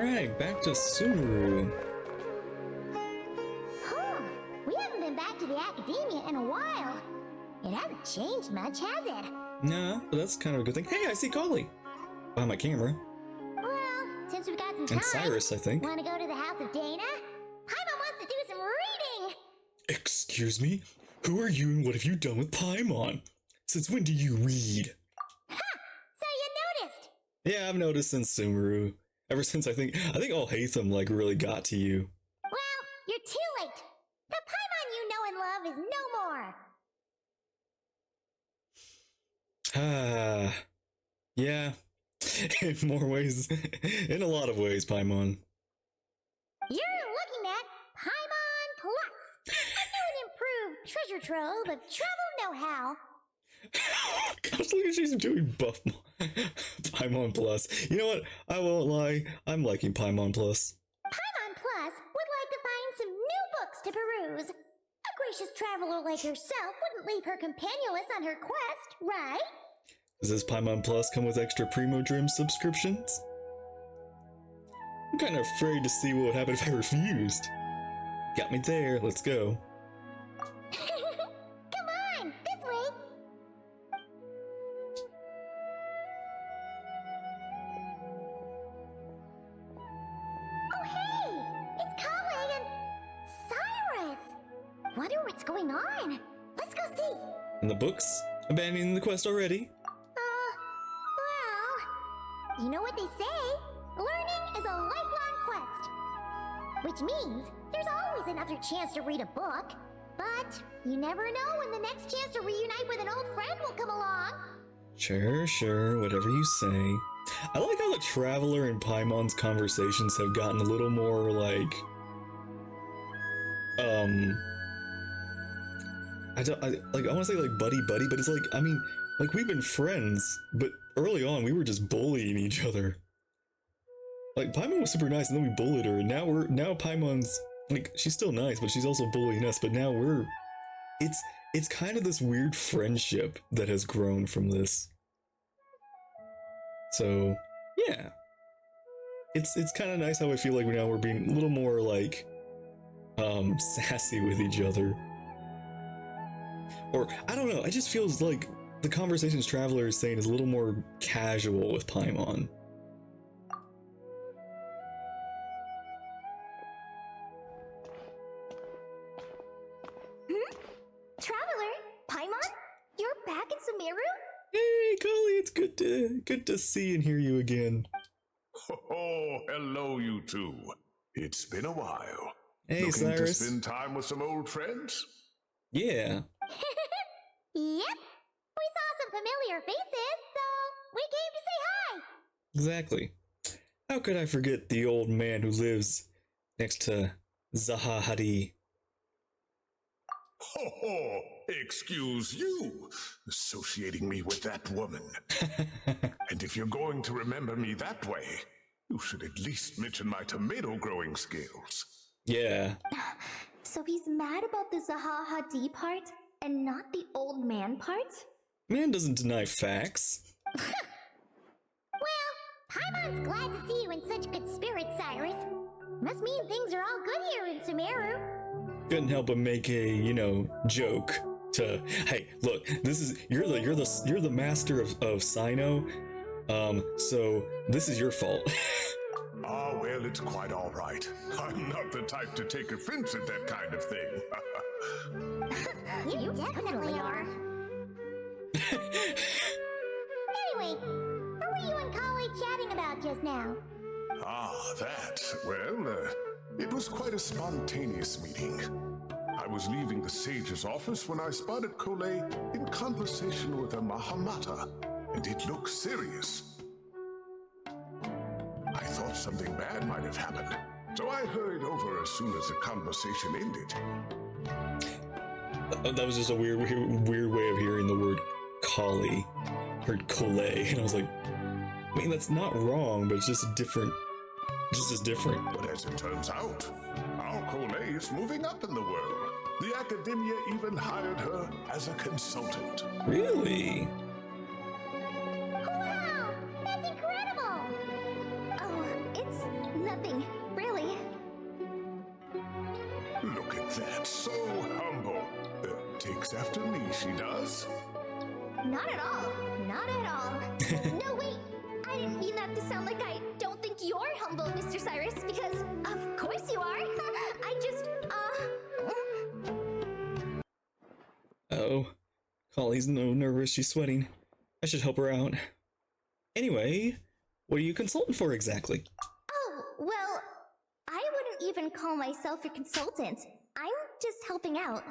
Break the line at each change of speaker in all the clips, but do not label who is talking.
Alright, back to Sumeru.
Huh. We haven't been back to the academia in a while. It hasn't changed much, has it?
No, but that's kind of a good thing. Hey, I see Kali! Behind my camera.
Well, since we've got some time...
And Cyrus, I think.
Want to go to the house of Dana? Paimon wants to do some reading!
Excuse me? Who are you and what have you done with Paimon? Since when do you read?
Ha! So you noticed!
Yeah, I've noticed since Sumeru. Ever since I think all Hatham like really got to you.
Well, you're too late. The Paimon you know and love is no more.
Ah, yeah. In more ways, in a lot of ways, Paimon.
You're looking at Paimon Plus, a new and improved treasure trove of travel know-how.
Gosh, look at she's doing buff Paimon Plus. You know what? I won't lie. I'm liking Paimon Plus.
Paimon Plus would like to find some new books to peruse. A gracious traveler like herself wouldn't leave her companionless on her quest, right?
Does this Paimon Plus come with extra Primo Dream subscriptions? I'm kind of afraid to see what would happen if I refused. Got me there. Let's go.
Come on, this way. Oh, hey! It's Kale and Cyrus! Wonder what's going on. Let's go see.
And the books? Abandoning the quest already?
Well, you know what they say? Learning is a lifelong quest. Which means there's always another chance to read a book. But you never know when the next chance to reunite with an old friend will come along.
Sure, whatever you say. I like how the Traveler and Paimon's conversations have gotten a little more like... I want to say like buddy, but it's like, I mean, like we've been friends, but early on we were just bullying each other. Like Paimon was super nice and then we bullied her, and now Paimon's, like, she's still nice, but she's also bullying us, but now it's kind of this weird friendship that has grown from this. So, yeah. It's kind of nice how I feel like now we're being a little more, like, sassy with each other. Or, I don't know, it just feels like the conversations Traveler is saying is a little more casual with Paimon.
Traveler, Paimon, you're back in Sumeru?
Hey, Kali, it's good to see and hear you again.
Oh, hello, you two. It's been a while.
Hey,
Looking
Cyrus.
to spend time with some old friends?
Yeah.
Yep. We saw some familiar faces, so we came to say hi.
Exactly. How could I forget the old man who lives next to Zaha Hadid?
Ho ho! Excuse you, associating me with that woman. And if you're going to remember me that way, you should at least mention my tomato growing skills.
Yeah.
So he's mad about the Zaha Hadid part and not the old man part?
Man doesn't deny facts.
Well, Paimon's glad to see you in such good spirits, Cyrus. Must mean things are all good here in Sumeru.
Couldn't help but make a, joke to, hey, look, you're the master of Sino, so this is your fault.
Ah, well, it's quite all right. I'm not the type to take offense at that kind of thing.
You definitely are. Anyway, what were you and Kali chatting about just now?
Ah, that. Well, it was quite a spontaneous meeting. I was leaving the sage's office when I spotted Kole in conversation with a Mahamata, and it looked serious. I thought something bad might have happened, so I hurried over as soon as the conversation ended.
That was just a weird way of hearing the word Kali. Heard Kole, and I was like, I mean, that's not wrong, but it's just different. Just as different.
But as it turns out, our Kole is moving up in the world. The academia even hired her as a consultant.
Really?
Wow, that's incredible!
Oh, it's nothing
Look at that, so humble. Takes after me, she does.
Not at all. Not at all. No, wait. I didn't mean that to sound like I don't think you're humble, Mr. Cyrus, because of course you are. I just,
Oh, Collie's no nervous, she's sweating. I should help her out. Anyway, what are you consulting for exactly?
Oh, well, I wouldn't even call myself a consultant. I'm just helping out.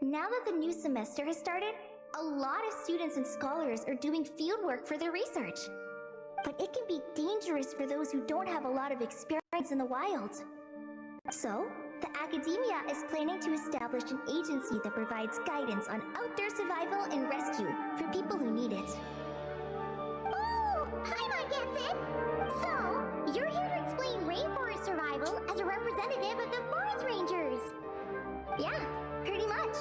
Now that the new semester has started, a lot of students and scholars are doing fieldwork for their research. But it can be dangerous for those who don't have a lot of experience in the wild. So, the academia is planning to establish an agency that provides guidance on outdoor survival and rescue for people who need it.
Oh, Paimon gets it! So, you're here to explain rainforest survival as a representative of the forest rangers!
Yeah, pretty much.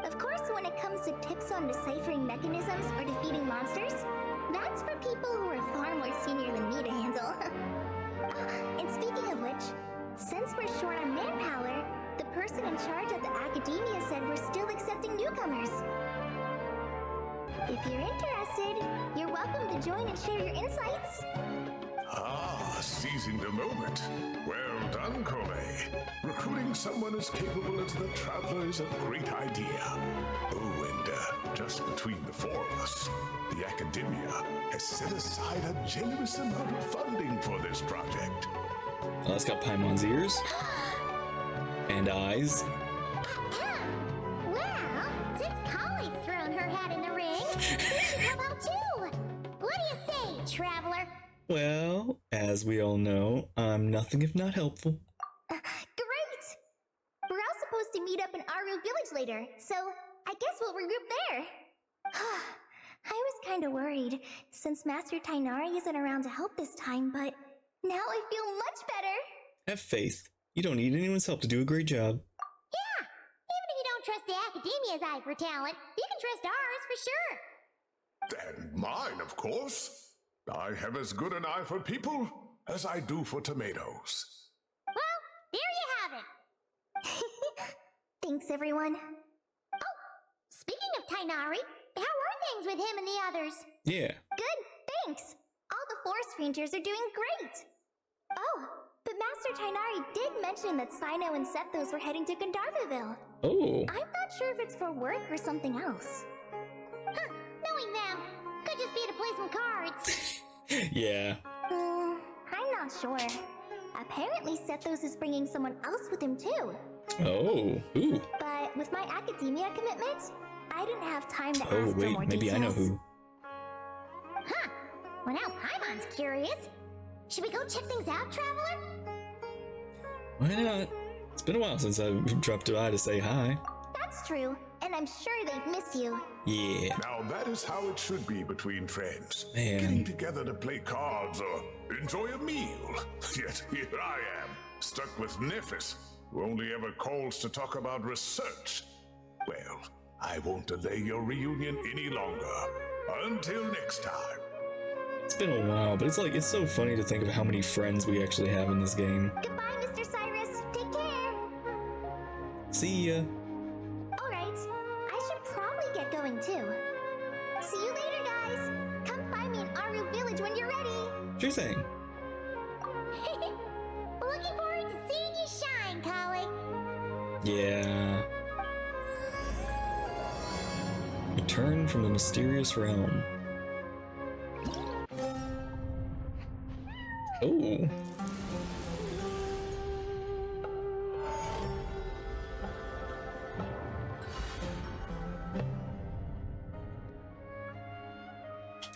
Of course, when it comes to tips on deciphering mechanisms or defeating monsters, that's for people who are far more senior than me to handle. And speaking of which, since we're short on manpower, the person in charge of the academia said we're still accepting newcomers. If you're interested, you're welcome to join and share your insights.
Ah, seizing the moment. Well done, Kole. Recruiting someone as capable as the Traveler is a great idea. Oh, and just between the four of us, the Academia has set aside a generous amount of funding for this project.
Oh, it's got Paimon's ears. And eyes.
Well, since Collie's thrown her hat in the ring, you should help out too! What do you say, Traveler?
Well, as we all know, I'm nothing if not helpful.
Great! We're all supposed to meet up in Aru Village later, so I guess we'll regroup there. I was kinda worried, since Master Tainari isn't around to help this time, but now I feel much better.
Have faith. You don't need anyone's help to do a great job.
Yeah! Even if you don't trust the Academia's eye for talent, you can trust ours for sure!
And mine, of course. I have as good an eye for people as I do for tomatoes.
Well, there you have it!
Thanks, everyone.
Oh, speaking of Tainari, how are things with him and the others?
Yeah.
Good, thanks. All the forest rangers are doing great. Oh, but Master Tainari did mention that Sino and Sethos were heading to Gandharvaville.
Oh.
I'm not sure if it's for work or something else.
Huh, knowing them, could just be to play some cards.
Yeah.
I'm not sure. Apparently Sethos is bringing someone else with him too.
Oh. Ooh.
But with my academia commitment, I didn't have time to
Oh,
ask for
wait,
more
maybe
details.
I know who.
Huh, well now Paimon's curious. Should we go check things out, Traveler?
Why not? It's been a while since I dropped by to say hi.
That's true, and I'm sure they've missed you.
Yeah.
Now that is how it should be between friends.
Man.
Getting together to play cards or enjoy a meal. Yet here I am, stuck with Nephis, who only ever calls to talk about research. Well, I won't delay your reunion any longer. Until next time.
It's been a while, but it's so funny to think of how many friends we actually have in this game.
Goodbye, Mr. Cyrus. Take care.
See ya.
Alright, I should probably get going too. See you later, guys. Come find me in Aru Village when you're ready.
Sure thing.
Looking forward to seeing you shine, Collie.
Yeah. Return from the mysterious realm. Oh.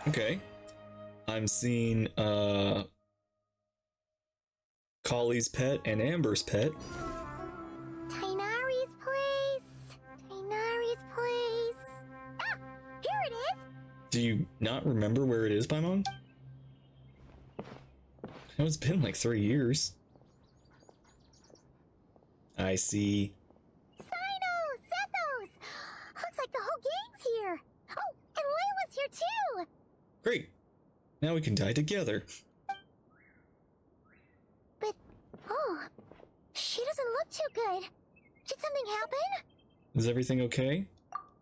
Okay. I'm seeing Collie's pet and Amber's pet.
Tainari's place. Tainari's place. Ah, here it is.
Do you not remember where it is, Paimon? I know it's been like 3 years. I see.
Sino, Sethos. Looks like the whole gang's here. Oh, and Layla's here too.
Great. Now we can die together.
But, oh, she doesn't look too good. Did something happen?
Is everything okay?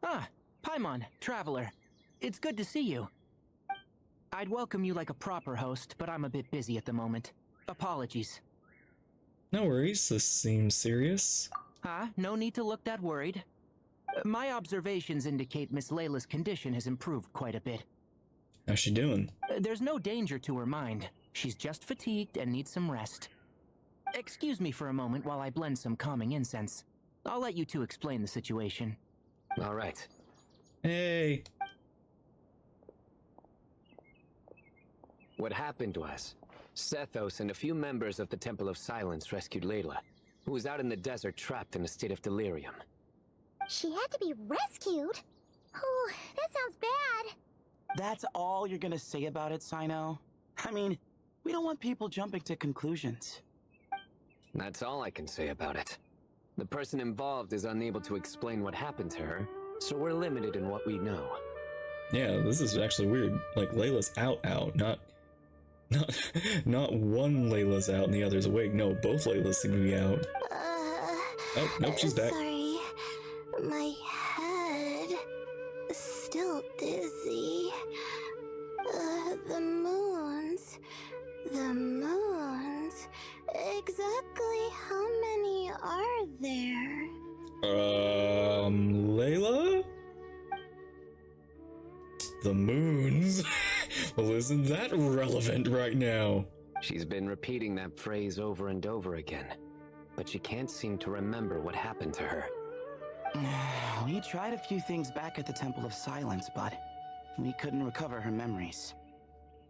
Ah, Paimon, Traveler. It's good to see you. I'd welcome you like a proper host, but I'm a bit busy at the moment. Apologies.
No worries, this seems serious.
No need to look that worried. My observations indicate Miss Layla's condition has improved quite a bit.
How's she doing?
There's no danger to her mind. She's just fatigued and needs some rest. Excuse me for a moment while I blend some calming incense. I'll let you two explain the situation.
All right.
Hey!
What happened was, Sethos and a few members of the Temple of Silence rescued Layla, who was out in the desert trapped in a state of delirium.
She had to be rescued? Oh, that sounds bad.
That's all you're gonna say about it, Sino? I mean, we don't want people jumping to conclusions.
That's all I can say about it. The person involved is unable to explain what happened to her, so we're limited in what we know.
Yeah, this is actually weird. Like, Layla's out, not one Layla's out and the other's awake. No, both Laylas seem to be out. Oh, nope, she's back.
Sorry. My head is still dizzy. The moons. Exactly how many are there?
Layla? The moons? Well, isn't that relevant right now?
She's been repeating that phrase over and over again, but she can't seem to remember what happened to her.
We tried a few things back at the Temple of Silence, but we couldn't recover her memories.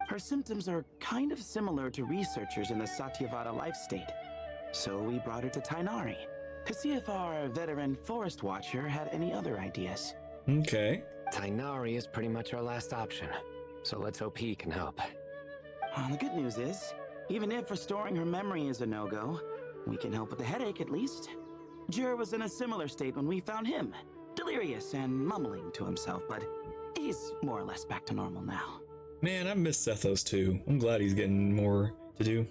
Her symptoms are kind of similar to researchers in the Satyavada life state, so we brought her to Tainari to see if our veteran forest watcher had any other ideas.
Okay.
Tainari is pretty much our last option, so let's hope he can help.
The good news is, even if restoring her memory is a no-go, we can help with the headache at least. Jur was in a similar state when we found him, delirious and mumbling to himself, but he's more or less back to normal now.
Man, I miss Sethos too. I'm glad he's getting more to do.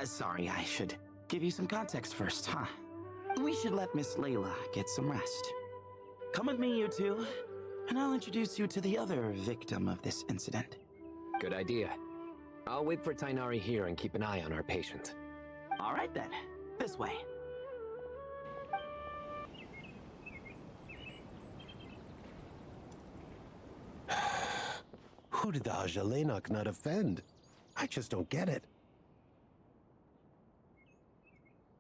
Sorry, I should give you some context first, huh? We should let Miss Layla get some rest. Come with me, you two, and I'll introduce you to the other victim of this incident.
Good idea. I'll wait for Tainari here and keep an eye on our patient.
All right then, this way.
Who did the Ajalenok not offend? I just don't get it.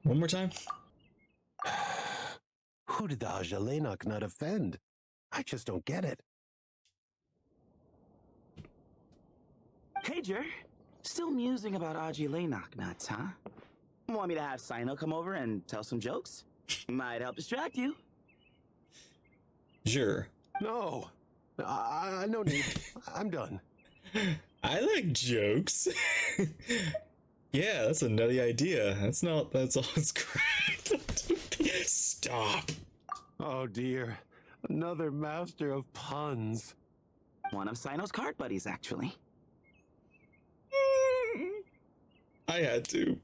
One more time?
Who did the Ajalenok not offend? I just don't get it.
Hey, Jur. Still musing about Aji-Lenok nuts, huh? Want me to have Sino come over and tell some jokes? Might help distract you.
Sure.
No. No need. I'm done.
I like jokes. Yeah, that's a nutty idea. That's all it's great. Stop.
Oh dear. Another master of puns.
One of Sino's card buddies, actually.
I had to.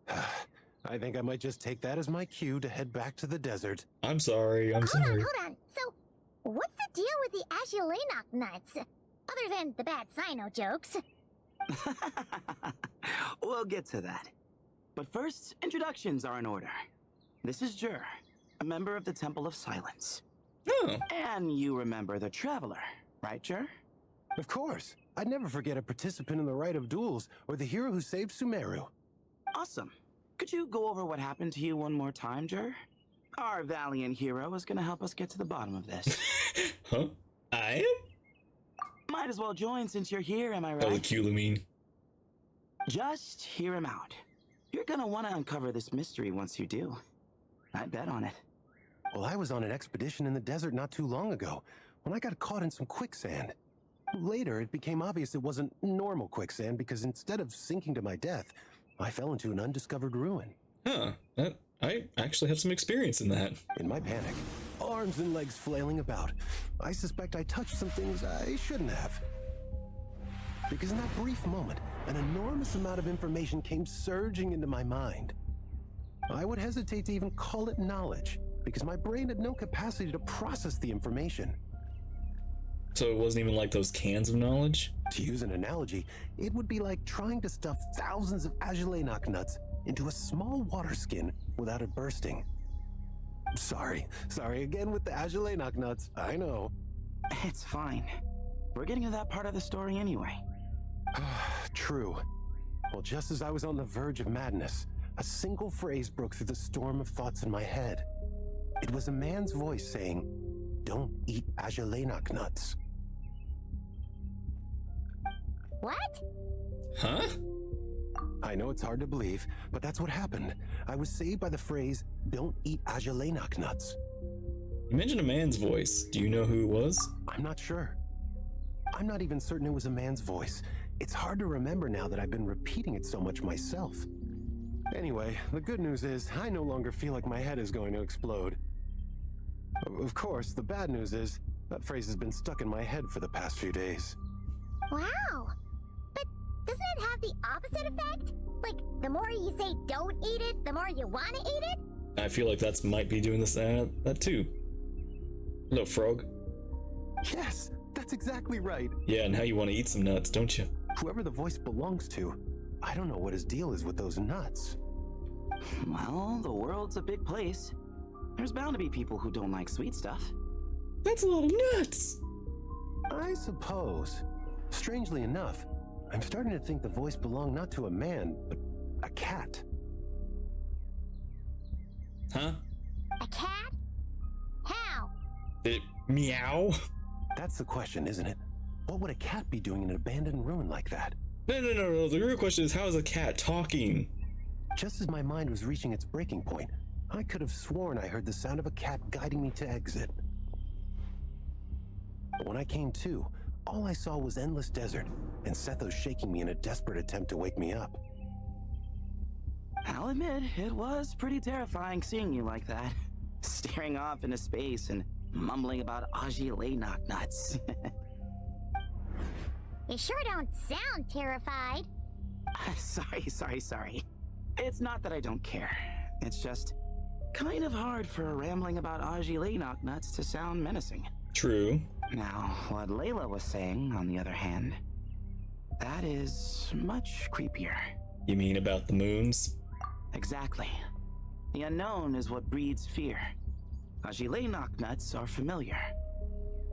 I think I might just take that as my cue to head back to the desert.
I'm sorry. I'm sorry.
Hold on. So, what's the deal with the Ajilenok nuts? Other than the bad Sino jokes.
We'll get to that. But first, introductions are in order. This is Jur, a member of the Temple of Silence.
Oh.
And you remember the Traveler, right, Jur?
Of course. I'd never forget a participant in the Rite of Duels or the hero who saved Sumeru.
Awesome. Could you go over what happened to you one more time, Jur? Our valiant hero is gonna help us get to the bottom of this.
Huh? I am?
Might as well join since you're here, am I right?
Oh, Culamine.
Just hear him out. You're gonna want to uncover this mystery once you do. I'd bet on it.
Well, I was on an expedition in the desert not too long ago when I got caught in some quicksand. Later, it became obvious it wasn't normal quicksand because instead of sinking to my death, I fell into an undiscovered ruin.
Huh. I actually have some experience in that.
In my panic, arms and legs flailing about, I suspect I touched some things I shouldn't have. Because in that brief moment, an enormous amount of information came surging into my mind. I would hesitate to even call it knowledge, because my brain had no capacity to process the information.
So it wasn't even like those cans of knowledge?
To use an analogy, it would be like trying to stuff thousands of Agelenok nuts into a small water skin without it bursting. Sorry again with the Agelenok nuts, I know.
It's fine. We're getting to that part of the story anyway.
True. Well, just as I was on the verge of madness, a single phrase broke through the storm of thoughts in my head. It was a man's voice saying, "Don't eat Agelenok nuts."
What?
Huh?
I know it's hard to believe, but that's what happened. I was saved by the phrase, "Don't eat Agelenok nuts."
You mentioned a man's voice. Do you know who it was?
I'm not sure. I'm not even certain it was a man's voice. It's hard to remember now that I've been repeating it so much myself. Anyway, the good news is I no longer feel like my head is going to explode. Of course, the bad news is that phrase has been stuck in my head for the past few days.
Wow. But doesn't it have the opposite effect? Like, the more you say don't eat it, the more you want to eat it?
I feel like that's might be doing this that too. Hello, frog.
Yes, that's exactly right.
Yeah, and how you want to eat some nuts, don't you?
Whoever the voice belongs to, I don't know what his deal is with those nuts.
Well, the world's a big place. There's bound to be people who don't like sweet stuff.
That's a little nuts!
I suppose. Strangely enough, I'm starting to think the voice belonged not to a man, but a cat.
Huh?
A cat? How?
It meow?
That's the question, isn't it? What would a cat be doing in an abandoned ruin like that?
No. The real question is, how is a cat talking?
Just as my mind was reaching its breaking point, I could have sworn I heard the sound of a cat guiding me to exit. But when I came to, all I saw was endless desert, and Sethos shaking me in a desperate attempt to wake me up.
I'll admit, it was pretty terrifying seeing you like that. Staring off into space and mumbling about Agelenok nuts.
You sure don't sound terrified.
Sorry. It's not that I don't care. It's just kind of hard for rambling about Agelenok nuts to sound menacing.
True.
Now, what Layla was saying, on the other hand, that is much creepier.
You mean about the moons?
Exactly. The unknown is what breeds fear. Agelenok nuts are familiar.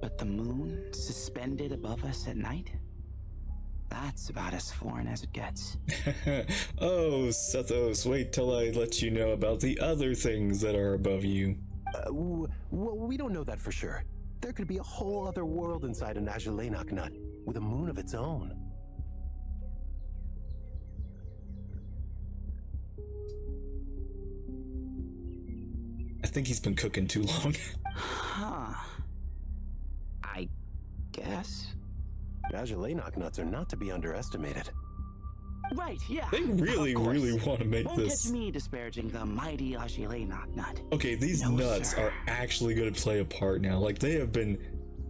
But the moon suspended above us at night? That's about as foreign as it gets.
Oh, Sethos, wait till I let you know about the other things that are above you.
Well, we don't know that for sure. There could be a whole other world inside an Agelenok nut, with a moon of its own.
I think he's been cooking too long.
Huh. I guess.
Agelenok nuts are not to be underestimated.
Right, yeah.
They really want to make
Won't
this.
catch me disparaging the mighty Agelenok nut.
Okay, these
No,
nuts
sir.
are actually going to play a part now. Like, they have been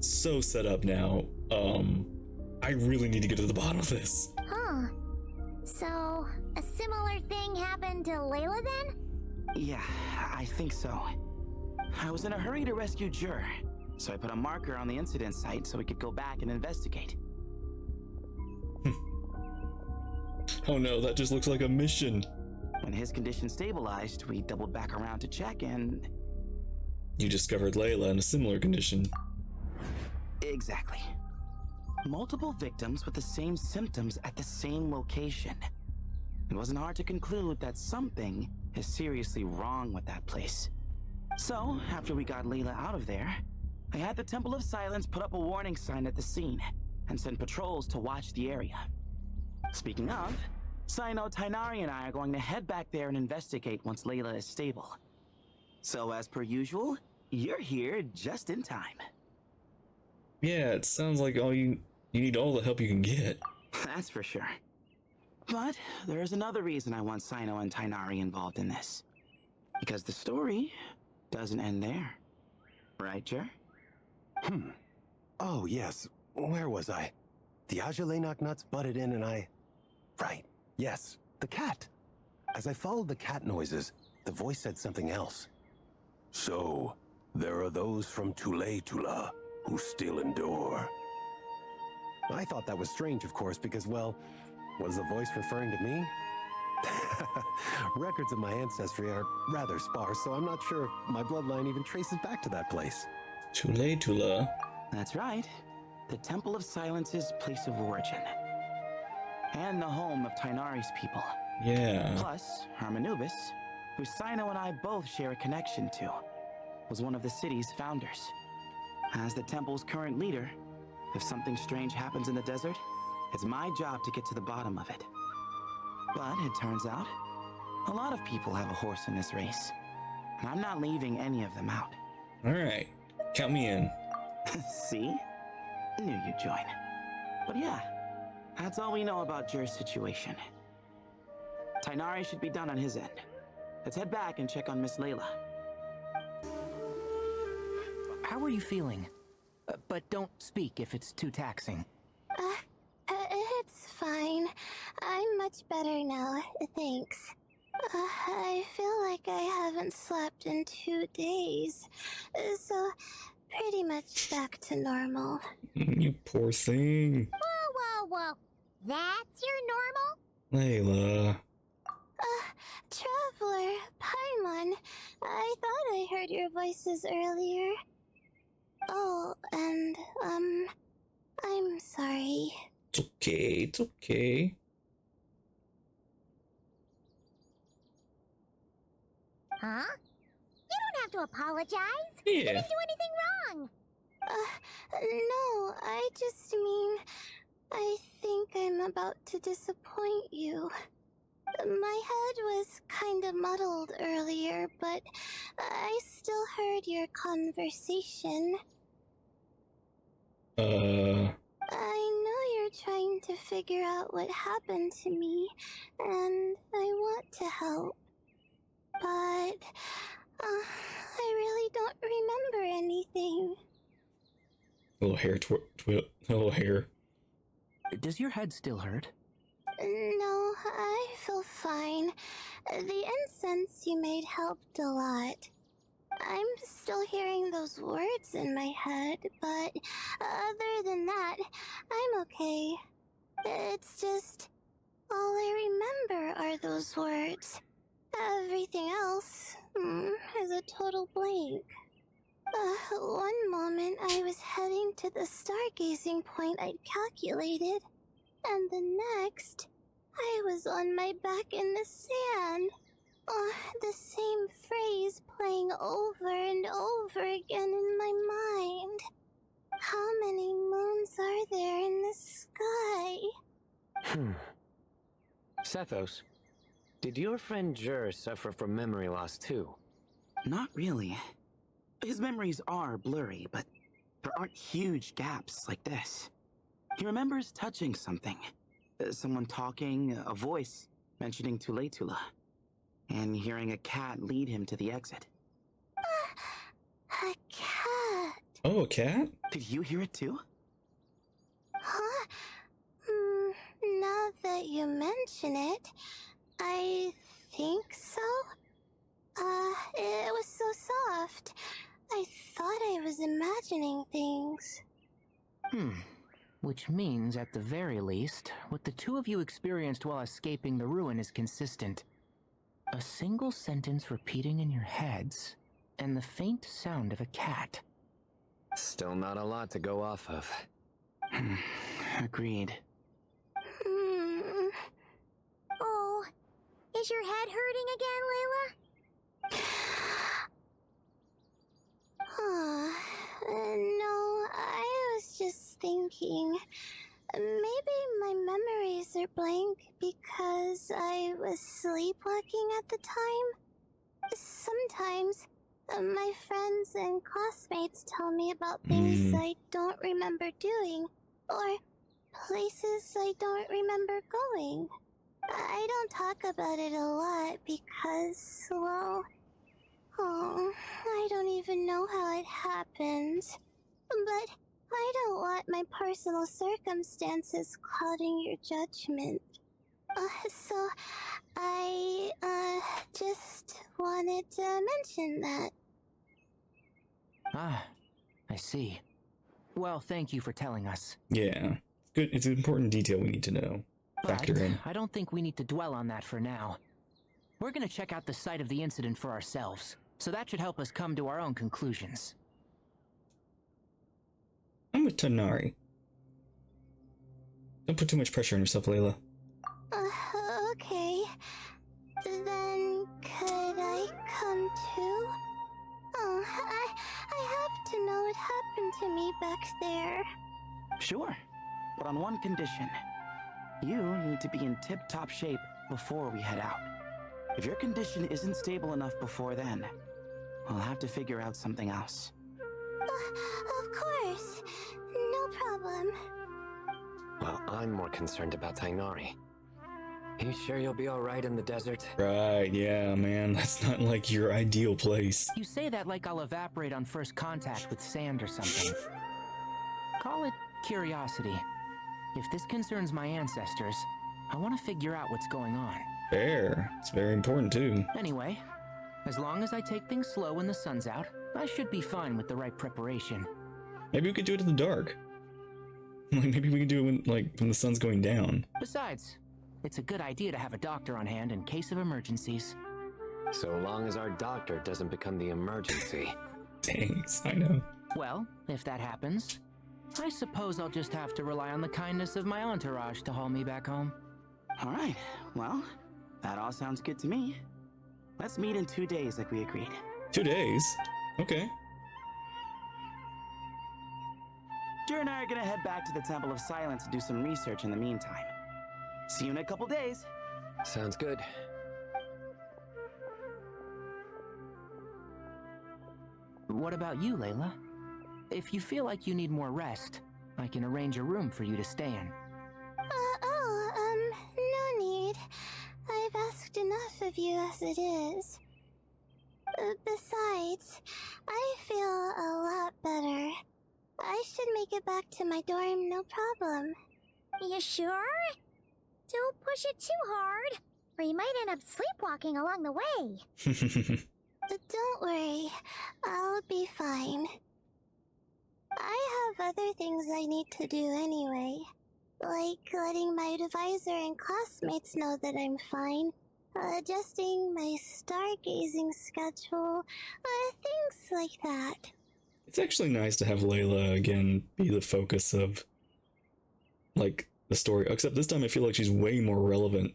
so set up now. I really need to get to the bottom of this.
Huh. So, a similar thing happened to Layla then?
Yeah, I think so. I was in a hurry to rescue Jur, so I put a marker on the incident site so we could go back and investigate.
Oh no, that just looks like a mission.
When his condition stabilized, we doubled back around to check and...
You discovered Layla in a similar condition.
Exactly. Multiple victims with the same symptoms at the same location. It wasn't hard to conclude that something is seriously wrong with that place. So, after we got Layla out of there, I had the Temple of Silence put up a warning sign at the scene and send patrols to watch the area. Speaking of, Sino, Tainari, and I are going to head back there and investigate once Layla is stable. So, as per usual, you're here just in time.
Yeah, it sounds like you need all the help you can get.
That's for sure. But there's another reason I want Sino and Tainari involved in this. Because the story doesn't end there. Right, Jer?
Oh, yes. Where was I? The Agelenok nuts butted in and I... Right. Yes. The cat. As I followed the cat noises, the voice said something else.
So, there are those from Tula who still endure.
I thought that was strange, of course, because, well, was the voice referring to me? Records of my ancestry are rather sparse, so I'm not sure if my bloodline even traces back to that place.
Tula.
That's right. The Temple of Silence's place of origin. And the home of Tainari's people.
Yeah.
Plus, Hermanubis, who Sino and I both share a connection to, was one of the city's founders. As the temple's current leader, if something strange happens in the desert, it's my job to get to the bottom of it. But it turns out, a lot of people have a horse in this race, and I'm not leaving any of them out.
Alright, count me in.
See? Knew you'd join. But yeah, that's all we know about Jer's situation. Tainari should be done on his end. Let's head back and check on Miss Layla.
How are you feeling? But don't speak if it's too taxing.
It's fine. I'm much better now, thanks. I feel like I haven't slept in 2 days, so pretty much back to normal.
You poor thing.
Whoa. That's your normal?
Layla.
Traveler, Paimon, I thought I heard your voices earlier. Oh, and, I'm sorry.
It's okay.
Huh? You don't have to apologize.
Yeah.
You didn't do anything wrong.
No, I just mean, I think I'm about to disappoint you. My head was kind of muddled earlier, but I still heard your conversation. I know you're trying to figure out what happened to me, and I want to help. But, I really don't remember anything.
Little hair little hair.
Does your head still hurt?
No, I feel fine. The incense you made helped a lot. I'm still hearing those words in my head, but other than that, I'm okay. It's just, all I remember are those words. Everything else is a total blank. One moment I was heading to the stargazing point I'd calculated, and the next, I was on my back in the sand. The same phrase playing over and over again in my mind. How many moons are there in the sky?
Sethos, did your friend Jer suffer from memory loss too?
Not really. His memories are blurry, but there aren't huge gaps like this. He remembers touching something. Someone talking, a voice mentioning Tula, and hearing a cat lead him to the exit.
A cat?
Oh, a cat?
Did you hear it too?
Huh? Now that you mention it, I think so. It was so soft. I thought I was imagining things.
Which means, at the very least, what the two of you experienced while escaping the ruin is consistent. A single sentence repeating in your heads, and the faint sound of a cat.
Still not a lot to go off of.
Agreed.
Oh, is your head hurting again, Layla?
No, I was just thinking. Maybe my memories are blank because I was sleepwalking at the time. Sometimes, my friends and classmates tell me about things I don't remember doing, or places I don't remember going. I don't talk about it a lot because, well, I don't even know how it happened. But I don't want my personal circumstances clouding your judgment. So I just wanted to mention that.
Ah, I see. Well, thank you for telling us.
Yeah. Good. It's an important detail we need to know. Factor
But
in.
I don't think we need to dwell on that for now. We're gonna check out the site of the incident for ourselves, so that should help us come to our own conclusions.
I'm with Tanari. Don't put too much pressure on yourself, Layla.
Okay. Then could I come too? Oh, I have to know what happened to me back there.
Sure, but on one condition. You need to be in tip-top shape before we head out. If your condition isn't stable enough before then, we'll have to figure out something else.
Of course. No problem.
Well, I'm more concerned about Tainari. You sure you'll be alright in the desert?
Right, yeah, man. That's not like your ideal place.
You say that like I'll evaporate on first contact with sand or something. Call it curiosity. If this concerns my ancestors, I want to figure out what's going on.
Fair. It's very important, too.
Anyway, as long as I take things slow when the sun's out, I should be fine with the right preparation.
Maybe we could do it in the dark. Like, maybe we can do it when the sun's going down.
Besides, it's a good idea to have a doctor on hand in case of emergencies.
So long as our doctor doesn't become the emergency.
Thanks, I know.
Well, if that happens, I suppose I'll just have to rely on the kindness of my entourage to haul me back home.
All right, well, that all sounds good to me. Let's meet in 2 days like we agreed.
2 days? Okay.
Jer and I are gonna head back to the Temple of Silence to do some research in the meantime. See you in a couple days.
Sounds good.
What about you, Layla? If you feel like you need more rest, I can arrange a room for you to stay in.
No need. I've asked enough of you as it is. Besides, I feel a lot better. I should make it back to my dorm, no problem.
You sure? Don't push it too hard, or you might end up sleepwalking along the way.
Don't worry, I'll be fine. I have other things I need to do anyway. Like letting my advisor and classmates know that I'm fine. Adjusting my stargazing schedule. Things like that.
It's actually nice to have Layla again be the focus of, like, the story. Except this time I feel like she's way more relevant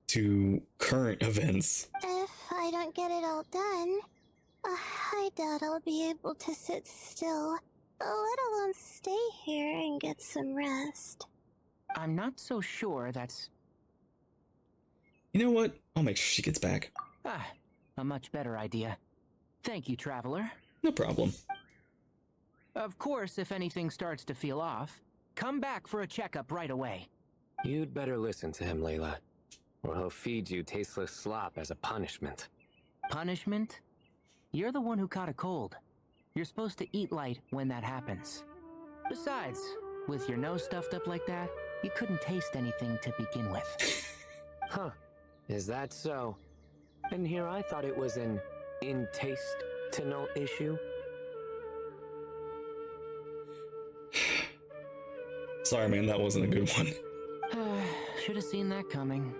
to current events.
If I don't get it all done, I doubt I'll be able to sit still, let alone stay here and get some rest.
I'm not so sure that's...
You know what? I'll make sure she gets back.
A much better idea. Thank you, Traveler.
No problem.
Of course, if anything starts to feel off, come back for a checkup right away.
You'd better listen to him, Layla, or he'll feed you tasteless slop as a punishment.
Punishment? You're the one who caught a cold. You're supposed to eat light when that happens. Besides, with your nose stuffed up like that, you couldn't taste anything to begin with.
Huh. Is that so? And here I thought it was an intestinal issue.
Sorry, man, that wasn't a good one.
Should have seen that coming.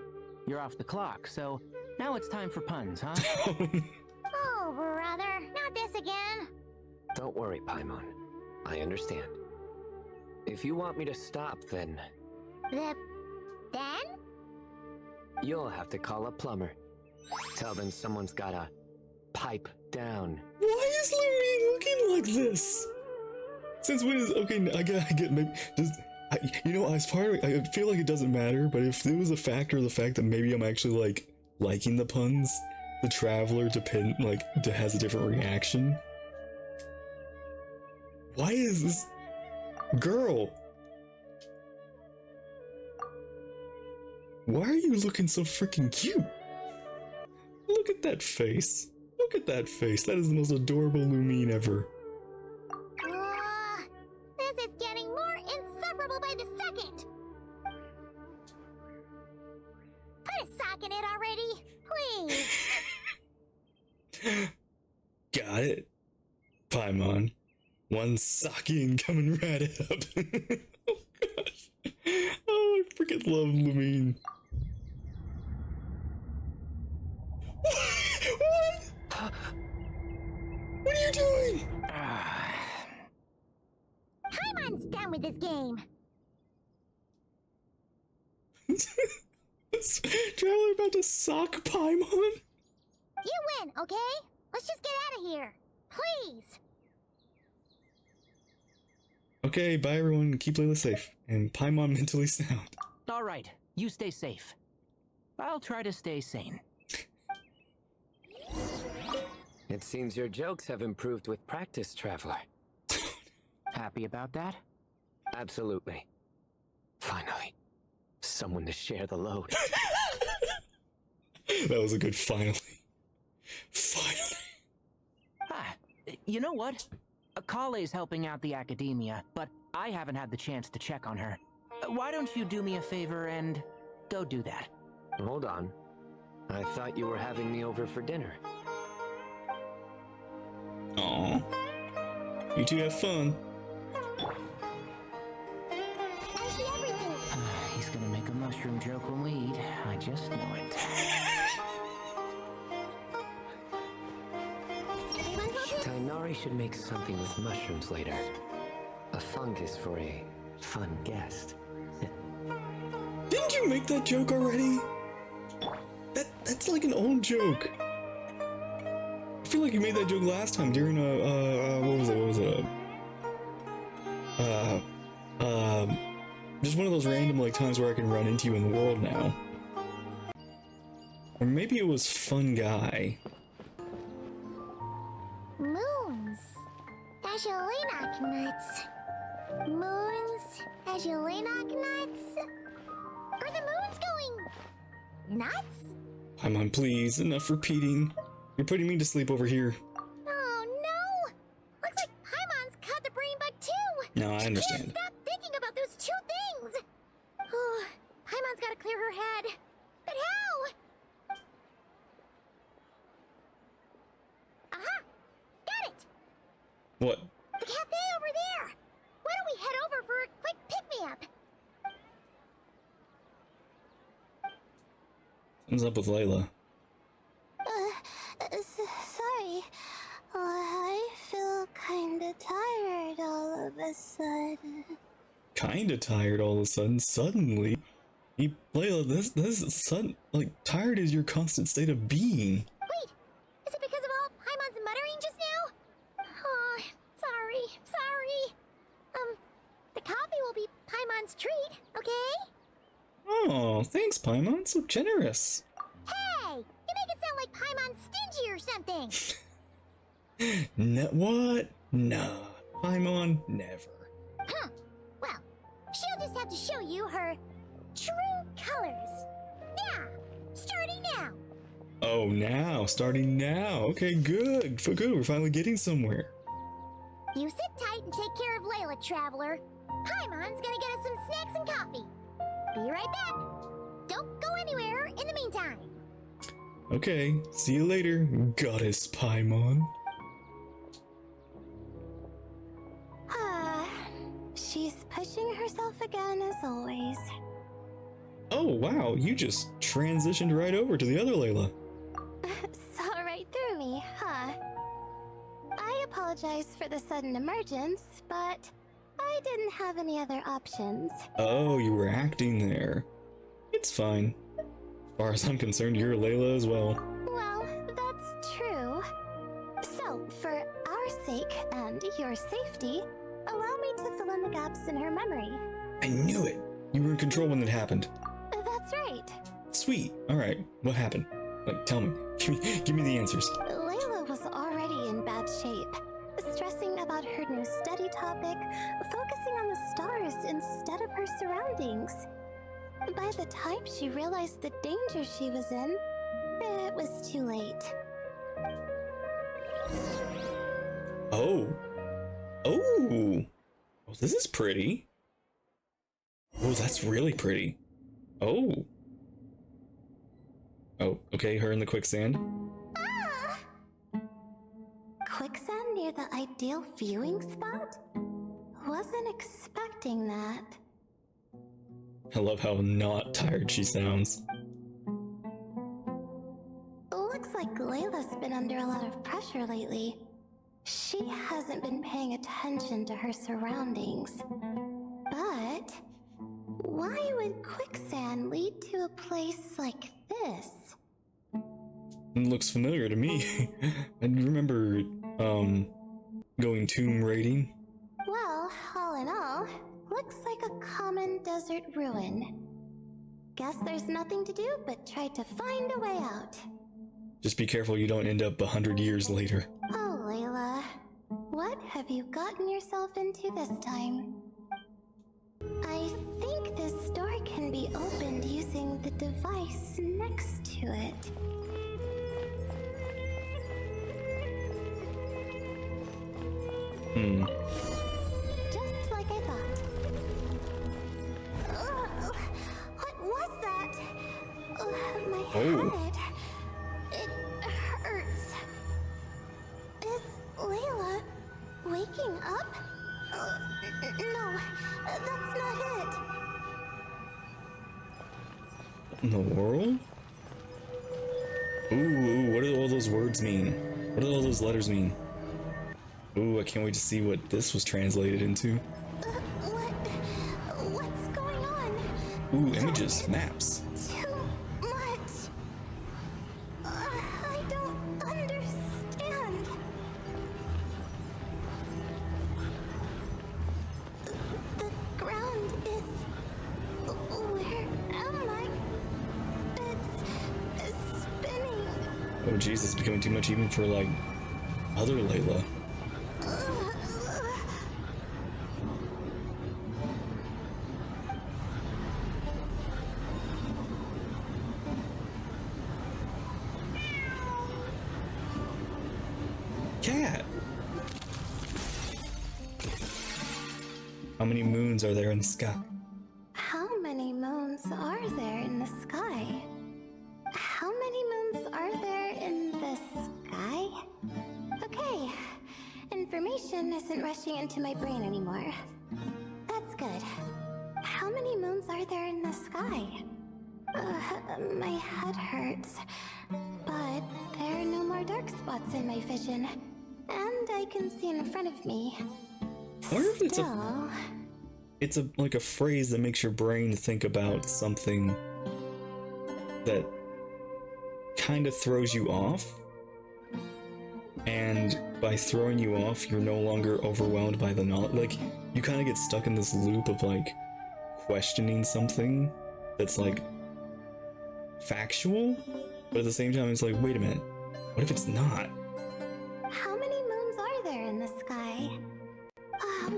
You're off the clock, so now it's time for puns, huh?
Oh, brother, not this again.
Don't worry, Paimon. I understand. If you want me to stop, then
Then?
you'll have to call a plumber. Tell them someone's gotta pipe down.
Why is Louis looking like this? Since when is okay? I get maybe just as part of I feel like it doesn't matter, but if there was a factor of the fact that maybe I'm actually like liking the puns, the Traveler to has a different reaction. Why is this girl? Why are you looking so freaking cute? Look at that face. Look at that face. That is the most adorable Lumine ever.
This is getting more insufferable by the second.
Got it. Paimon. One sake coming right up. Oh gosh. Oh, I freaking love Lumine. What? What are you doing?
Paimon's done with this game.
Traveler about to sock Paimon?
You win, okay? Let's just get out of here. Please.
Okay, bye everyone. Keep Layla safe. And Paimon mentally sound.
Alright, you stay safe. I'll try to stay sane.
It seems your jokes have improved with practice, Traveler.
Happy about that?
Absolutely. Finally, someone to share the load.
That was a good finally. Finally.
Ah, you know what? Kale's helping out the academia, but I haven't had the chance to check on her. Why don't you do me a favor and go do that?
Hold on. I thought you were having me over for dinner.
Aw. You two have fun.
I see everything.
He's gonna make a mushroom joke when we eat. I just know it.
Everyone's okay?
Tainari should make something with mushrooms later. A fungus for a fun guest.
Didn't you make that joke already? That's like an old joke. I feel like you made that joke last time during what was it? Just one of those random like times where I can run into you in the world now. Or maybe it was Fun Guy.
Moons. Ashelinok nuts. Moons. Ashelinok nuts. Are the moons going nuts?
Paimon, please, enough repeating. You're putting me to sleep over here.
Oh no! Looks like Paimon's caught the brain bug too!
No, I understand.
Can't stop thinking about those two things! Oh, Paimon's gotta clear her head. But how? Aha! Got it!
What?
The cafe over there! Why don't we head over for a quick pick-me-up?
What's up with Layla?
Sorry. I feel kinda tired all of a sudden.
Kinda tired all of a sudden. Suddenly? Layla, this is sudden. Like, tired is your constant state of being.
Wait! Is it because of all Paimon's muttering just now? Oh, sorry. The coffee will be Paimon's treat, okay?
Oh, thanks, Paimon. So generous.
Hey! You make it sound like Paimon's stingy or something!
What? Nah. Paimon, never.
Huh. Well, she'll just have to show you her true colors. Yeah, starting now.
Oh, now. Starting now. Okay, good. Good. We're finally getting somewhere.
You sit tight and take care of Layla, Traveler. Paimon's gonna get us some snacks and coffee. Be right back. Don't go anywhere in the meantime.
Okay, see you later, Goddess Paimon.
She's pushing herself again as always.
Oh, wow, you just transitioned right over to the other Layla.
Saw right through me, huh? I apologize for the sudden emergence, but I didn't have any other options.
Oh, you were acting there. It's fine. As far as I'm concerned, you're Layla as well.
Well, that's true. So, for our sake and your safety, allow me to fill in the gaps in her memory.
I knew it! You were in control when it happened.
That's right.
Sweet. Alright, what happened? Like, tell me. Give me the answers.
Layla was already in bad shape, stressing about her new study topic, focusing on the stars instead of her surroundings. By the time she realized the danger she was in, it was too late.
Oh. Oh! Oh, this is pretty. Oh, that's really pretty. Oh. Oh, okay, her in the quicksand.
Ah!
quicksand near the ideal viewing spot? Wasn't expecting that.
I love how not tired she sounds.
Looks like Layla's been under a lot of pressure lately. She hasn't been paying attention to her surroundings. But why would quicksand lead to a place like this?
It looks familiar to me. I remember, going tomb raiding.
Well, all in all, looks like a common desert ruin. Guess there's nothing to do but try to find a way out.
Just be careful you don't end up 100 years later.
Oh, Layla. What have you gotten yourself into this time? I think this door can be opened using the device next to it. Just like I thought. Ugh, what was that? My head. It hurts. Is Layla waking up? No, that's not it.
In the world? Ooh, what do all those words mean? What do all those letters mean? Ooh, I can't wait to see what this was translated into.
What's going on?
Ooh, images, maps.
Too much. I don't understand. The ground is... Where am I? It's spinning.
Oh jeez, it's becoming too much even for, like, other Layla. Cat! How many moons are there in the sky?
How many moons are there in the sky? How many moons are there in the sky? Okay, information isn't rushing into my brain anymore. That's good. How many moons are there in the sky? My head hurts, but there are no more dark spots in my vision, and I can see in front of me.
I wonder if
Still,
it's like a phrase that makes your brain think about something that kind of throws you off, and by throwing you off, you're no longer overwhelmed by the knowledge. Like, you kind of get stuck in this loop of, like, questioning something that's, like, factual, but at the same time, it's like, wait a minute, what if it's not?
how many moons are there in the sky?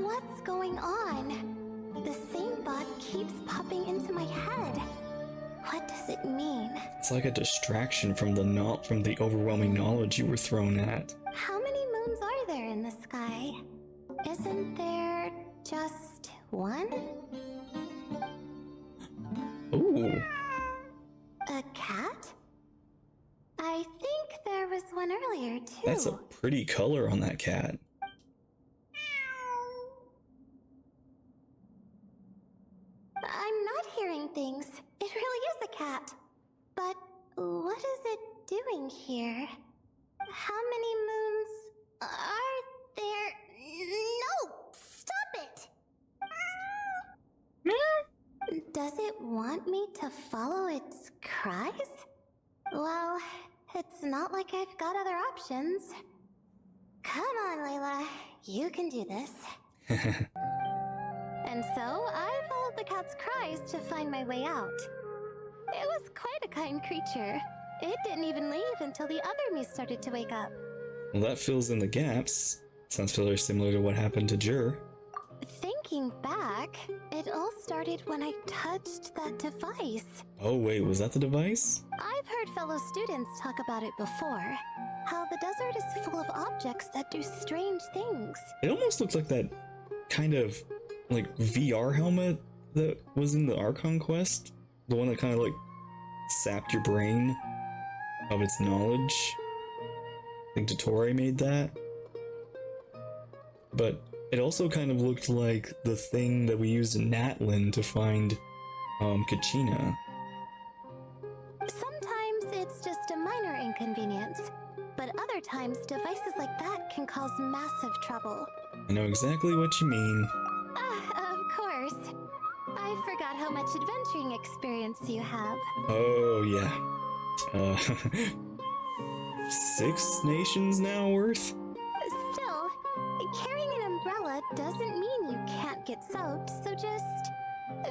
What's going on? The same thought keeps popping into my head. What does it mean?
It's like a distraction from the overwhelming knowledge you were thrown at.
How many moons are there in the sky? Isn't there just one?
Ooh,
A cat? I think there was one earlier, too.
that's a pretty color on that cat.
I'm not hearing things. It really is a cat. But what is it doing here? How many moons are there? No! Stop it! Does it want me to follow its cries? Well, it's not like I've got other options. Come on, Layla. You can do this. And so, I followed the cat's cries to find my way out. It was quite a kind creature. It didn't even leave until the other me started to wake up.
Well, that fills in the gaps. Sounds very similar to what happened to Jur.
Thinking back, it all started when I touched that device.
Oh wait, was that the device?
I've heard fellow students talk about it before. How the desert is full of objects that do strange things.
It almost looks like that kind of, like, VR helmet that was in the Archon quest. The one that kind of, like, sapped your brain of its knowledge. I think Dottore made that. but it also kind of looked like the thing that we used in Natlin to find Kachina.
Sometimes it's just a minor inconvenience, but other times devices like that can cause massive trouble.
I know exactly what you mean.
Of course. I forgot how much adventuring experience you have.
Oh, yeah. 6 nations now worth?
Still, carrying an umbrella doesn't mean you can't get soaked, so just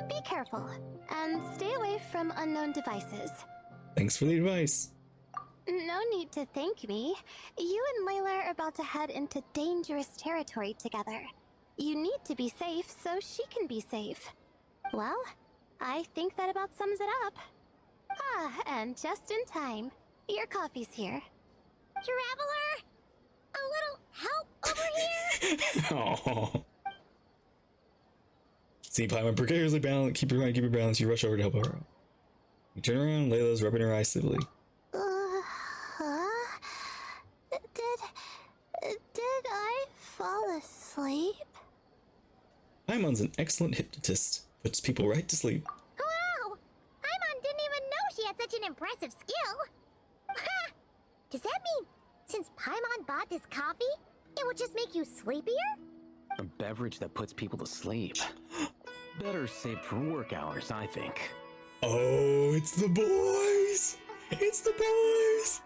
be careful and stay away from unknown devices.
Thanks for the advice.
No need to thank me. You and Layla are about to head into dangerous territory together. You need to be safe so she can be safe. Well, I think that about sums it up. Ah, and just in time. Your coffee's here.
Traveler! A little help over here?
Oh. See, Paimon precariously balanced. Keep your balance. You rush over to help her out. You turn around. Layla's rubbing her eyes civilly.
Did I fall asleep?
Paimon's an excellent hypnotist. Puts people right to sleep.
Wow! Paimon didn't even know she had such an impressive skill. Ha! Does that mean since Paimon bought this coffee, it will just make you sleepier?
A beverage that puts people to sleep. Better saved for work hours, I think.
Oh, it's the boys! It's the boys!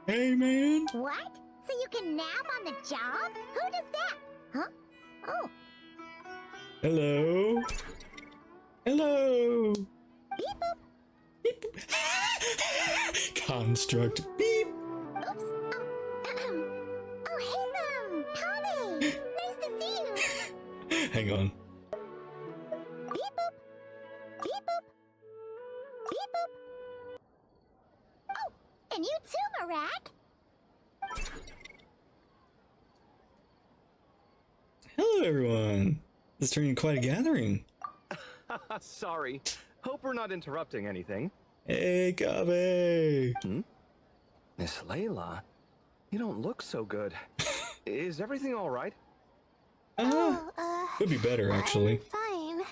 Hey, man!
What? So you can nap on the job? Who does that? Huh? Oh.
Hello? Hello?
Beep boop.
Beep boop. Construct. Beep!
Oops. Oh, hey, Tommy! Nice to see you!
Hang on.
Beep boop. Beep boop. Beep boop. Oh, and you too, Marak!
Hello, everyone. This is turning quite a gathering.
Sorry. Hope we're not interrupting anything.
Hey, Kabe!
Miss Layla, you don't look so good. Is everything all right?
Could be better, actually.
I'm fine.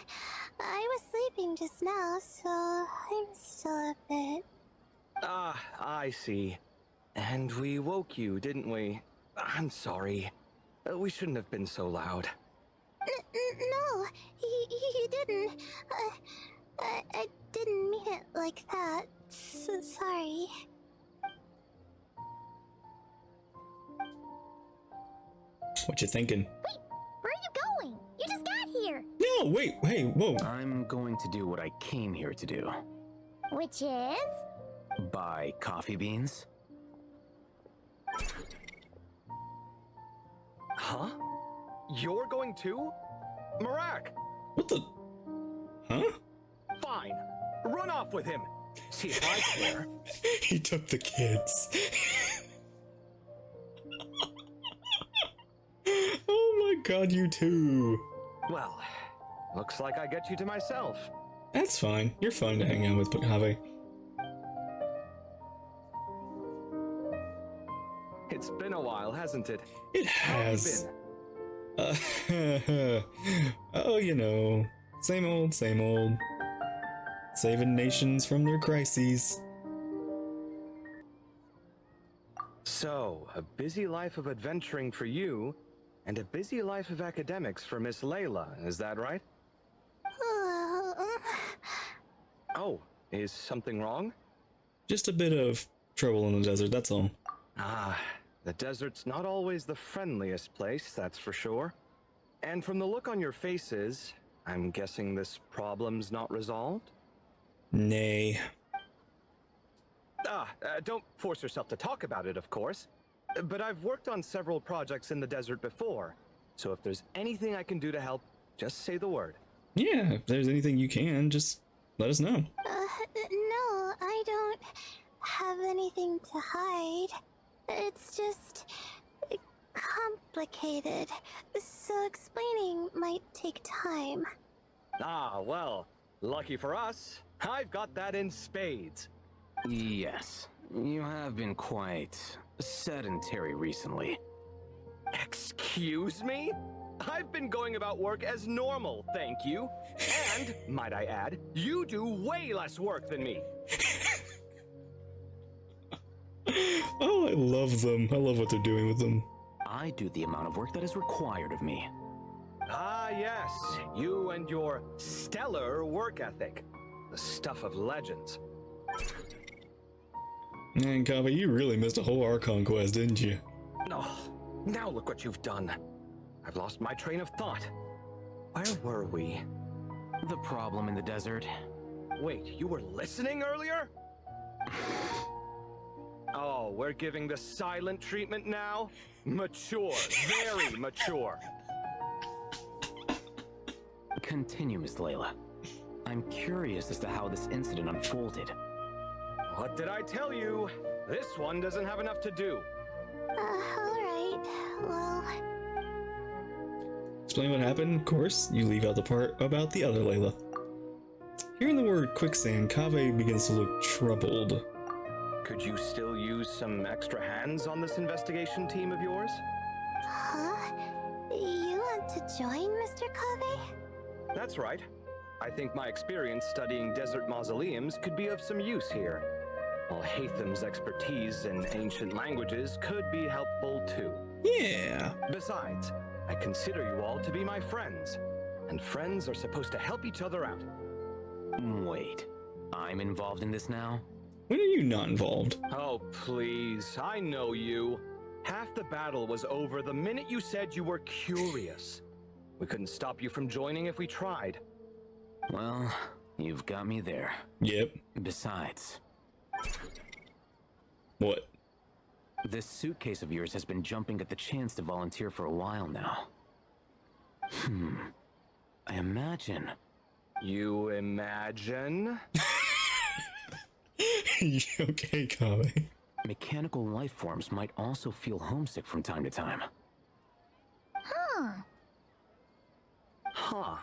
I was sleeping just now, so I'm still a bit...
Ah, I see. And we woke you, didn't we? I'm sorry. We shouldn't have been so loud.
No, you didn't. I didn't mean it like that. So sorry.
What you thinking?
Wait, where are you going? You just got here!
No, wait, hey, whoa.
I'm going to do what I came here to do.
Which is?
Buy coffee beans.
Huh? You're going too? Marak!
What the? Huh?
Fine. Run off with him. See if I care.
He took the kids. Oh my god, you too.
Well, looks like I get you to myself.
That's fine. You're fun to hang out with, Have.
It's been a while, hasn't it?
It
How have you
has.
been?
Oh, you know, same old, same old. Saving nations from their crises.
So, a busy life of adventuring for you, and a busy life of academics for Miss Layla, is that right? Oh, is something wrong?
Just a bit of trouble in the desert, that's all.
Ah, the desert's not always the friendliest place, that's for sure. And from the look on your faces, I'm guessing this problem's not resolved?
Nay.
Don't force yourself to talk about it, of course. But I've worked on several projects in the desert before, so if there's anything I can do to help, just say the word.
Yeah, if there's anything you can, just let us know.
No, I don't have anything to hide. It's just complicated, so explaining might take time.
Ah, well, lucky for us, I've got that in spades.
Yes, you have been quite sedentary recently.
Excuse me? I've been going about work as normal, thank you. And, might I add, you do way less work than me.
Oh, I love them. I love what they're doing with them.
I do the amount of work that is required of me.
Ah, yes, you and your stellar work ethic. The stuff of legends.
Man, Kava, you really missed a whole Archon quest, didn't you?
Oh, now look what you've done. I've lost my train of thought. Where were we?
The problem in the desert.
Wait, you were listening earlier? Oh, we're giving the silent treatment now? Mature, very mature.
Continue, Miss Layla. I'm curious as to how this incident unfolded.
What did I tell you? This one doesn't have enough to do.
Alright. Well,
Explain what happened, of course. You leave out the part about the other Layla. Hearing the word quicksand, Kaveh begins to look troubled.
Could you still use some extra hands on this investigation team of yours?
huh? You want to join, Mr. Kave?
That's right. I think my experience studying desert mausoleums could be of some use here. While Hatham's expertise in ancient languages could be helpful too.
Yeah.
Besides, I consider you all to be my friends, and friends are supposed to help each other out.
Wait, I'm involved in this now?
When are you not involved?
Oh, please, I know you. Half the battle was over the minute you said you were curious. We couldn't stop you from joining if we tried.
Well, you've got me there.
Yep.
Besides,
What?
this suitcase of yours has been jumping at the chance to volunteer for a while now. I imagine.
You imagine?
Okay, Kaveh.
Mechanical life forms might also feel homesick from time to time.
Huh.
Huh.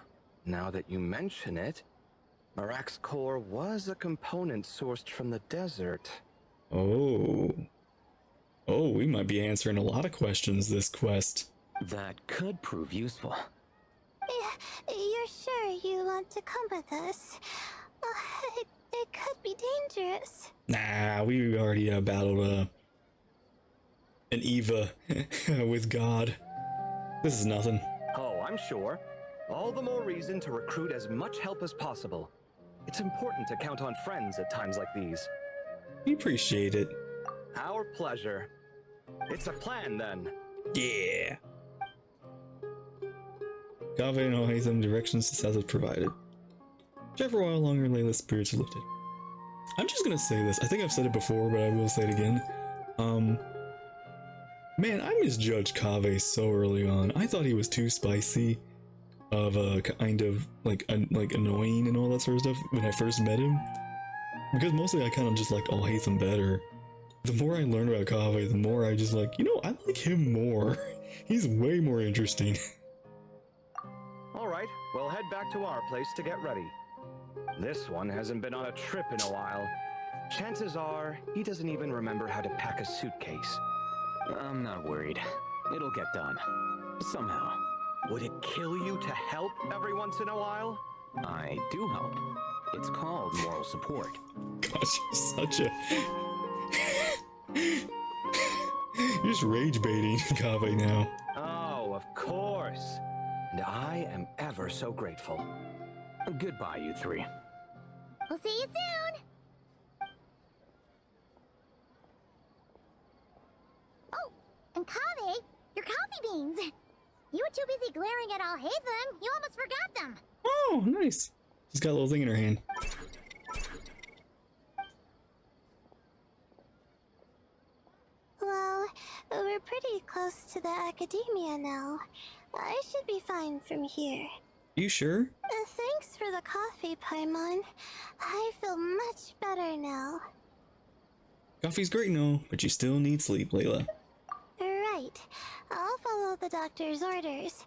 Now that you mention it, Marak's core was a component sourced from the desert.
Oh. Oh, we might be answering a lot of questions this quest.
That could prove useful.
You're sure you want to come with us? It could be dangerous.
Nah, we already battled an Eva with God. This is nothing.
Oh, I'm sure. All the more reason to recruit as much help as possible. It's important to count on friends at times like these.
We appreciate it.
Our pleasure. It's a plan, then.
Yeah. Kaveh and Hatham directions to south as provided. After a while longer, Layla's spirits are lifted. I'm just gonna say this. I think I've said it before, but I will say it again. Man, I misjudged Kaveh so early on. I thought he was too spicy, of kind of like annoying and all that sort of stuff when I first met him. Because mostly I kind of just liked Hatham better. The more I learned about Kaveh, the more I just like, you know, I like him more. He's way more interesting.
All right, we'll head back to our place to get ready. This one hasn't been on a trip in a while. Chances are, he doesn't even remember how to pack a suitcase.
I'm not worried. It'll get done. Somehow.
Would it kill you to help every once in a while?
I do help. It's called moral support.
Gosh, you're such a... You're just rage baiting Kaveh now.
Oh, of course. And I am ever so grateful.
Goodbye, you three.
We'll see you soon. Oh, and Kaveh, your coffee beans. You were too busy glaring at Hatham, you almost forgot them.
Oh, nice. She's got a little thing in her hand.
Well, we're pretty close to the academia now. I should be fine from here.
You sure?
Thanks for the coffee, Paimon. I feel much better now.
Coffee's great and all, but you still need sleep, Layla.
Right. I'll follow the doctor's orders.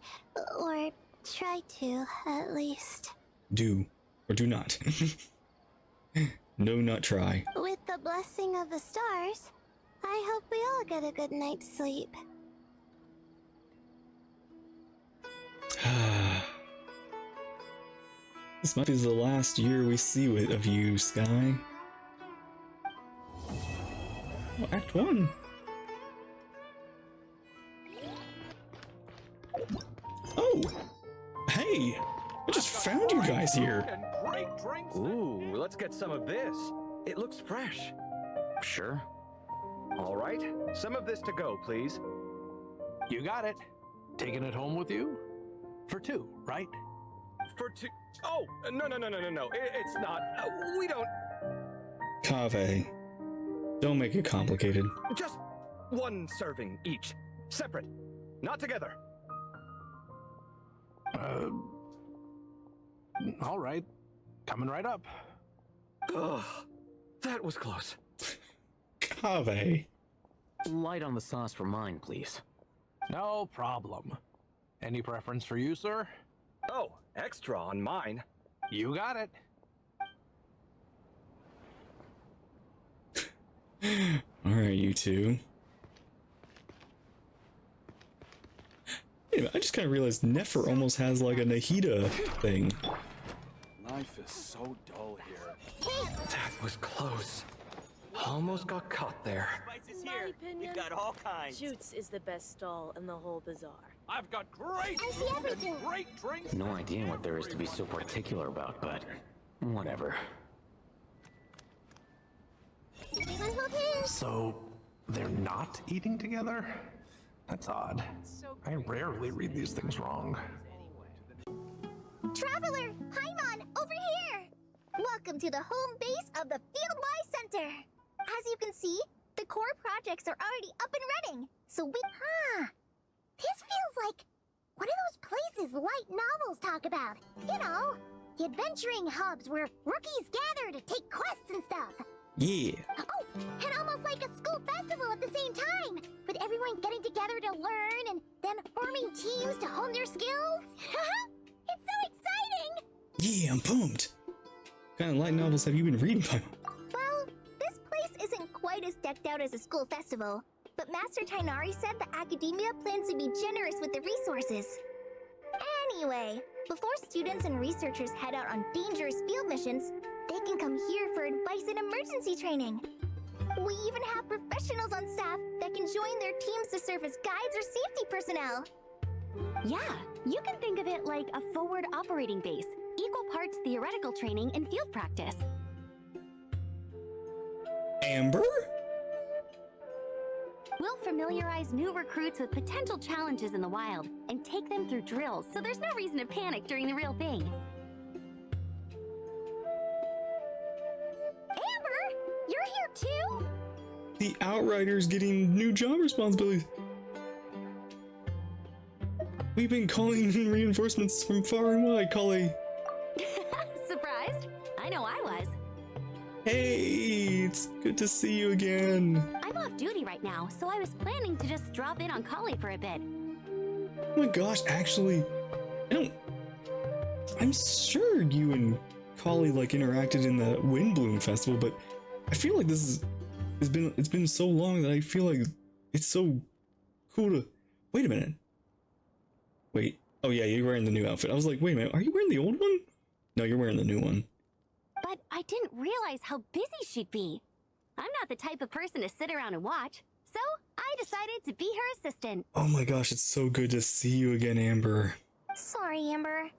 Or try to, at least.
Do or do not. No, not try.
With the blessing of the stars, I hope we all get a good night's sleep.
This might be the last year we see of you, Sky. Oh, Act 1. Oh! Hey! I just found you guys here!
Ooh, let's get some of this. It looks fresh.
Sure.
All right, some of this to go, please.
You got it. Taking it home with you? For 2, right?
For 2. Oh, no. It's not. We don't.
Kaveh. Don't make it complicated.
Just 1 serving each. Separate. Not together.
All right. Coming right up.
Ugh, that was close.
Kaveh.
Light on the sauce for mine, please.
No problem. Any preference for you, sir?
Oh, extra on mine.
You got it.
Alright, you two. Wait a minute, I just kind of realized Nefer almost has like a Nahida thing.
Life is so dull here.
That was close. Almost got caught there.
In my opinion, we've got all kinds. Jutes is the best stall in the whole bazaar.
I've got great
I see everything.
great drinks.
No idea what there is to be so particular about, but whatever.
Everyone hold hands.
So, they're not eating together? That's odd. I rarely read these things wrong.
Traveler, Paimon, over here! Welcome to the home base of the Fieldwise Center. As you can see, the core projects are already up and running, so we...
This feels like one of those places light novels talk about. You know, the adventuring hubs where rookies gather to take quests and stuff.
Yeah.
Oh, and almost like a school festival at the same time, with everyone getting together to learn and then forming teams to hone their skills. It's so exciting!
Yeah, I'm pumped. What kind of light novels have you been reading, Paimon?
Well, this place isn't quite as decked out as a school festival, but Master Tainari said that academia plans to be generous with the resources. Anyway, before students and researchers head out on dangerous field missions, they can come here for advice and emergency training. We even have professionals on staff that can join their teams to serve as guides or safety personnel.
Yeah, you can think of it like a forward operating base, equal parts theoretical training and field practice.
Amber?
We'll familiarize new recruits with potential challenges in the wild and take them through drills, so there's no reason to panic during the real thing.
Amber, you're here too?
The Outriders getting new job responsibilities. We've been calling in reinforcements from far and wide, Kali.
Surprised? I know I was.
Hey, it's good to see you again.
I'm off duty right now, so I was planning to just drop in on Kali for a bit.
Oh my gosh, actually, I'm sure you and Kali like interacted in the Windbloom Festival, but I feel like it's been so long that I feel like it's so cool to... Wait a minute. Wait. Oh yeah, you're wearing the new outfit. I was like, wait a minute, are you wearing the old one? No, you're wearing the new one.
But I didn't realize how busy she'd be. I'm not the type of person to sit around and watch, so I decided to be her assistant.
Oh my gosh, it's so good to see you again, Amber.
Sorry, Amber.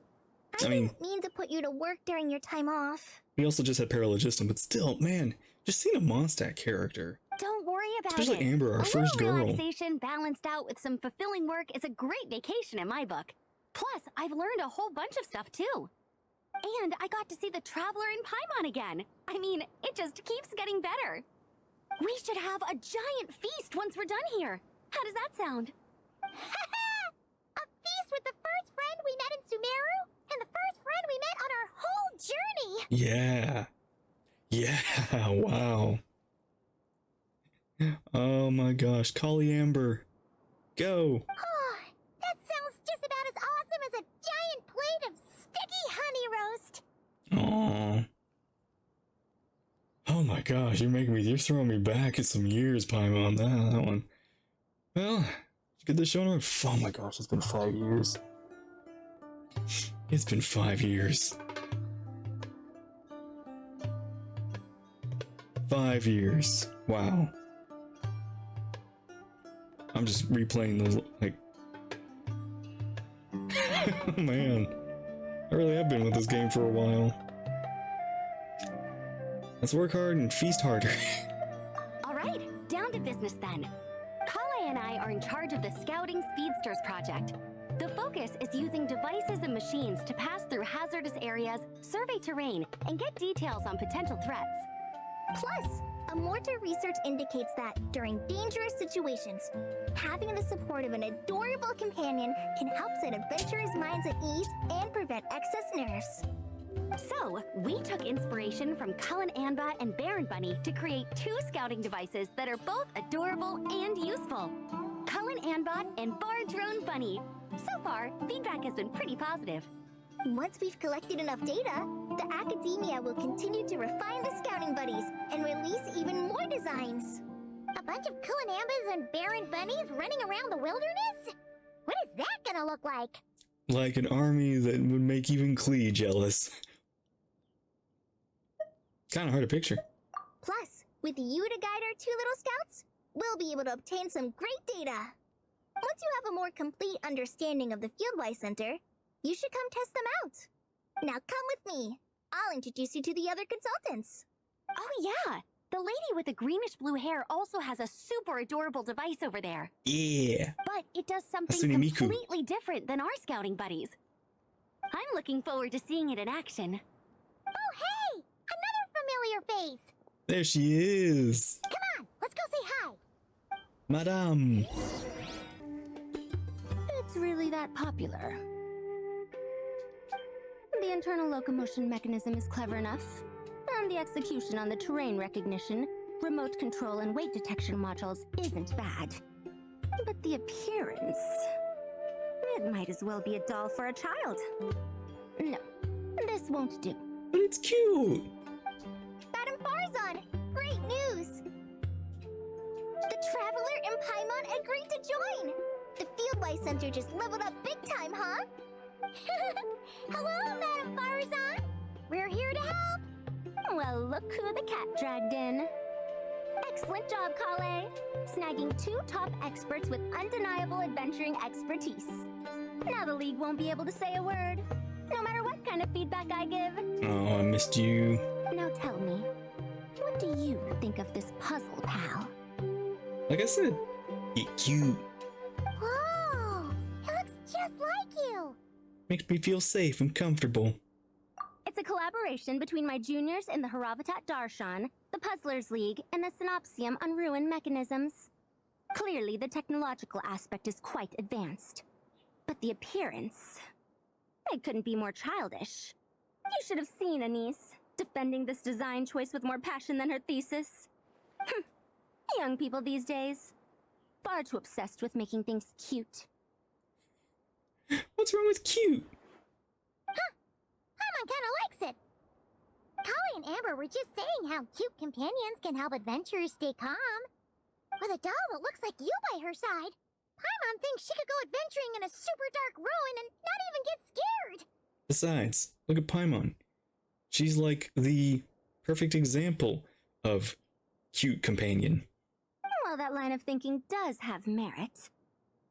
I
mean,
didn't mean to put you to work during your time off.
we also just had Paralogistum, but still, man, just seeing a Mondstadt character.
Don't worry about it.
Especially Amber, our first
little
girl.
Relaxation balanced out with some fulfilling work is a great vacation in my book. Plus, I've learned a whole bunch of stuff too. And I got to see the Traveler in Paimon again. I mean, it just keeps getting better. We should have a giant feast once we're done here. How does that sound?
A feast with the first friend we met in Sumeru, and the first friend we met on our whole journey!
Yeah. Yeah, wow. Oh my gosh, Kali Amber. Go!
Oh, that sounds just about as awesome as a giant plate of sticky honey roast!
Aww. Oh my gosh, you're throwing me back at some years, Paimon. That one. Well, let's get this show on. Oh my gosh, it's been 5 years. It's been 5 years. 5 years. Wow. I'm just replaying those, like... Oh man. I really have been with this game for a while. Let's work hard and feast harder.
Alright, down to business then. Kale and I are in charge of the Scouting Speedsters project. The focus is using devices and machines to pass through hazardous areas, survey terrain, and get details on potential threats.
Plus, a mortar research indicates that during dangerous situations, having the support of an adorable companion can help set adventurers' minds at ease and prevent excess nerves.
So, we took inspiration from Cullen Anba and Baron Bunny to create 2 scouting devices that are both adorable and useful. Cullen Anbot and Bar Drone Bunny. So far, feedback has been pretty positive.
Once we've collected enough data, the academia will continue to refine the scouting buddies and release even more designs.
A bunch of Kulanambas and Baron Bunnies running around the wilderness? What is that gonna look like?
Like an army that would make even Klee jealous. Kinda hard to picture.
Plus, with you to guide our 2 little scouts, we'll be able to obtain some great data. Once you have a more complete understanding of the Fieldwise Center, you should come test them out. Now come with me. I'll introduce you to the other consultants.
Oh yeah! The lady with the greenish-blue hair also has a super adorable device over there.
Yeah.
But it does something
Asune Miku.
completely different than our scouting buddies. I'm looking forward to seeing it in action.
Oh hey! Another familiar face!
There she is.
Come on, let's go say hi!
Madame.
It's really that popular. The internal locomotion mechanism is clever enough, and the execution on the terrain recognition, remote control, and weight detection modules isn't bad. But the appearance... it might as well be a doll for a child. No, this won't do.
But it's cute!
Madam Farzan, great news! The Traveler and Paimon agreed to join! The Fieldwise Center just leveled up big time, huh?
Hello, Madam Farzan! We're here to help!
Well, look who the cat dragged in. Excellent job, Kale! Snagging 2 top experts with undeniable adventuring expertise. Now the League won't be able to say a word, no matter what kind of feedback I give.
Oh, I missed you.
Now tell me, what do you think of this puzzle, pal?
Like I said, it's cute.
Whoa! It looks just like you!
Makes me feel safe and comfortable.
It's a collaboration between my juniors in the Haravatat Darshan, the Puzzlers League, and the Synopsium on Ruin Mechanisms. Clearly, the technological aspect is quite advanced. But the appearance... it couldn't be more childish. You should have seen Anise, defending this design choice with more passion than her thesis. Young people these days. Far too obsessed with making things cute.
What's wrong with cute?
Huh! Paimon kinda likes it! Kali and Amber were just saying how cute companions can help adventurers stay calm. With a doll that looks like you by her side, Paimon thinks she could go adventuring in a super dark ruin and not even get scared!
Besides, look at Paimon. She's like the perfect example of cute companion.
Well, that line of thinking does have merit.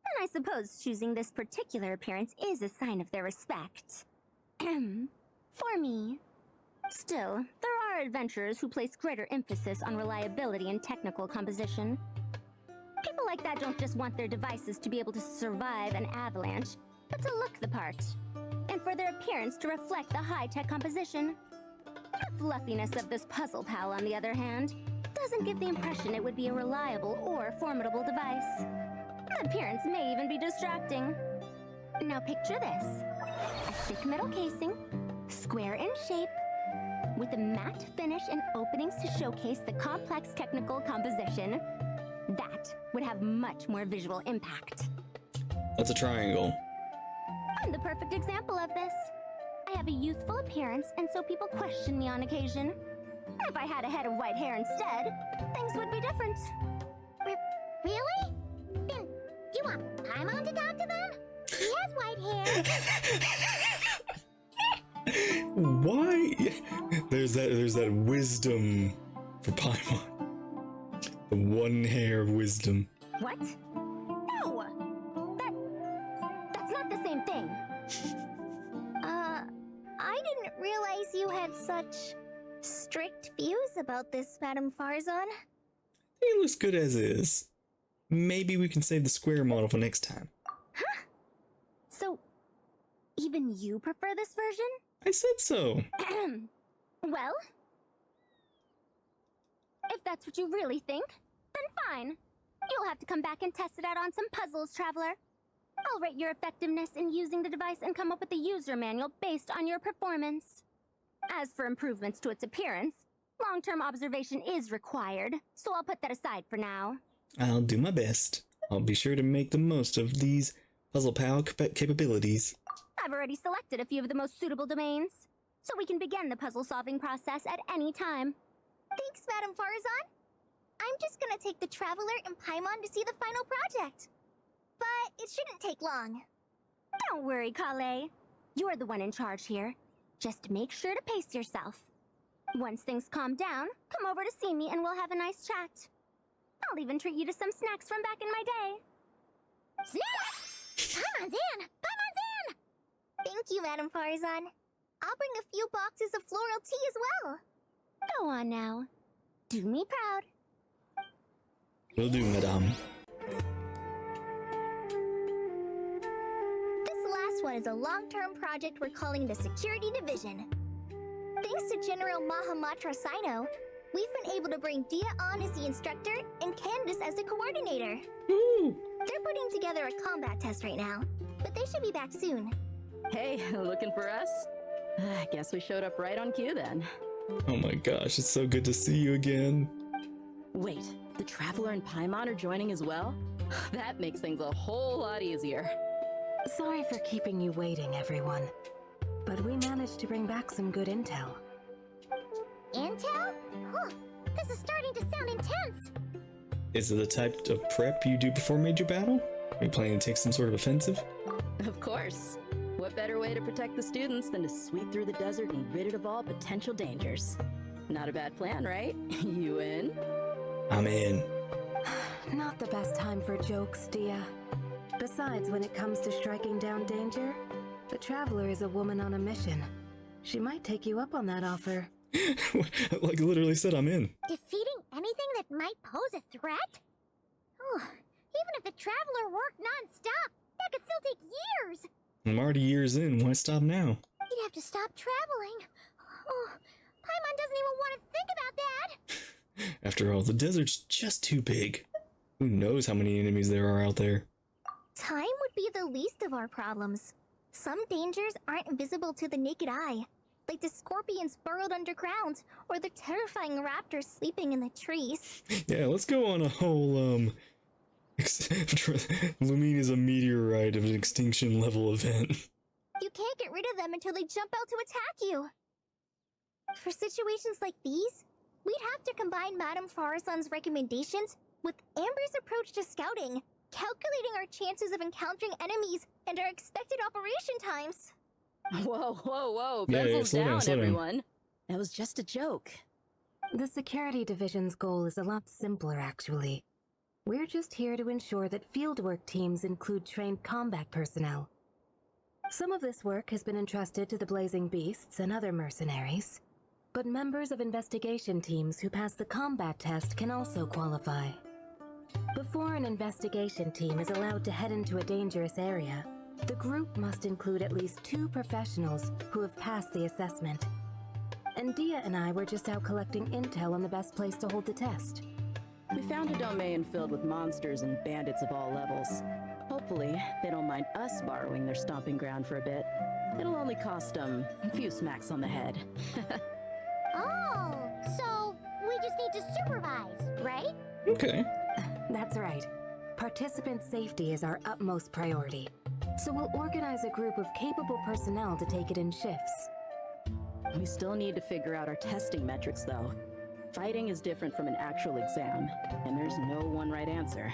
And I suppose choosing this particular appearance is a sign of their respect. For me. Still, there are adventurers who place greater emphasis on reliability and technical composition. People like that don't just want their devices to be able to survive an avalanche, but to look the part. And for their appearance to reflect the high-tech composition. The fluffiness of this puzzle pal, on the other hand, doesn't give the impression it would be a reliable or formidable device. The appearance may even be distracting. Now picture this. A thick metal casing, square in shape, with a matte finish and openings to showcase the complex technical composition. That would have much more visual impact.
That's a triangle.
I'm the perfect example of this. I have a youthful appearance, and so people question me on occasion. If I had a head of white hair instead, things would be different.
Really? Then, do you want Paimon to talk to them? He has white hair.
Why? There's that wisdom for Paimon. The one hair of wisdom.
What? No! That's not the same thing.
I didn't realize you had such strict views about this, Madame Farzan.
It looks good as is. Maybe we can save the square model for next time.
Huh? So, even you prefer this version?
I said so.
Well, if that's what you really think, then fine. You'll have to come back and test it out on some puzzles, Traveler. I'll rate your effectiveness in using the device and come up with a user manual based on your performance. As for improvements to its appearance, long-term observation is required, so I'll put that aside for now.
I'll do my best. I'll be sure to make the most of these puzzle pal capabilities.
I've already selected a few of the most suitable domains, so we can begin the puzzle-solving process at any time.
Thanks, Madame Farzan. I'm just gonna take the Traveler and Paimon to see the final project. But it shouldn't take long.
Don't worry, Kale. You're the one in charge here. Just make sure to pace yourself. Once things calm down, come over to see me and we'll have a nice chat. I'll even treat you to some snacks from back in my day.
Snacks? Paimon's in! Paimon's in! Thank you, Madame Farzan. I'll bring a few boxes of floral tea as well.
Go on now. Do me proud.
Will do, madame.
This last one is a long-term project we're calling the Security Division. Thanks to General Mahamatra Sino, we've been able to bring Dia on as the instructor and Candace as the coordinator.
Ooh.
They're putting together a combat test right now, but they should be back soon.
Hey, looking for us? I guess we showed up right on cue then.
Oh my gosh, it's so good to see you again.
Wait, the Traveler and Paimon are joining as well? That makes things a whole lot easier.
Sorry for keeping you waiting, everyone. But we managed to bring back some good intel.
Intel? Huh, this is starting to sound intense.
Is it the type of prep you do before major battle? Are you planning to take some sort of offensive?
Of course. What better way to protect the students than to sweep through the desert and rid it of all potential dangers? Not a bad plan, right? You in?
I'm in.
Not the best time for jokes, Dia. Besides, when it comes to striking down danger, the Traveler is a woman on a mission. She might take you up on that offer.
Like literally said, I'm in.
Defeating anything that might pose a threat? Oh, even if the Traveler worked non-stop, that could still take years.
I'm already years in. Why stop now?
You'd have to stop traveling. Oh, Paimon doesn't even want to think about that.
After all, the desert's just too big. Who knows how many enemies there are out there?
Time would be the least of our problems. Some dangers aren't visible to the naked eye, like the scorpions burrowed underground, or the terrifying raptors sleeping in the trees.
Yeah, let's go on a whole, Lumina's a meteorite of an extinction level event.
You can't get rid of them until they jump out to attack you. For situations like these, we'd have to combine Madame Farazan's recommendations with Amber's approach to scouting, calculating our chances of encountering enemies and our expected operation times.
Whoa, whoa, whoa,
Yeah,
pencils
slow down, slow down.
everyone. That was just a joke.
The Security Division's goal is a lot simpler, actually. We're just here to ensure that fieldwork teams include trained combat personnel. Some of this work has been entrusted to the Blazing Beasts and other mercenaries, but members of investigation teams who pass the combat test can also qualify. Before an investigation team is allowed to head into a dangerous area, the group must include at least 2 professionals who have passed the assessment. And Dia and I were just out collecting intel on the best place to hold the test.
We found a domain filled with monsters and bandits of all levels. Hopefully, they don't mind us borrowing their stomping ground for a bit. It'll only cost them a few smacks on the head.
Oh, so we just need to supervise, right?
Okay.
That's right. Participant safety is our utmost priority. So we'll organize a group of capable personnel to take it in shifts.
We still need to figure out our testing metrics, though. Fighting is different from an actual exam, and there's no one right answer.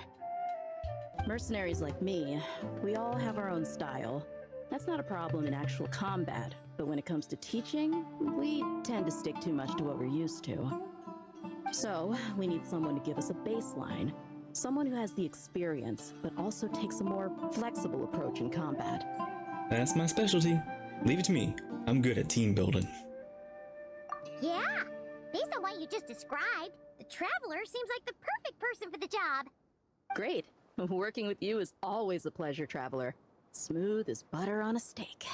Mercenaries like me, we all have our own style, That's not a problem in actual combat, but when it comes to teaching, we tend to stick too much to what we're used to. So, we need someone to give us a baseline. Someone who has the experience, but also takes a more flexible approach in combat.
That's my specialty. Leave it to me. I'm good at team building.
Yeah, based on what you just described, the Traveler seems like the perfect person for the job.
Great. Working with you is always a pleasure, Traveler. Smooth as butter on a steak.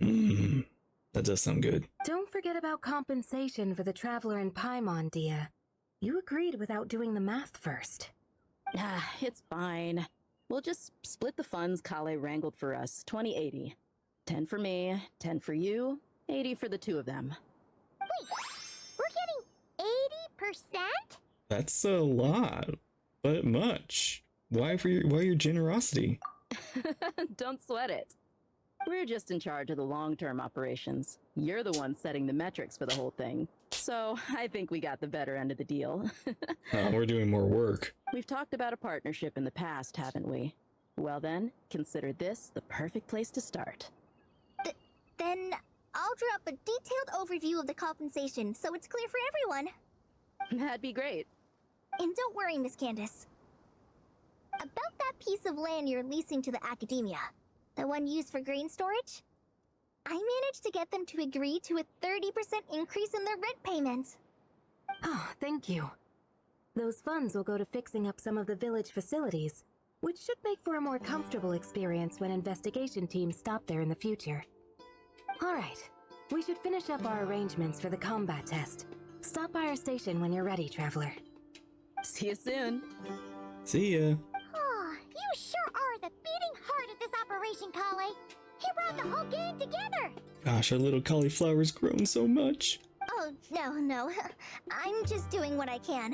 Mmm, that does sound good.
Don't forget about compensation for the Traveler in Paimon, Dia. You agreed without doing the math first.
Ah, it's fine. We'll just split the funds Kale wrangled for us, 20-80. 10 for me, 10 for you, 80 for the two of them.
Wait, we're getting 80%?
That's a lot, but much. Why your generosity?
Don't sweat it. We're just in charge of the long-term operations. You're the one setting the metrics for the whole thing. So, I think we got the better end of the deal.
We're doing more work.
We've talked about a partnership in the past, haven't we? Well then, consider this the perfect place to start.
Then I'll drop a detailed overview of the compensation so it's clear for everyone.
That'd be great.
And don't worry, Miss Candace. About that piece of land you're leasing to the academia, the one used for grain storage, I managed to get them to agree to a 30% increase in their rent payments.
Oh, thank you. Those funds will go to fixing up some of the village facilities, which should make for a more comfortable experience when investigation teams stop there in the future. Alright, we should finish up our arrangements for the combat test. Stop by our station when you're ready, Traveler.
See you soon.
See ya.
Oh, you sure are the beating heart of this operation, Kale. He brought the whole gang together.
Gosh, our little cauliflower's grown so much.
Oh, no. I'm just doing what I can.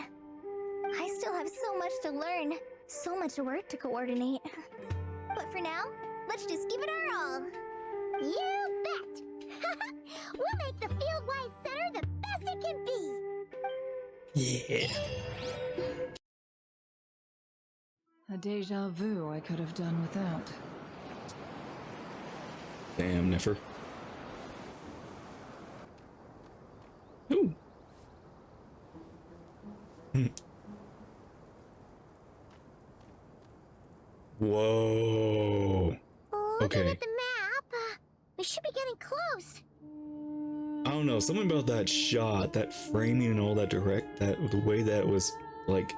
I still have so much to learn, so much work to coordinate. But for now, let's just give it our all. You bet! We'll make the Fieldwise Center the best it can be!
Yeah.
A deja vu I could have done without.
Damn, Nefer. Ooh. Whoa.
Looking at the map, we should be getting close.
I don't know, something about that shot, that framing and all that the way that was like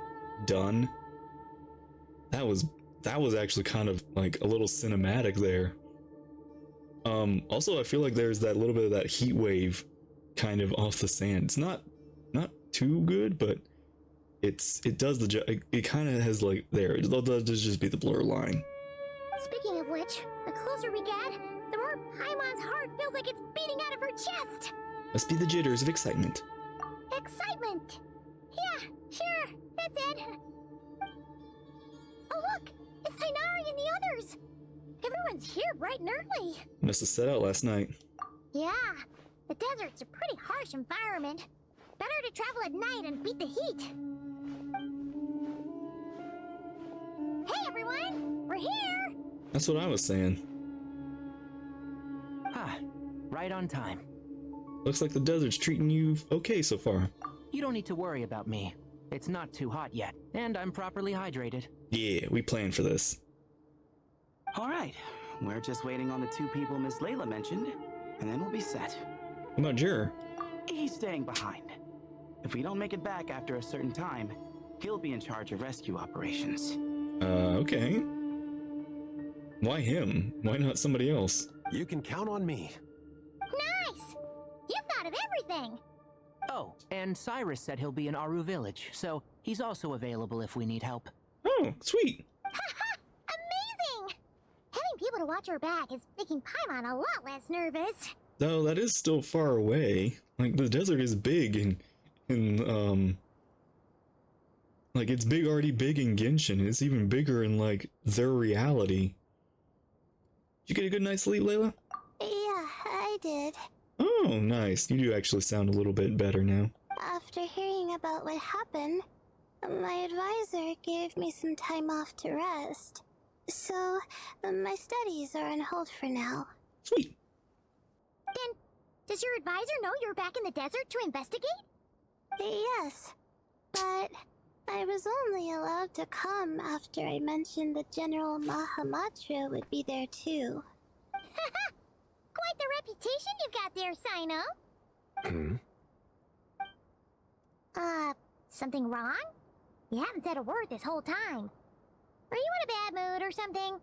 done. That was actually kind of like a little cinematic there. Also I feel like there's that little bit of that heat wave kind of off the sand. It's not too good, but it does the job. It kind of has like there. It'll just be the blur line.
Speaking of which, the closer we get, the more Paimon's heart feels like it's beating out of her chest.
Must be the jitters of excitement.
Excitement. Yeah, sure, that's it. Oh look, it's Tainari and the others. Everyone's here bright and early.
Must have set out last night.
Yeah, the desert's a pretty harsh environment. Better to travel at night and beat the heat. Hey everyone, we're here!
That's what I was saying.
Ah, right on time.
Looks like the desert's treating you okay so far.
You don't need to worry about me. It's not too hot yet, and I'm properly hydrated.
Yeah, we planned for this.
Alright, we're just waiting on the two people Miss Layla mentioned, and then we'll be set.
What about Jur?
He's staying behind. If we don't make it back after a certain time, he'll be in charge of rescue operations.
Okay. Why him? Why not somebody else?
You can count on me.
Nice! You thought of everything!
Oh, and Cyrus said he'll be in Aru Village, so he's also available if we need help.
Oh, sweet!
Haha! Amazing! Having people to watch our back is making Paimon a lot less nervous.
Though that is still far away. Like, the desert is big and like, it's already big in Genshin. It's even bigger in, like, their reality. Did you get a good night's sleep, Layla?
Yeah, I did.
Oh, nice. You do actually sound a little bit better now.
After hearing about what happened, my advisor gave me some time off to rest. So, my studies are on hold for now.
Sweet.
Then, does your advisor know you're back in the desert to investigate?
Yes, but I was only allowed to come after I mentioned that General Mahamatra would be there too.
Quite the reputation you've got there, Sino. Something wrong? You haven't said a word this whole time. Are you in a bad mood or something?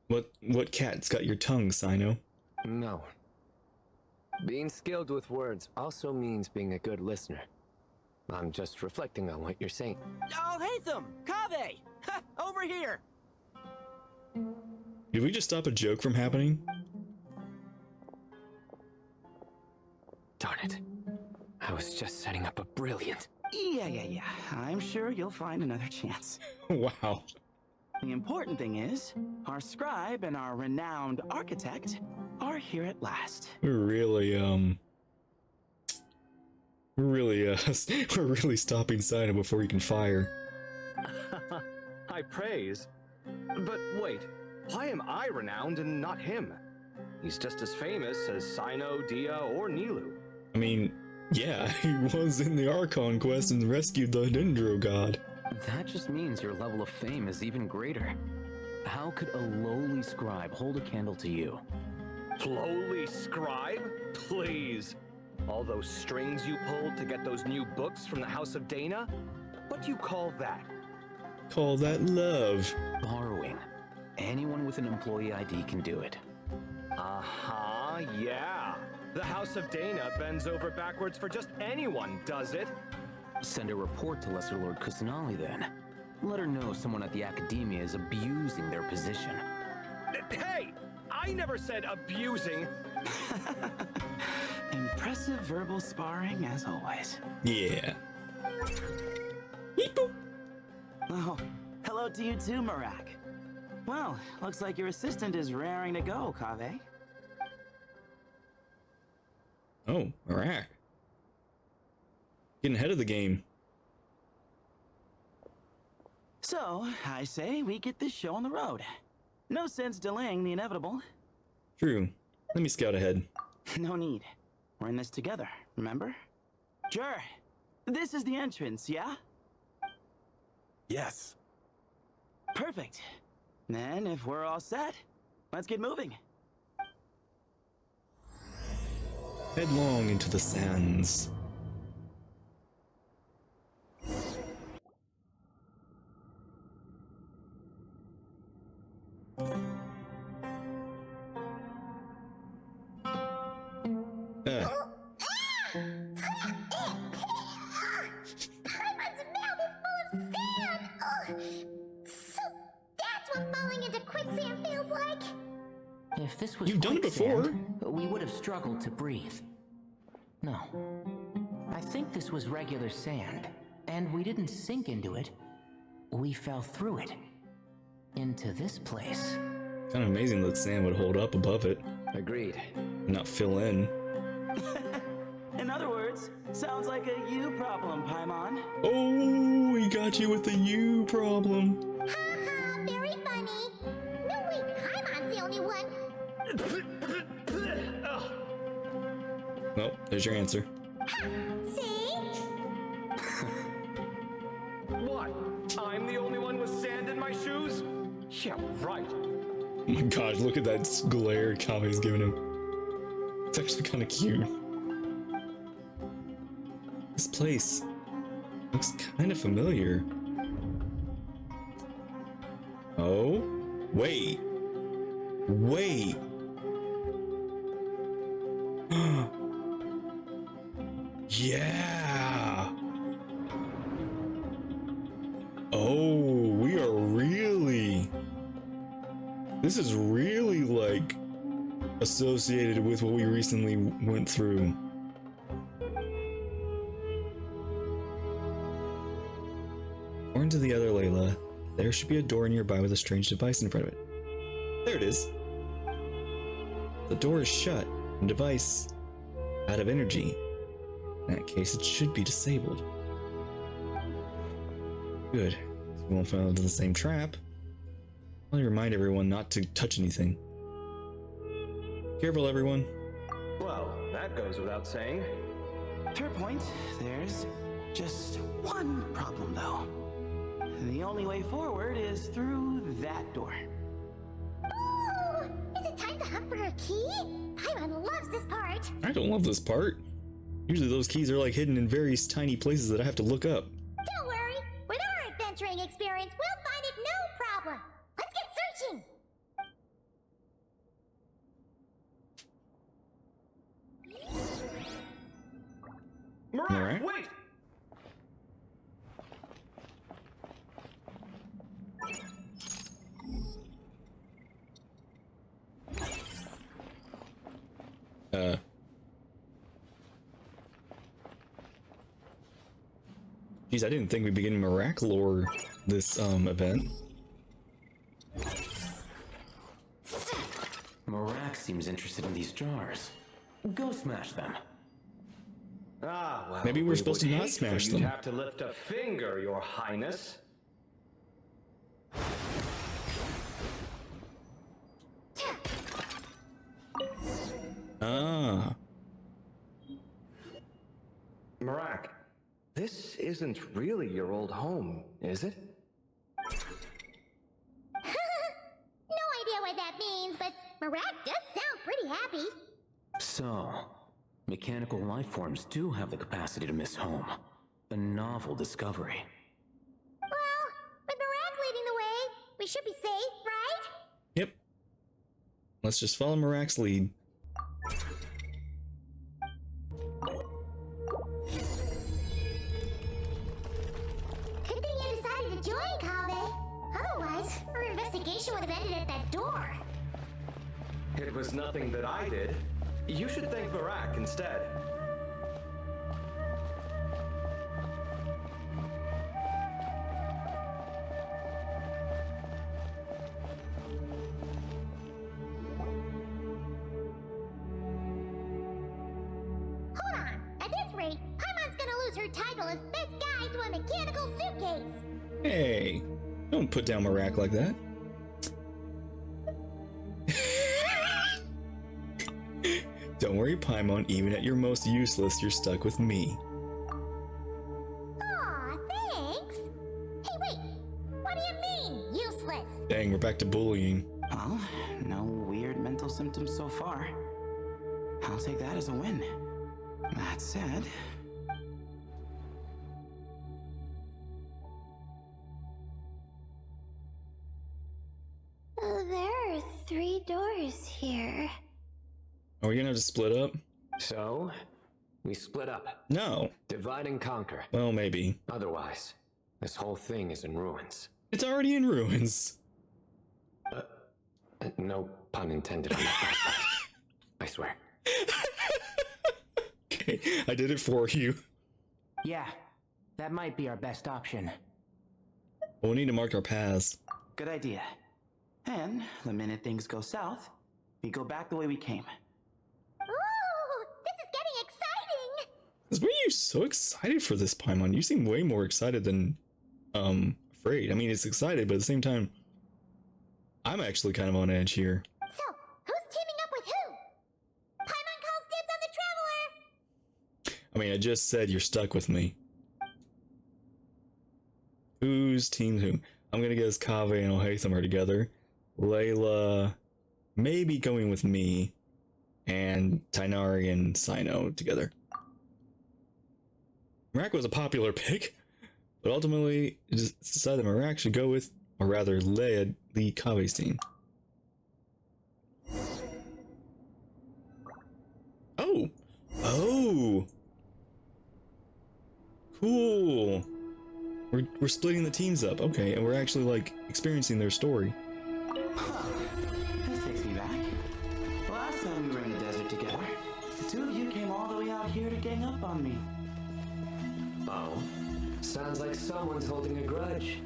What cat's got your tongue, Sino?
No. Being skilled with words also means being a good listener. I'm just reflecting on what you're saying.
Oh, Hatham! Kaveh! Over here!
Did we just stop a joke from happening?
Darn it. I was just setting up a brilliant...
Yeah. I'm sure you'll find another chance.
Wow.
The important thing is, our scribe and our renowned architect are here at last.
We're really stopping Sino before you can fire.
High praise? But wait, why am I renowned and not him? He's just as famous as Sino, Dia, or Nilu.
I mean, yeah, he was in the Archon quest and rescued the Dendro god.
That just means your level of fame is even greater. How could a lowly scribe hold a candle to you?
Lowly scribe? Please. All those strings you pulled to get those new books from the House of Dana? What do you call that?
Call that love.
Borrowing. Anyone with an employee ID can do it.
Uh-huh, yeah. The House of Dana bends over backwards for just anyone, does it?
Send a report to Lesser Lord Kusanali then. Let her know someone at the Academia is abusing their position.
Hey! I never said abusing!
Impressive verbal sparring, as always.
Yeah.
Oh, hello to you too, Marak. Well, looks like your assistant is raring to go, Kaveh.
Oh, Marak. Getting ahead of the game.
So, I say we get this show on the road. No sense delaying the inevitable.
True. Let me scout ahead.
No need. We're in this together, remember? Sure. This is the entrance, yeah?
Yes.
Perfect. Then, if we're all set, let's get moving.
Headlong into the sands.
Paimon's mouth is full of sand! So that's what falling into quicksand feels like?
If this was
You've done it
quicksand, we would have struggled to breathe. No. I think this was regular sand, and we didn't sink into it. We fell through it. Into this place.
Kind of amazing that sand would hold up above it.
Agreed.
Not fill in.
In other words, sounds like a you problem, Paimon.
Oh, he got you with the you problem.
Haha, very funny. No, wait, Paimon's the only one.
Well, there's your answer.
See?
What? I'm the only one with sand in my shoes? Yeah, right.
Oh my gosh, look at that glare Kaveh's giving him. It's actually kind of cute. This place looks kind of familiar. Oh, wait. Wait. Yeah. Oh, we are really... This is really, like, associated with what we recently went through. According to the other Layla, there should be a door nearby with a strange device in front of it. There it is. The door is shut, and device out of energy. In that case, it should be disabled. Good. So we won't fall into the same trap. I'll remind everyone not to touch anything. Careful, everyone.
Well, that goes without saying.
Fair point. There's just one problem, though. The only way forward is through that door.
Oh! Is it time to hunt for a key? Paimon loves this part.
I don't love this part. Usually those keys are like hidden in various tiny places that I have to look up.
Don't worry. With our adventuring experience, we'll find it no problem. Let's get searching.
Marak, wait!
Geez, I didn't think we'd be getting Marak lore this event.
Marak seems interested in these jars. Go smash them.
Ah, well,
Maybe we're supposed to
would
not
hate
smash
for
them.
You have to lift a finger, Your Highness.
Ah.
Marak, this isn't really your old home, is it?
No idea what that means, but Marak does sound pretty happy.
So, mechanical life forms do have the capacity to miss home. A novel discovery.
Well, with Marak leading the way, we should be safe, right?
Yep. Let's just follow Marak's lead.
Good thing you decided to join, Kaveh. Otherwise, our investigation would have ended at that door.
It was nothing that I did. You should thank Marak instead.
Hold on. At this rate, Paimon's gonna lose her title as best guide to a mechanical suitcase.
Hey, don't put down Marak like that. Don't worry, Paimon, even at your most useless, you're stuck with me.
Aw, thanks. Hey, wait. What do you mean, useless?
Dang, we're back to bullying.
Well, no weird mental symptoms so far. I'll take that as a win. That said...
There are 3 doors here.
Are we gonna have to split up?
So, we split up.
No.
Divide and conquer.
Well, maybe.
Otherwise, this whole thing is in ruins.
It's already in ruins.
No pun intended on that last part. I swear.
Okay, I did it for you.
Yeah, that might be our best option.
Well, we need to mark our paths.
Good idea. And the minute things go south, we go back the way we came.
Ooh, this is getting exciting!
Why are you so excited for this, Paimon? You seem way more excited than, afraid. I mean, it's excited, but at the same time, I'm actually kind of on edge here.
So, who's teaming up with who? Paimon calls dibs on the Traveler!
I mean, I just said you're stuck with me. Who's team who? I'm gonna guess Kaveh and Ohatham are together. Layla maybe going with me, and Tainari and Sino together. Marak was a popular pick, but ultimately it's decided that Marak should go with, or rather Leia, lead Kaveh's team. Oh! Oh! Cool! We're splitting the teams up, okay, and we're actually, like, experiencing their story.
This takes me back. Last time we were in the desert together, the two of you came all the way out here to gang up on me.
Oh, sounds like someone's holding a grudge.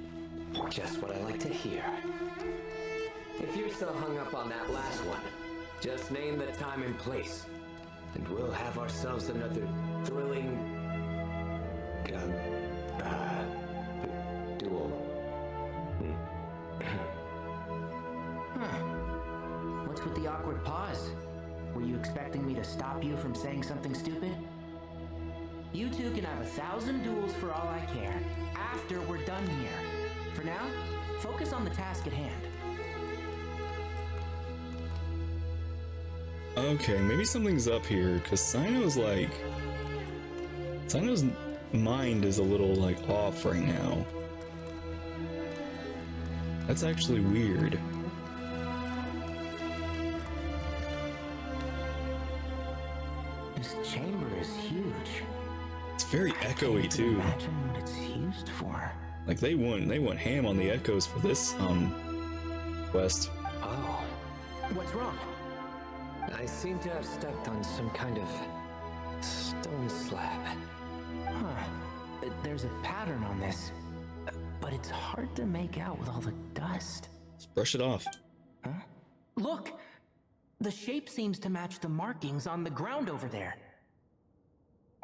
Just what I like to hear. If you're still hung up on that last one, just name the time and place, and we'll have ourselves another thrilling... duel.
What's with the awkward pause? Were you expecting me to stop you from saying something stupid? You two can have 1,000 duels for all I care, after we're done here. For now, focus on the task at hand.
Okay, maybe something's up here, because Sino's mind is a little, like, off right now. That's actually weird.
This chamber is huge.
It's very echoey, too.
Imagine what it's used for.
Like, they went ham on the echoes for this, quest.
Oh.
What's wrong?
I seem to have stepped on some kind of stone slab.
Huh. There's a pattern on this, but it's hard to make out with all the dust.
Just brush it off.
Huh? Look! The shape seems to match the markings on the ground over there.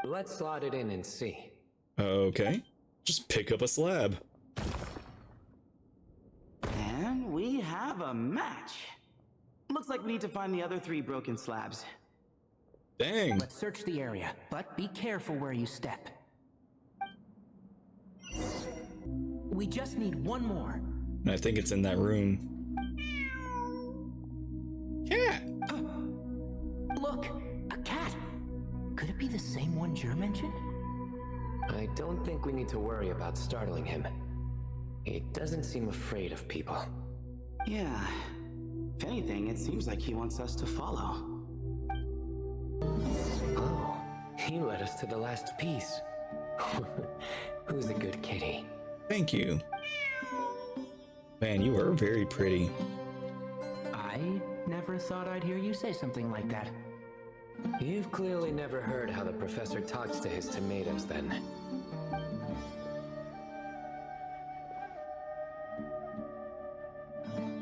Let's slot it in and see.
Okay. Just pick up a slab.
And we have a match. Looks like we need to find the other 3 broken slabs.
Dang.
Let's search the area, but be careful where you step. We just need one more.
And I think it's in that room. Cat!
Look! A cat! Could it be the same one Jer mentioned?
I don't think we need to worry about startling him. He doesn't seem afraid of people.
Yeah. If anything, it seems like he wants us to follow.
Oh, he led us to the last piece. Who's a good kitty?
Thank you. Man, you are very pretty.
I never thought I'd hear you say something like that.
You've clearly never heard how the professor talks to his tomatoes, then.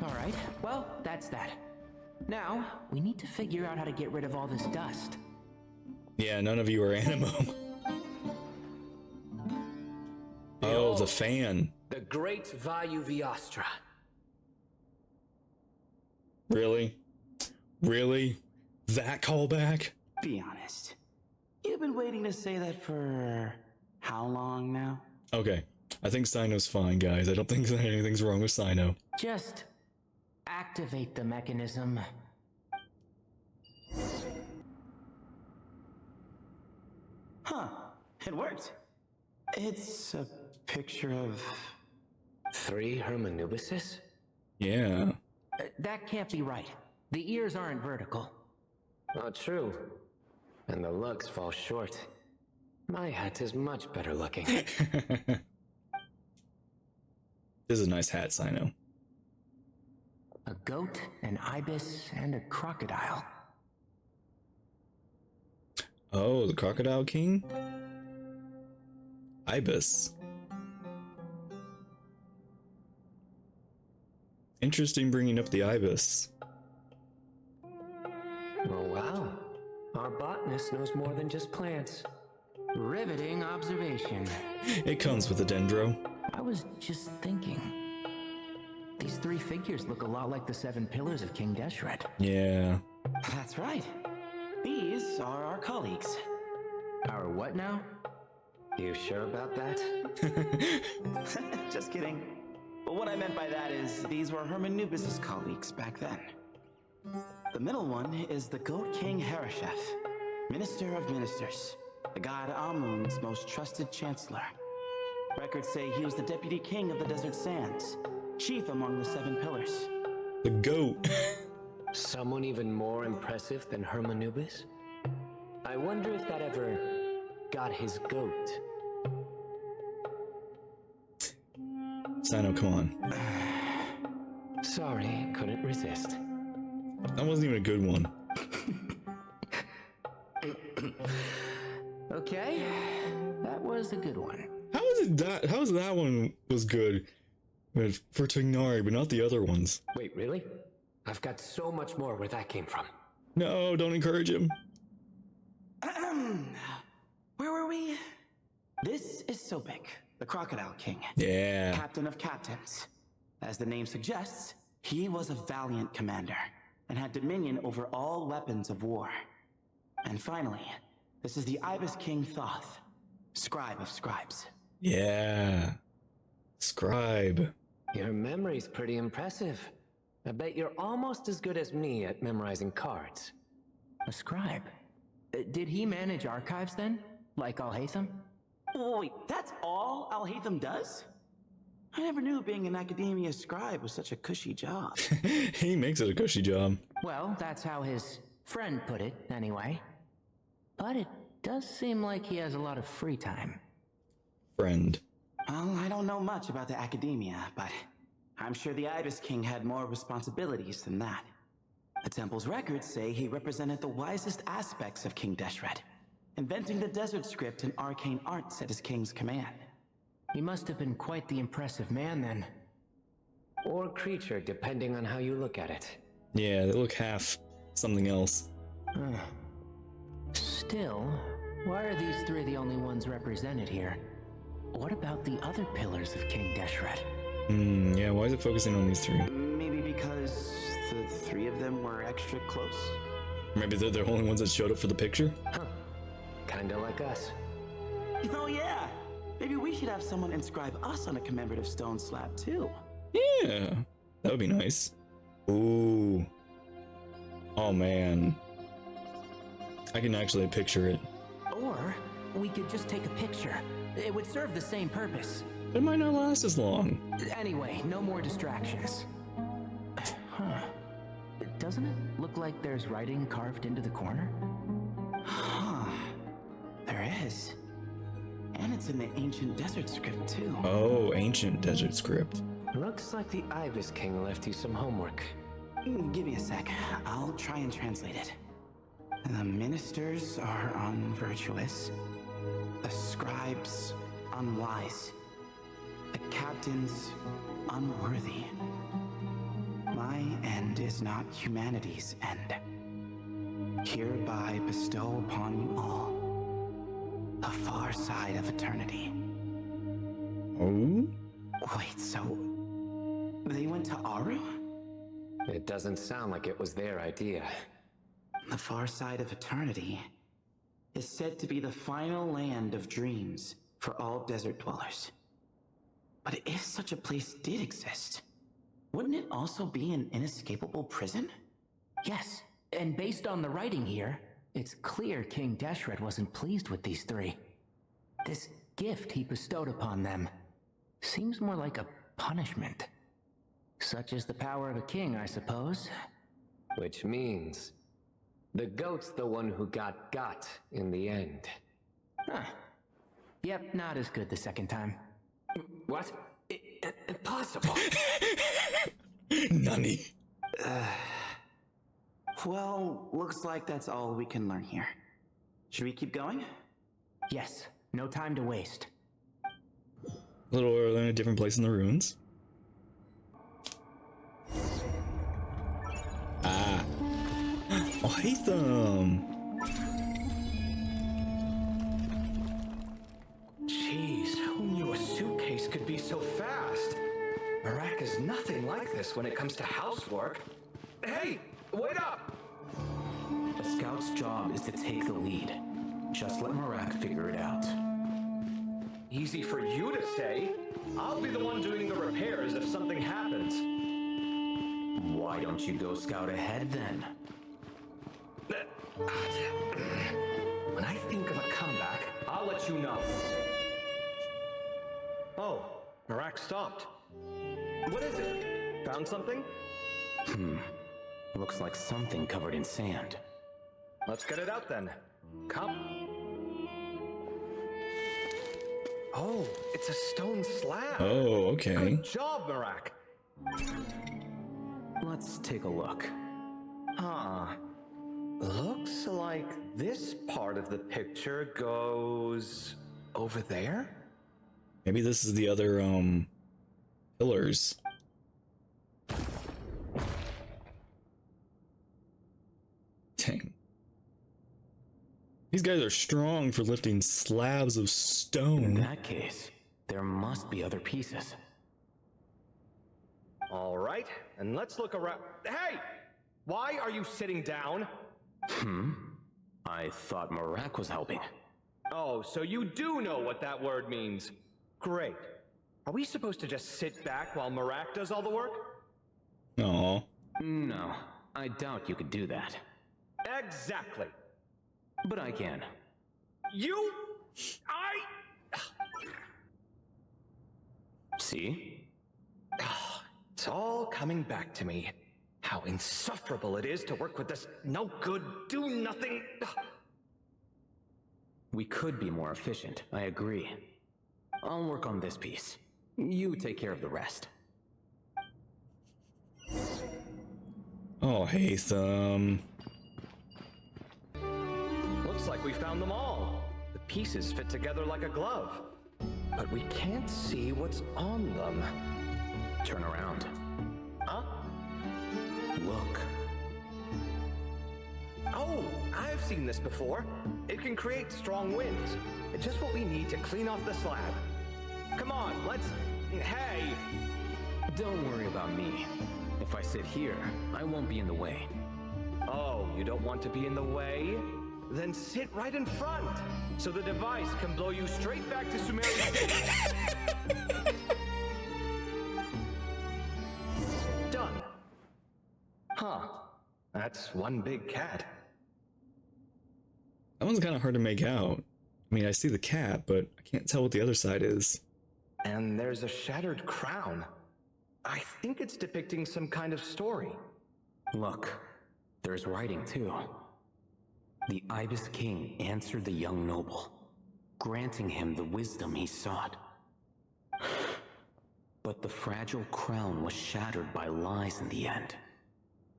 Alright, well, that's that. Now, we need to figure out how to get rid of all this dust.
Yeah, none of you are Animo. Oh, the fan.
The Great Vayu Viastra.
Really? Really? That callback?
Be honest. You've been waiting to say that for how long now?
Okay. I think Sino's fine, guys. I don't think anything's wrong with Sino.
Just activate the mechanism.
Huh. It worked. It's a picture of
3 Hermanubises?
Yeah.
That can't be right. The ears aren't vertical.
Not true. And the looks fall short. My hat is much better looking.
This is a nice hat, Sino.
A goat, an ibis, and a crocodile.
Oh, the Crocodile King? Ibis. Interesting bringing up the ibis.
Oh wow. Our botanist knows more than just plants.
Riveting observation.
It comes with a dendro.
I was just thinking. These 3 figures look a lot like the 7 pillars of King Deshret.
Yeah.
That's right. These are our colleagues.
Our what now?
You sure about that?
Just kidding. But what I meant by that is these were Hermanubis' colleagues back then. The middle one is the Goat King Harashef, Minister of Ministers, the god Amun's most trusted chancellor. Records say he was the deputy king of the Desert Sands, chief among the 7 pillars.
The goat.
Someone even more impressive than Hermanubis? I wonder if that ever got his goat.
Sino, come on.
Sorry, couldn't resist.
That wasn't even a good one.
Okay, that was a good one.
How is that one was good for Tignari, but not the other ones?
Wait, really? I've got so much more where that came from.
No, don't encourage him.
Where were we? This is Sobek, the Crocodile King.
Yeah.
Captain of captains. As the name suggests, he was a valiant commander. and had dominion over all weapons of war. And finally, this is the Ibis King Thoth, scribe of scribes.
Yeah. Scribe.
Your memory's pretty impressive. I bet you're almost as good as me at memorizing cards.
A scribe? Did he manage archives then? Like Alhaitham?
Oh, wait, that's all Alhaitham does? I never knew being an academia scribe was such a cushy job.
He makes it a cushy job.
Well, that's how his friend put it, anyway. But it does seem like he has a lot of free time.
Friend.
Well, I don't know much about the academia, but I'm sure the Ibis King had more responsibilities than that. The temple's records say he represented the wisest aspects of King Deshret, inventing the desert script and arcane arts at his king's command.
He must have been quite the impressive man then.
Or creature, depending on how you look at it.
Yeah, they look half something else.
Still, why are these three the only ones represented here? What about the other pillars of King Deshret?
Yeah, why is it focusing on these three?
Maybe because the three of them were extra close?
Maybe they're the only ones that showed up for the picture?
Huh. Kinda like us.
Oh yeah! Maybe we should have someone inscribe us on a commemorative stone slab too.
Yeah, that would be nice. Ooh. Oh man. I can actually picture it.
Or we could just take a picture. It would serve the same purpose.
It might not last as long.
Anyway, no more distractions. Huh. Doesn't it look like there's writing carved into the corner?
Huh. There is. And it's in the ancient desert script too.
Oh, ancient desert script.
Looks like the Ibis King left you some homework.
Give me a sec. I'll try and translate it. The ministers are unvirtuous. The scribes unwise. The captains unworthy. My end is not humanity's end. Hereby bestow upon you all the far side of eternity.
Oh?
Wait, so they went to Aru?
It doesn't sound like it was their idea.
The far side of eternity is said to be the final land of dreams for all desert dwellers. But if such a place did exist, wouldn't it also be an inescapable prison?
Yes, and based on the writing here, it's clear King Deshret wasn't pleased with these three. This gift he bestowed upon them seems more like a punishment. Such is the power of a king, I suppose.
Which means the goat's the one who got in the end.
Huh. Yep, not as good the second time.
What? Impossible.
Nani?
Well, looks like that's all we can learn here. Should we keep going?
Yes, no time to waste.
A little earlier in a different place in the ruins. Ah. Oh, Hatham!
Jeez, who knew a suitcase could be so fast? Marak is nothing like this when it comes to housework. Hey, wait up!
A scout's job is to take the lead. Just let Marak figure it out.
Easy for you to say. I'll be the one doing the repairs if something happens.
Why don't you go scout ahead then?
When I think of a comeback, I'll let you know. Oh, Marak stopped. What is it? Found something?
Looks like something covered in sand.
Let's get it out then. Come. Oh, it's a stone slab.
Oh, okay.
Good job, Marak.
Let's take a look.
Huh. Looks like this part of the picture goes over there?
Maybe this is the other, pillars. Dang. These guys are strong for lifting slabs of stone.
In that case, there must be other pieces.
All right, and let's look around. Hey! Why are you sitting down?
I thought Marak was helping.
Oh, so you do know what that word means. Great. Are we supposed to just sit back while Marak does all the work?
Aw.
No, I doubt you could do that.
Exactly.
But I can. See?
It's all coming back to me. How insufferable it is to work with this no-good, do-nothing...
We could be more efficient, I agree. I'll work on this piece. You take care of the rest.
Oh, hey,
Looks like we found them all. The pieces fit together like a glove. But we can't see what's on them.
Turn around.
Huh?
Look.
Oh, I've seen this before. It can create strong winds. It's just what we need to clean off the slab. Come on, let's... Hey!
Don't worry about me. If I sit here, I won't be in the way.
Oh, you don't want to be in the way? Then sit right in front, so the device can blow you straight back to Sumeru Layla. Done. Huh. That's one big cat.
that one's kind of hard to make out. I mean, I see the cat, but I can't tell what the other side is.
And there's a shattered crown. I think it's depicting some kind of story.
Look, there's writing too. The Ibis King answered the young noble, granting him the wisdom he sought. But the fragile crown was shattered by lies in the end.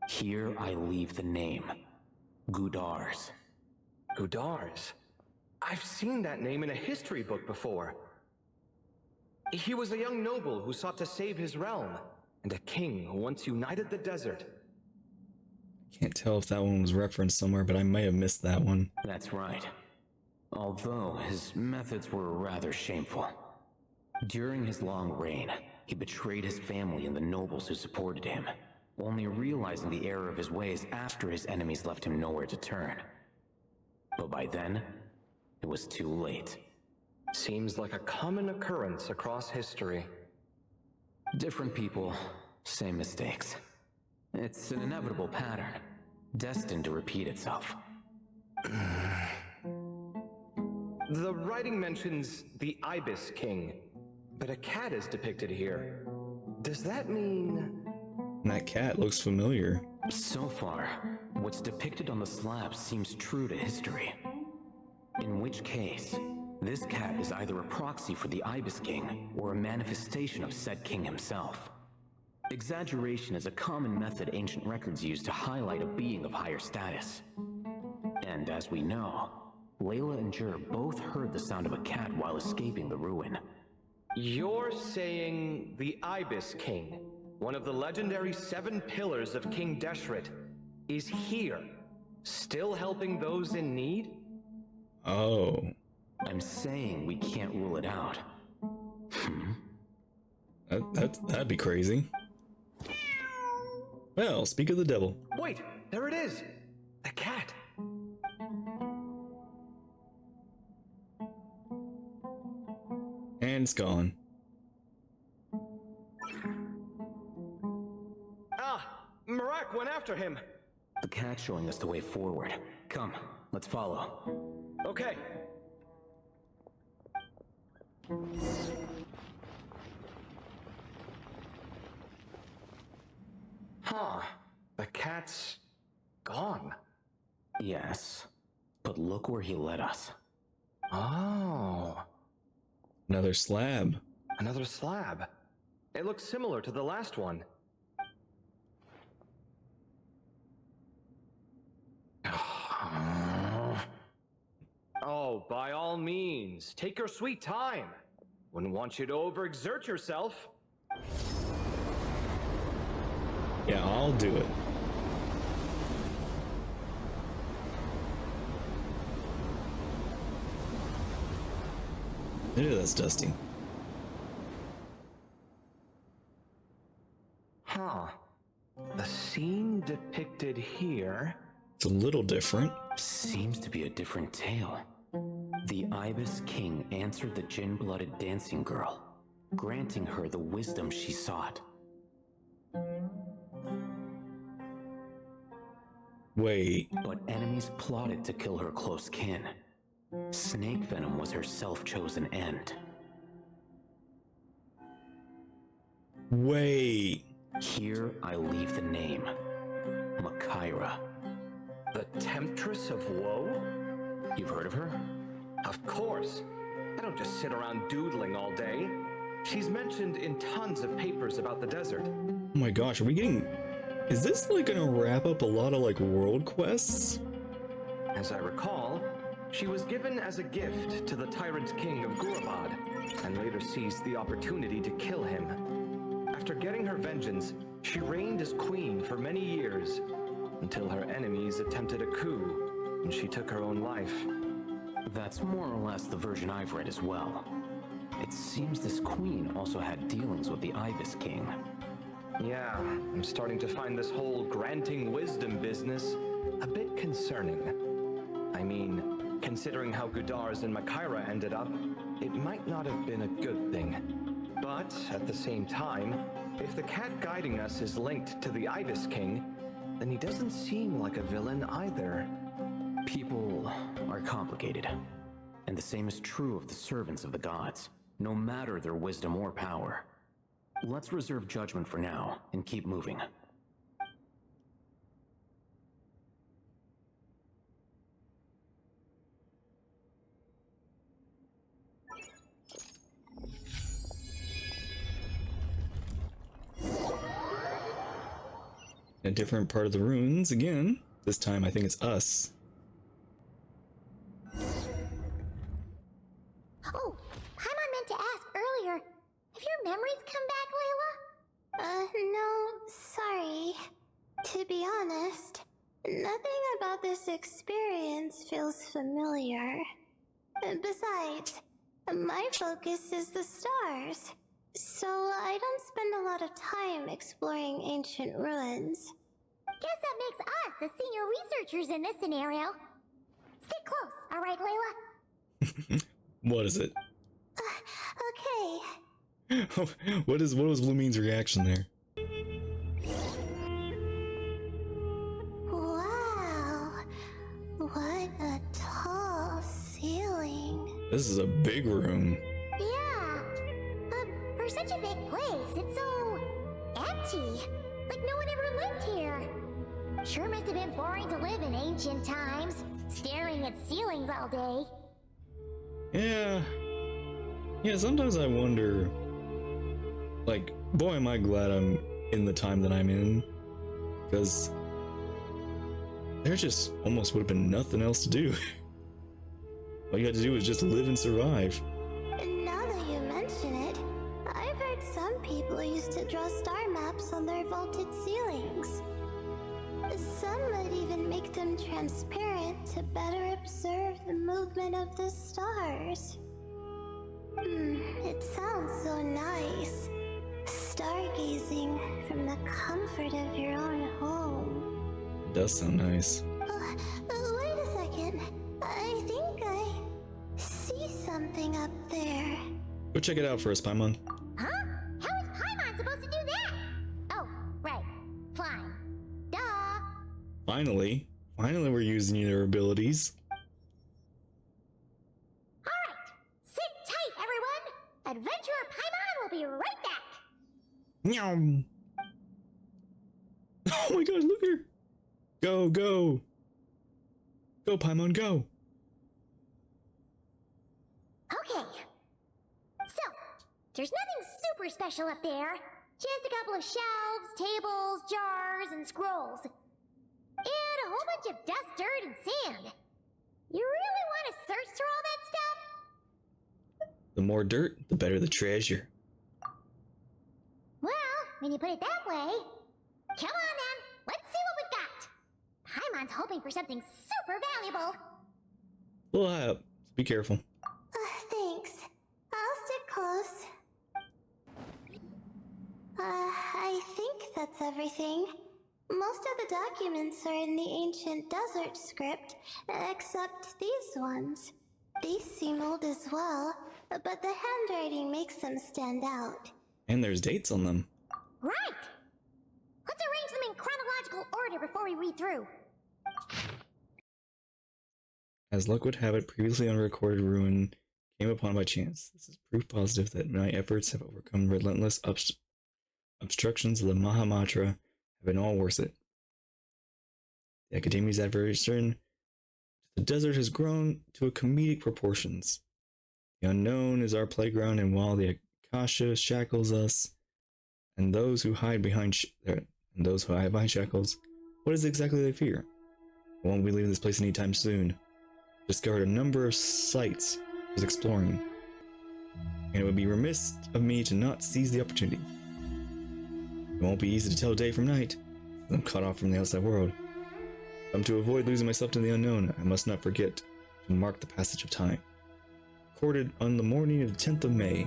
Here I leave the name, Gudars.
Gudars? I've seen that name in a history book before. He was a young noble who sought to save his realm, and a king who once united the desert.
Can't tell if that one was referenced somewhere, but I may have missed that one.
That's right. Although his methods were rather shameful. During his long reign, he betrayed his family and the nobles who supported him, only realizing the error of his ways after his enemies left him nowhere to turn. But by then, it was too late.
Seems like a common occurrence across history.
Different people, same mistakes. It's an inevitable pattern, destined to repeat itself.
The writing mentions the Ibis King, but a cat is depicted here. Does that mean...
That cat looks familiar.
So far, what's depicted on the slab seems true to history. In which case, this cat is either a proxy for the Ibis King or a manifestation of said king himself. Exaggeration is a common method ancient records use to highlight a being of higher status. And as we know, Layla and Jur both heard the sound of a cat while escaping the ruin.
You're saying the Ibis King, one of the legendary 7 pillars of King Deshret, is here, still helping those in need?
Oh.
I'm saying we can't rule it out.
That'd be crazy. Well, speak of the devil.
Wait, there it is! The cat!
And it's gone.
Ah! Marak went after him!
The cat's showing us the way forward. Come, let's follow.
Okay. Huh. The cat's... gone.
Yes, but look where he led us.
Oh.
Another slab.
Another slab. It looks similar to the last one. Oh, by all means, take your sweet time. Wouldn't want you to overexert yourself.
Yeah, I'll do it. Ew, that's dusty.
Huh. The scene depicted here.
It's a little different.
Seems to be a different tale. The Ibis King answered the Jinn-blooded dancing girl, granting her the wisdom she sought.
Wait.
But enemies plotted to kill her close kin. Snake venom was her self-chosen end.
Wait.
Here I leave the name. Makaira.
The Temptress of Woe?
You've heard of her?
Of course. I don't just sit around doodling all day. She's mentioned in tons of papers about the desert.
Oh my gosh, are we getting... Is this like gonna wrap up a lot of like world quests?
As I recall, she was given as a gift to the Tyrant King of Gurabad, and later seized the opportunity to kill him. After getting her vengeance, she reigned as queen for many years, until her enemies attempted a coup, and she took her own life.
That's more or less the version I've read as well. It seems this queen also had dealings with the Ibis King.
Yeah, I'm starting to find this whole granting wisdom business a bit concerning. I mean, considering how Gudar's and Makaira ended up, it might not have been a good thing. But at the same time, if the cat guiding us is linked to the Ibis King, then he doesn't seem like a villain either.
People are complicated, and the same is true of the servants of the gods, no matter their wisdom or power. Let's reserve judgment for now and keep moving.
A different part of the ruins again. This time I think it's us.
Oh, Paimon meant to ask earlier. Have your memories come back, Layla?
No, sorry. To be honest, nothing about this experience feels familiar. Besides, my focus is the stars, so I don't spend a lot of time exploring ancient ruins.
Guess that makes us the senior researchers in this scenario. Stick close, alright, Layla?
What is it?
Okay.
What was Blumine's reaction there?
Wow. What a tall ceiling.
This is a big room.
Yeah. For such a big place, it's so empty. Like no one ever lived here. Sure must have been boring to live in ancient times, staring at ceilings all day.
Yeah, sometimes I wonder, like, boy am I glad I'm in the time that I'm in, because there just almost would have been nothing else to do. All you had to do was just live and survive.
Now that you mention it, I've heard some people used to draw star maps on their vaulted ceilings. Some might even make them transparent to better observe the movement of the stars. It sounds so nice. Stargazing from the comfort of your own home.
It does sound nice.
Wait a second. I think I see something up there.
Go check it out first, Paimon.
Huh? How is Paimon supposed to do that? Oh, right. Flying. Duh.
Finally we're using their abilities.
Alright. Sit tight, everyone. Adventurer Paimon will be right back.
Meow. Oh my god, look here. Go, go. Go, Paimon, go.
Okay. So, there's nothing super special up there. Just a couple of shelves, tables, jars, and scrolls. And a whole bunch of dust, dirt, and sand. You really want to search through all that stuff?
The more dirt, the better the treasure.
Well, when you put it that way... Come on then, let's see what we've got. Paimon's hoping for something super valuable.
Little high up. Be careful.
Thanks. I'll stick close. I think that's everything.
Most of the documents are in the ancient desert script, except these ones. These seem old as well, but the handwriting makes them stand out.
And there's dates on them.
Right! Let's arrange them in chronological order before we read through.
As luck would have it, previously unrecorded ruin came upon by chance. This is proof positive that my efforts have overcome relentless obstructions of the Mahamatra have been all worth it. The Academy's aversion to the desert has grown to a comedic proportions. The unknown is our playground, and while the Akasha shackles us, and those who hide behind shackles, what is exactly they fear? Won't we leave this place anytime soon? Discovered a number of sites I was exploring, and it would be remiss of me to not seize the opportunity. It won't be easy to tell day from night, as I'm cut off from the outside world. To avoid losing myself to the unknown, I must not forget to mark the passage of time. Recorded on the morning of the 10th of May.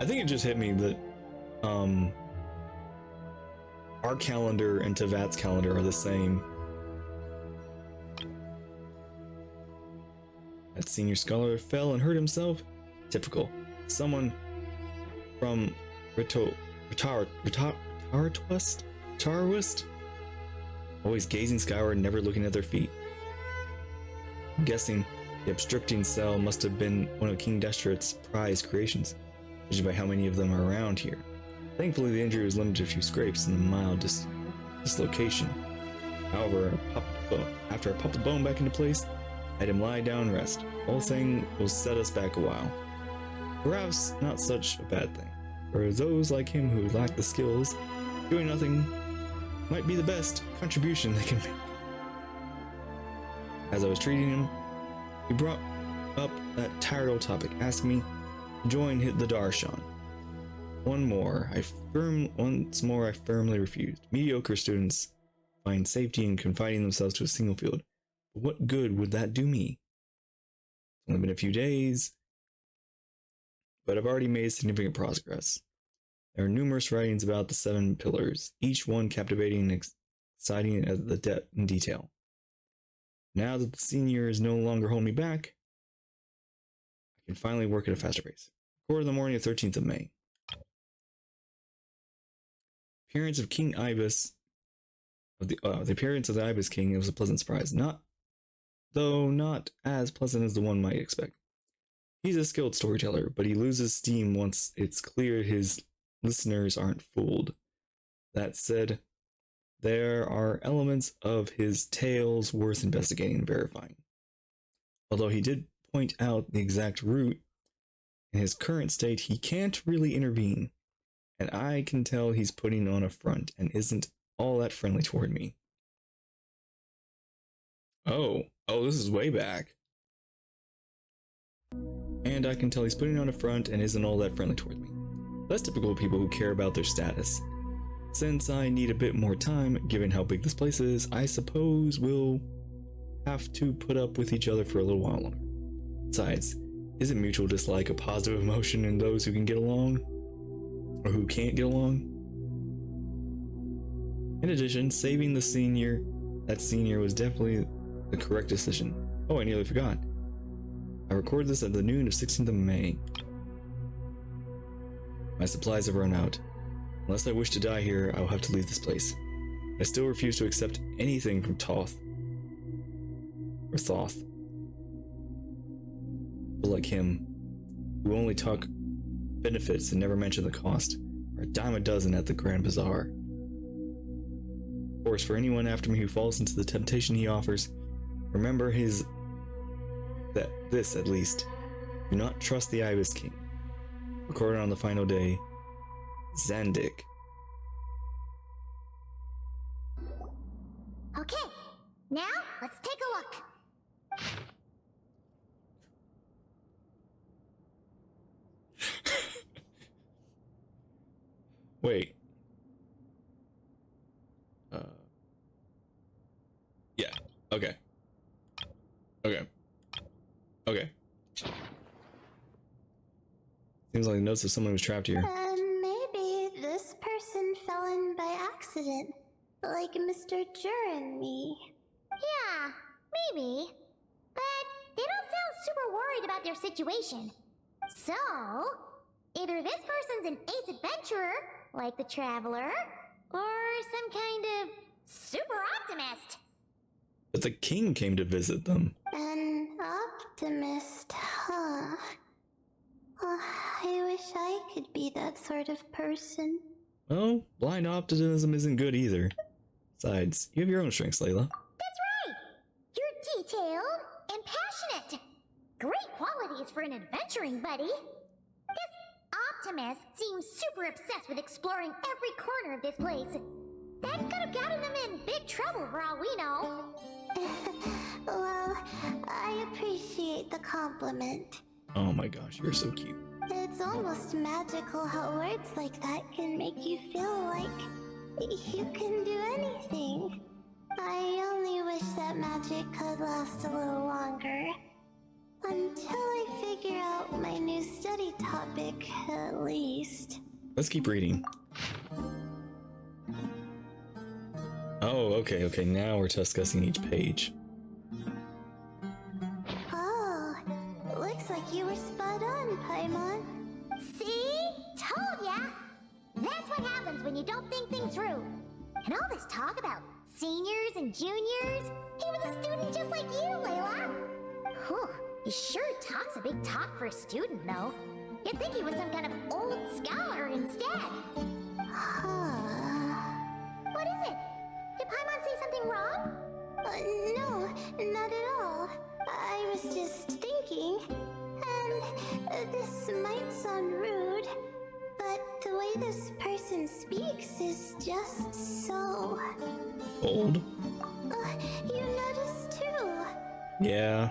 I think it just hit me that our calendar and Tevat's calendar are the same. That senior scholar fell and hurt himself? Typical. Someone from Tarawist? Always gazing skyward and never looking at their feet. I'm guessing the obstructing cell must have been one of King Destret's prized creations, judging by how many of them are around here. Thankfully, the injury was limited to a few scrapes and a mild dislocation. However, after I popped the bone back into place, I had him lie down and rest. The whole thing will set us back a while. Perhaps not such a bad thing. For those like him who lack the skills, doing nothing might be the best contribution they can make. As I was treating him, he brought up that tired old topic, asking me to join the Darshan. Once more, I firmly refused. Mediocre students find safety in confining themselves to a single field. But what good would that do me? It's only been a few days, but I've already made significant progress. There are numerous writings about the 7 pillars, each one captivating and exciting at the depth and detail. Now that the seniors no longer hold me back, I can finally work at a faster pace. Recorded the morning of 13th of May. Appearance of King Ibis, the appearance of the Ibis King, it was a pleasant surprise. Not as pleasant as the one might expect. He's a skilled storyteller, but he loses steam once it's clear his listeners aren't fooled. That said, there are elements of his tales worth investigating and verifying. Although he did point out the exact route, in his current state he can't really intervene, and I can tell he's putting on a front and isn't all that friendly toward me. Oh, this is way back. And I can tell he's putting on a front and isn't all that friendly toward me. That's typical of people who care about their status. Since I need a bit more time, given how big this place is, I suppose we'll have to put up with each other for a little while longer. Besides, isn't mutual dislike a positive emotion in those who can get along? Or who can't get along? In addition, saving that senior was definitely the correct decision. Oh, I nearly forgot. I recorded this at the noon of 16th of May. My supplies have run out. Unless I wish to die here, I will have to leave this place. I still refuse to accept anything from Thoth. Or Thoth. People like him, who only talk benefits and never mention the cost, are a dime a dozen at the Grand Bazaar. Of course, for anyone after me who falls into the temptation he offers, remember this at least. Do not trust the Ibis King. Recorded on the final day, Zandik.
Okay, now let's take a look.
Wait. Yeah. Okay. Seems like the notes of someone was trapped here.
Maybe this person done by accident, like Mr. Jur and me.
Yeah, maybe. But they don't sound super worried about their situation. So, either this person's an ace adventurer, like the Traveler, or some kind of super optimist.
But the king came to visit them.
An optimist, huh? I wish I could be that sort of person.
Well, blind optimism isn't good either. Besides, you have your own strengths, Layla.
That's right! You're detailed and passionate. Great qualities for an adventuring buddy. This optimist seems super obsessed with exploring every corner of this place. That could have gotten them in big trouble for all we know.
Well, I appreciate the compliment.
Oh my gosh, you're so cute.
It's almost magical how words like that can make you feel like you can do anything. I only wish that magic could last a little longer. Until I figure out my new study topic, at least.
Let's keep reading. Oh, okay, now we're discussing each page.
Oh, looks like you were spot on, Paimon.
See? Told ya! That's what happens when you don't think things through. And all this talk about seniors and juniors, he was a student just like you, Layla. Whew, he sure talks a big talk for a student, though. You'd think he was some kind of old scholar instead. What is it? Did Paimon say something wrong?
No, not at all. I was just thinking, and this might sound rude, but the way this person speaks is just so...
Old?
You noticed too?
Yeah,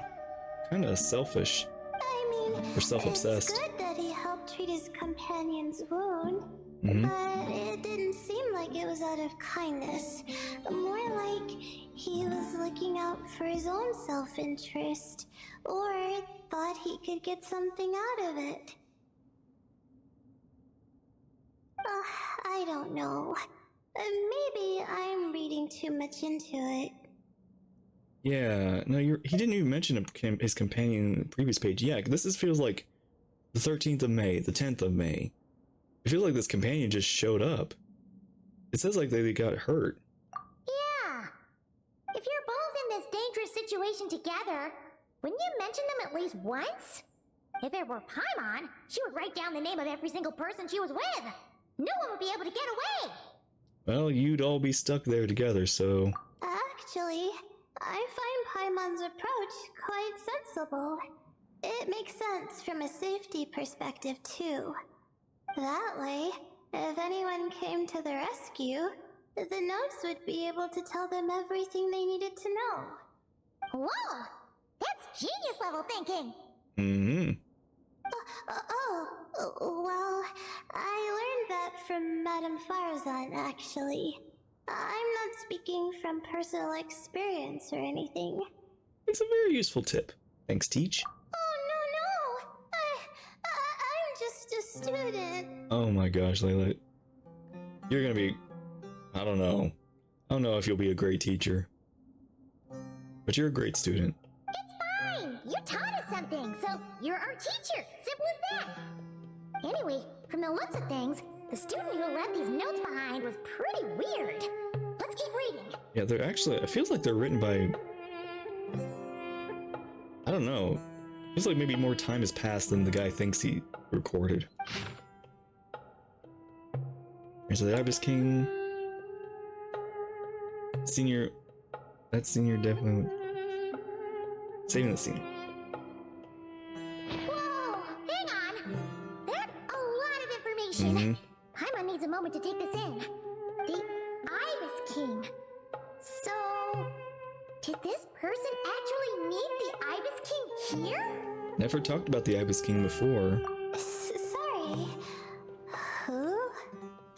kinda selfish.
I mean,
or self-obsessed.
It's good that he helped treat his companion's wound,
Mhm.
but it didn't seem like it was out of kindness. More like he was looking out for his own self-interest, or thought he could get something out of it. I don't know. Maybe I'm reading too much into it.
Yeah, no, he didn't even mention his companion in the previous page. Yeah, this feels like the 13th of May, the 10th of May. It feels like this companion just showed up. It says like they got hurt.
Yeah. If you're both in this dangerous situation together, wouldn't you mention them at least once? If it were Paimon, she would write down the name of every single person she was with. No one would be able to get away.
Well, you'd all be stuck there together, so...
Actually, I find Paimon's approach quite sensible. It makes sense from a safety perspective, too. That way, if anyone came to the rescue, the notes would be able to tell them everything they needed to know.
Whoa! That's genius level thinking!
Mm-hmm.
Well, I learned that from Madame Farzan, actually. I'm not speaking from personal experience or anything.
It's a very useful tip. Thanks, Teach.
Oh, no! I'm just a student.
Oh my gosh, Layla. You're gonna be... I don't know. I don't know if you'll be a great teacher. But you're a great student.
It's fine! You taught us something, so you're our teacher! Simple as that! Anyway, from the looks of things, the student who left these notes behind was pretty weird. Let's keep reading.
Yeah, they're actually... It feels like they're written by... I don't know. It feels like maybe more time has passed than the guy thinks he recorded. Here's the Ibis King. Senior... That senior definitely... Saving the scene.
Whoa! Hang on! That's a lot of information. Paimon needs a moment to take this in. The Ibis King. So... Did this person actually meet the Ibis King here?
Never talked about the Ibis King before.
Sorry. Who?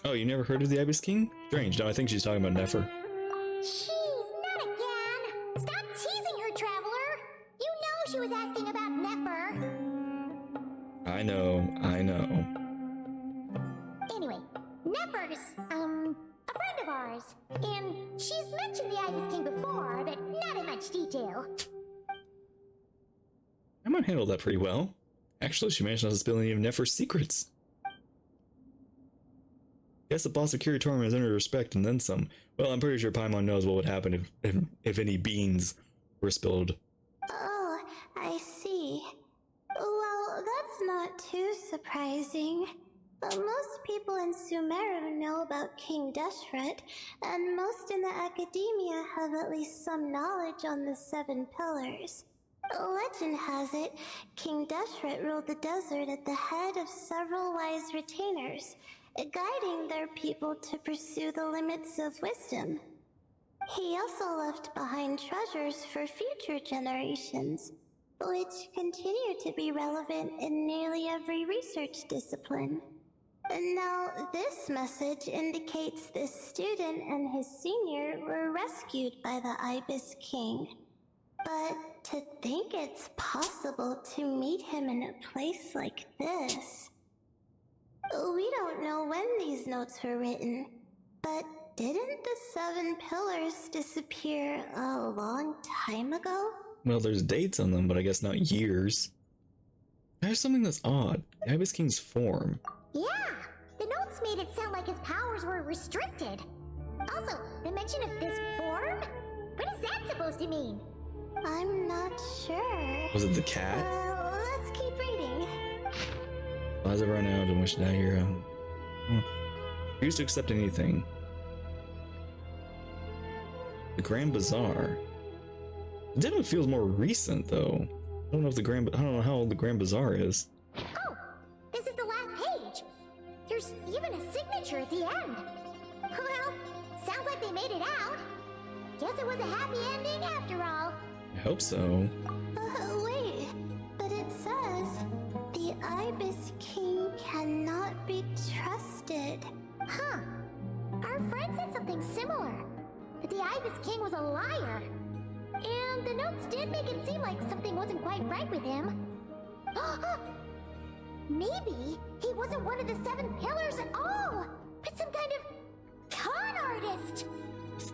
Oh, you never heard of the Ibis King? Strange. No, I think she's talking about Nefer.
Jeez, not again! Stop teasing her, Traveler! You know she was asking about Nefer.
I know.
Anyway, Nefer's, a ours. And she's mentioned the Ibis King before, but not in much detail.
Paimon handled that pretty well. Actually, she managed not to spill any of Nefer's secrets. Guess the boss of Kiritorum has earned her respect and then some. Well, I'm pretty sure Paimon knows what would happen if any beans were spilled.
Oh, I see. Well, that's not too surprising. Most people in Sumeru know about King Deshret, and most in the academia have at least some knowledge on the 7 pillars. Legend has it, King Deshret ruled the desert at the head of several wise retainers, guiding their people to pursue the limits of wisdom. He also left behind treasures for future generations, which continue to be relevant in nearly every research discipline. And now, this message indicates this student and his senior were rescued by the Ibis King. But to think it's possible to meet him in a place like this... We don't know when these notes were written, but didn't the 7 pillars disappear a long time ago?
Well, there's dates on them, but I guess not years. There's something that's odd. The Ibis King's form.
Yeah, the notes made it sound like his powers were restricted. Also, the mention of this form? What is that supposed to mean?
I'm not sure.
Was it the cat?
Let's keep reading.
Lies have run out and wish to die here. Refuse to accept anything. The Grand Bazaar. It definitely feels more recent, though. I don't know how old the Grand Bazaar is.
Oh, this is the last page. There's even a signature at the end. Well, sounds like they made it out. Guess it was a happy ending after all.
I hope so.
Wait, but it says the Ibis King cannot be trusted.
Huh. Our friend said something similar. That the Ibis King was a liar. And the notes did make it seem like something wasn't quite right with him. Maybe he wasn't one of the 7 pillars at all, but some kind of con artist.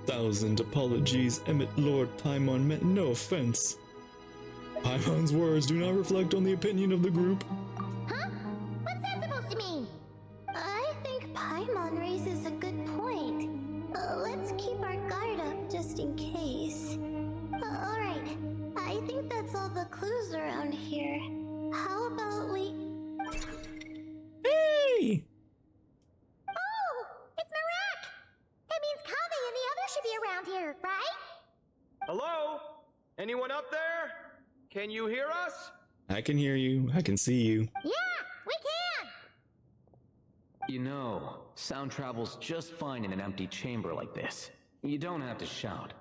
1,000 apologies, Emmett Lord Paimon meant no offense. Paimon's words do not reflect on the opinion of the group.
Huh? What's that supposed to mean?
I think Paimon raises a good point. Let's keep our guard up just in case. Alright, I think that's all the clues around here. How about we...
Hey!
Oh, it's Marak! That means Kame and the others should be around here, right?
Hello? Anyone up there? Can you hear us?
I can hear you. I can see you.
Yeah, we can!
You know, sound travels just fine in an empty chamber like this. You don't have to shout.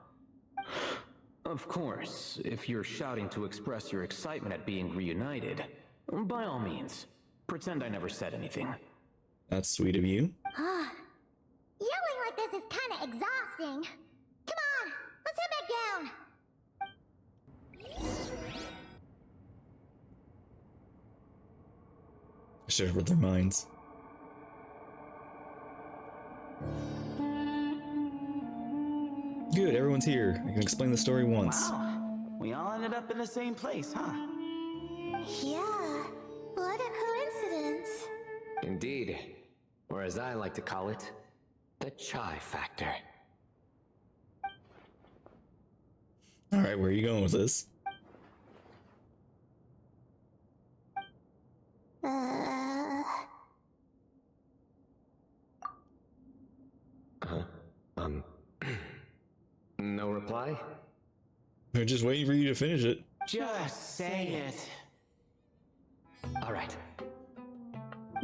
Of course, if you're shouting to express your excitement at being reunited, by all means, pretend I never said anything.
That's sweet of you.
Yelling like this is kinda exhausting. Come on, let's head back down.
I should have read their minds. Good, everyone's here. I can explain the story once.
Wow, we all ended up in the same place, huh?
Yeah, what a coincidence.
Indeed. Or as I like to call it, the chai factor.
Alright, where are you going with this?
No reply?
They're just waiting for you to finish it.
Just say it.
Alright.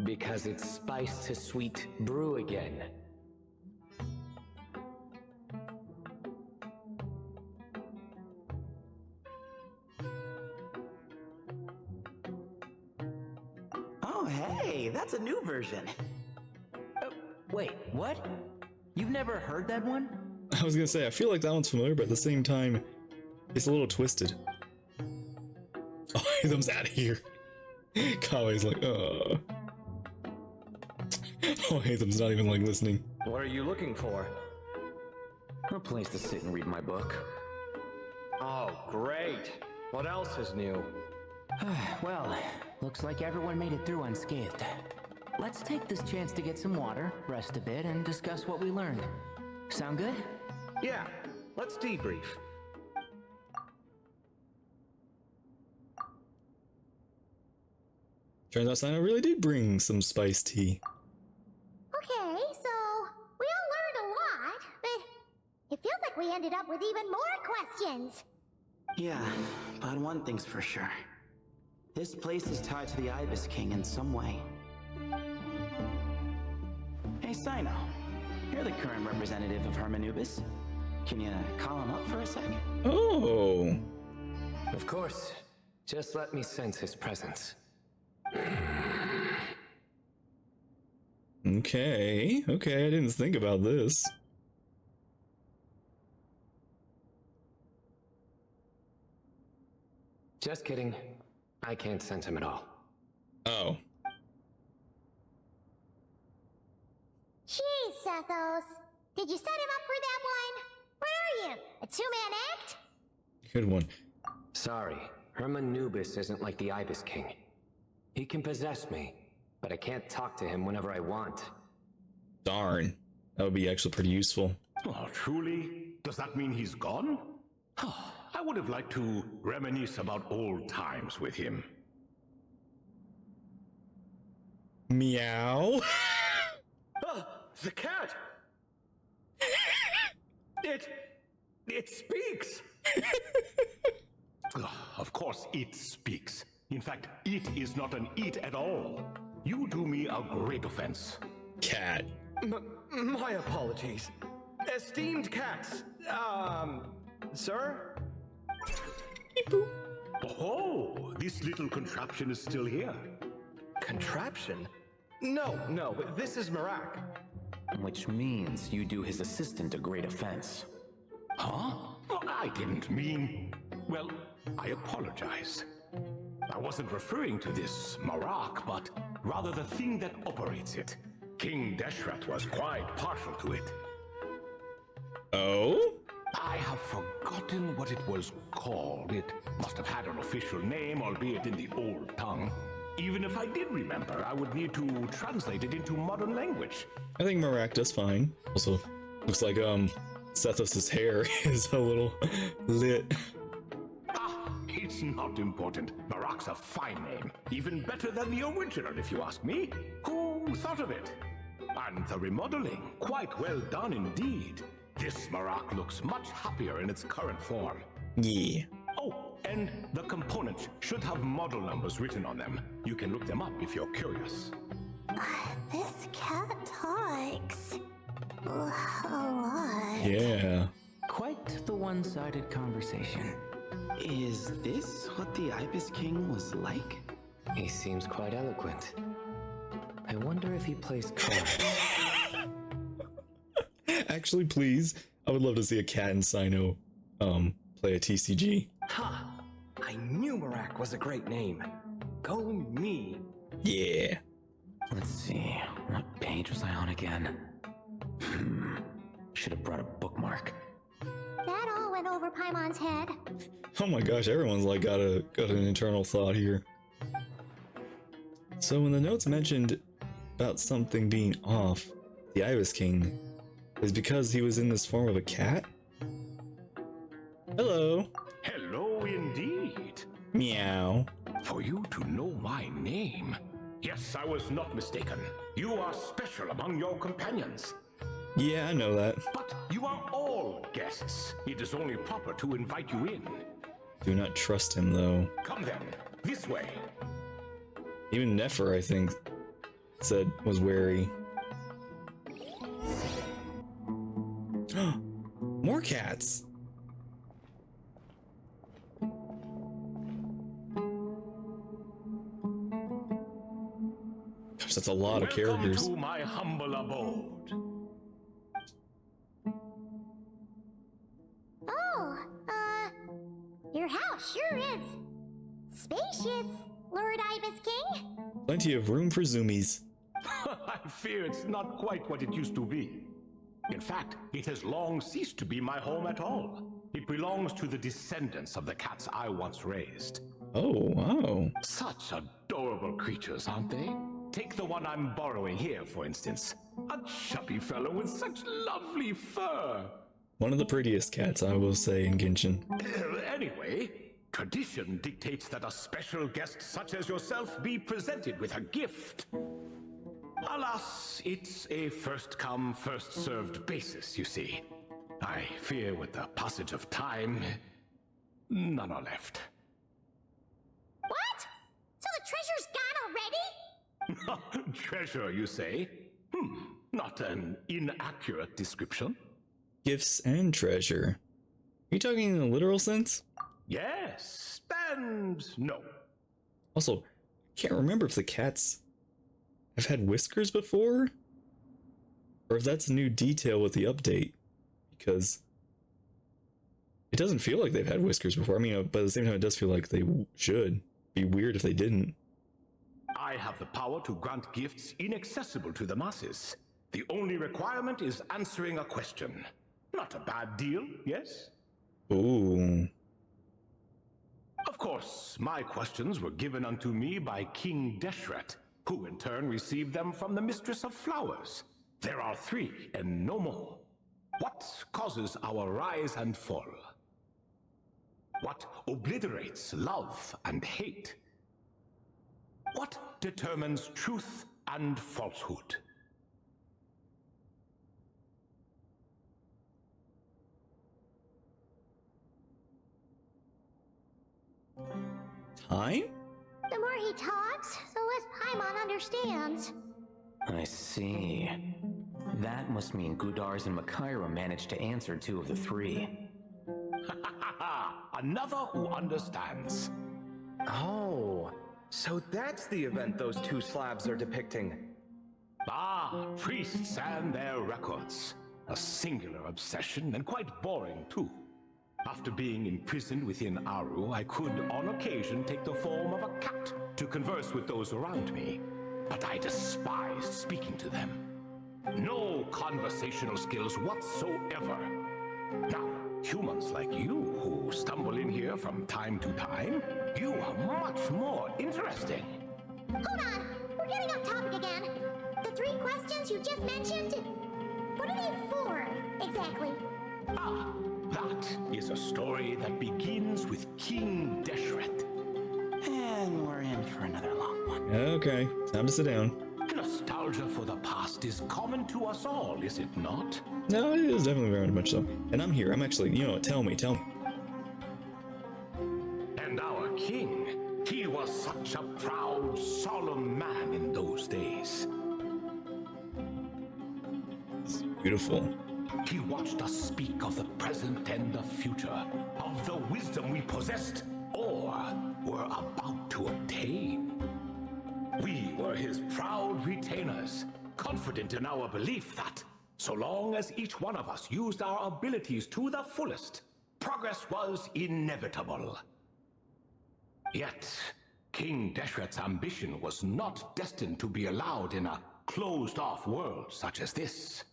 Because it's spice to sweet brew again.
Oh, hey, that's a new version.
Wait, what? You've never heard that one?
I was gonna say, I feel like that one's familiar, but at the same time, it's a little twisted. Oh, Hytham's out of here. Kawaii like, Oh, Hytham's not even like listening.
What are you looking for?
A place to sit and read my book.
Oh, great. What else is new?
Well, looks like everyone made it through unscathed. Let's take this chance to get some water, rest a bit, and discuss what we learned. Sound good?
Yeah, let's debrief.
Turns out Sino really did bring some spiced tea.
Okay, so we all learned a lot, but it feels like we ended up with even more questions.
Yeah, but one thing's for sure. This place is tied to the Ibis King in some way. Hey, Sino. You're the current representative of Hermanubis. Can you call him up for a sec?
Oh.
Of course. Just let me sense his presence.
Okay, I didn't think about this.
Just kidding. I can't sense him at all.
Oh.
Jeez, Sethos. Did you set him up for that one? What are you, a two-man act?
Good one.
Sorry, Hermanubis isn't like the Ibis King. He can possess me, but I can't talk to him whenever I want.
Darn. That would be actually pretty useful.
Oh, truly? Does that mean he's gone? I would have liked to reminisce about old times with him.
Meow.
The cat! It speaks!
Of course it speaks. In fact, it is not an it at all. You do me a great offense.
Cat.
My apologies. Esteemed cats. Sir?
Oh, this little contraption is still here.
Contraption? No, this is Marak.
Which means you do his assistant a great offense.
Huh? Well, I didn't mean... Well, I apologize. I wasn't referring to this Marak, but rather the thing that operates it. King Deshret was quite partial to it.
Oh?
I have forgotten what it was called. It must have had an official name, albeit in the old tongue. Even if I did remember, I would need to translate it into modern language.
I think Marak does fine. Also, looks like Sethos' hair is a little lit.
It's not important. Marak's a fine name. Even better than the original, if you ask me. Who thought of it? And the remodeling, quite well done indeed. This Marak looks much happier in its current form.
Yeah.
Oh, and the components should have model numbers written on them. You can look them up if you're curious.
This cat talks a lot.
Yeah.
Quite the one-sided conversation.
Is this what the Ibis King was like?
He seems quite eloquent. I wonder if he plays cards.
Actually, please. I would love to see a cat and Sino play a TCG.
Ha! I knew Marak was a great name. Go me.
Yeah.
Let's see. What page was I on again? Should have brought a bookmark.
That all went over Paimon's head.
Oh my gosh, everyone's like got an internal thought here. So when the notes mentioned about something being off, the Ibis King, is because he was in this form of a cat? Hello.
Hello indeed.
Meow.
For you to know my name. Yes, I was not mistaken. You are special among your companions.
Yeah, I know that.
But you are all guests. It is only proper to invite you in.
Do not trust him, though.
Come then, this way.
Even Nefer, I think, was wary. More cats! Gosh, that's a lot of characters.
Welcome to my humble abode.
Oh, your house sure is spacious, Lord Ibis King.
Plenty of room for zoomies.
I fear it's not quite what it used to be. In fact, it has long ceased to be my home at all. It belongs to the descendants of the cats I once raised.
Oh, wow.
Such adorable creatures, aren't they? Take the one I'm borrowing here, for instance. A chubby fellow with such lovely fur.
One of the prettiest cats, I will say, in Genshin.
Anyway, tradition dictates that a special guest such as yourself be presented with a gift. Alas, it's a first-come, first-served basis, you see. I fear with the passage of time, none are left.
What? So the treasure's gone already?
Treasure, you say? Not an inaccurate description.
Gifts and treasure. Are you talking in a literal sense?
Yes, and no.
Also, I can't remember if the cats have had whiskers before, or if that's a new detail with the update, because it doesn't feel like they've had whiskers before. I mean, but at the same time, it does feel like they should. Be weird if they didn't.
I have the power to grant gifts inaccessible to the masses. The only requirement is answering a question. Not a bad deal, yes?
Ooh.
Of course, my questions were given unto me by King Deshret, who in turn received them from the Mistress of Flowers. There are 3 and no more. What causes our rise and fall? What obliterates love and hate? What determines truth and falsehood?
Time?
The more he talks, the less Paimon understands.
I see. That must mean Gudars and Makaira managed to answer 2 of the 3.
Another who understands.
Oh, so that's the event those 2 slabs are depicting.
Ah, priests and their records. A singular obsession, and quite boring too. After being imprisoned within Aru, I could, on occasion, take the form of a cat to converse with those around me. But I despised speaking to them. No conversational skills whatsoever. Now, humans like you who stumble in here from time to time, you are much more interesting.
Hold on, we're getting off topic again. The 3 questions you just mentioned, what are they for, exactly?
Ah, that is a story that begins with King Deshret.
And we're in for another long one.
Okay, time to sit down.
Nostalgia for the past is common to us all, is it not?
No, it is definitely very much so. And I'm here. I'm actually, you know what, tell me.
And our king, he was such a proud, solemn man in those days.
It's beautiful.
He watched us speak of the present and the future, of the wisdom we possessed or were about to obtain. We were his proud retainers, confident in our belief that, so long as each one of us used our abilities to the fullest, progress was inevitable. Yet, King Deshret's ambition was not destined to be allowed in a closed-off world such as this.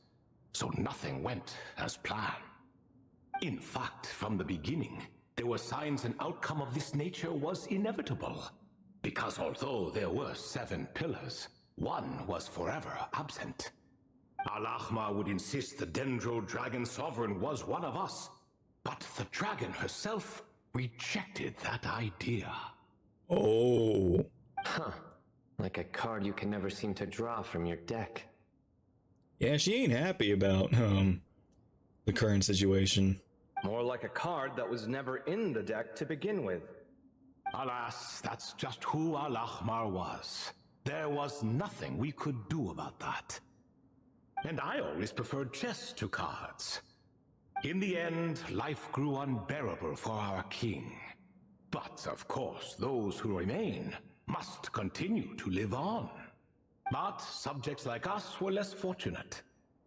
So nothing went as planned. In fact, from the beginning, there were signs an outcome of this nature was inevitable. Because although there were 7 pillars, one was forever absent. Al-Ahmar would insist the Dendro Dragon Sovereign was one of us, but the dragon herself rejected that idea.
Oh.
Huh. Like a card you can never seem to draw from your deck.
Yeah, she ain't happy about, the current situation.
More like a card that was never in the deck to begin with.
Alas, that's just who Al-Ahmar was. There was nothing we could do about that. And I always preferred chess to cards. In the end, life grew unbearable for our king. But, of course, those who remain must continue to live on. But subjects like us were less fortunate.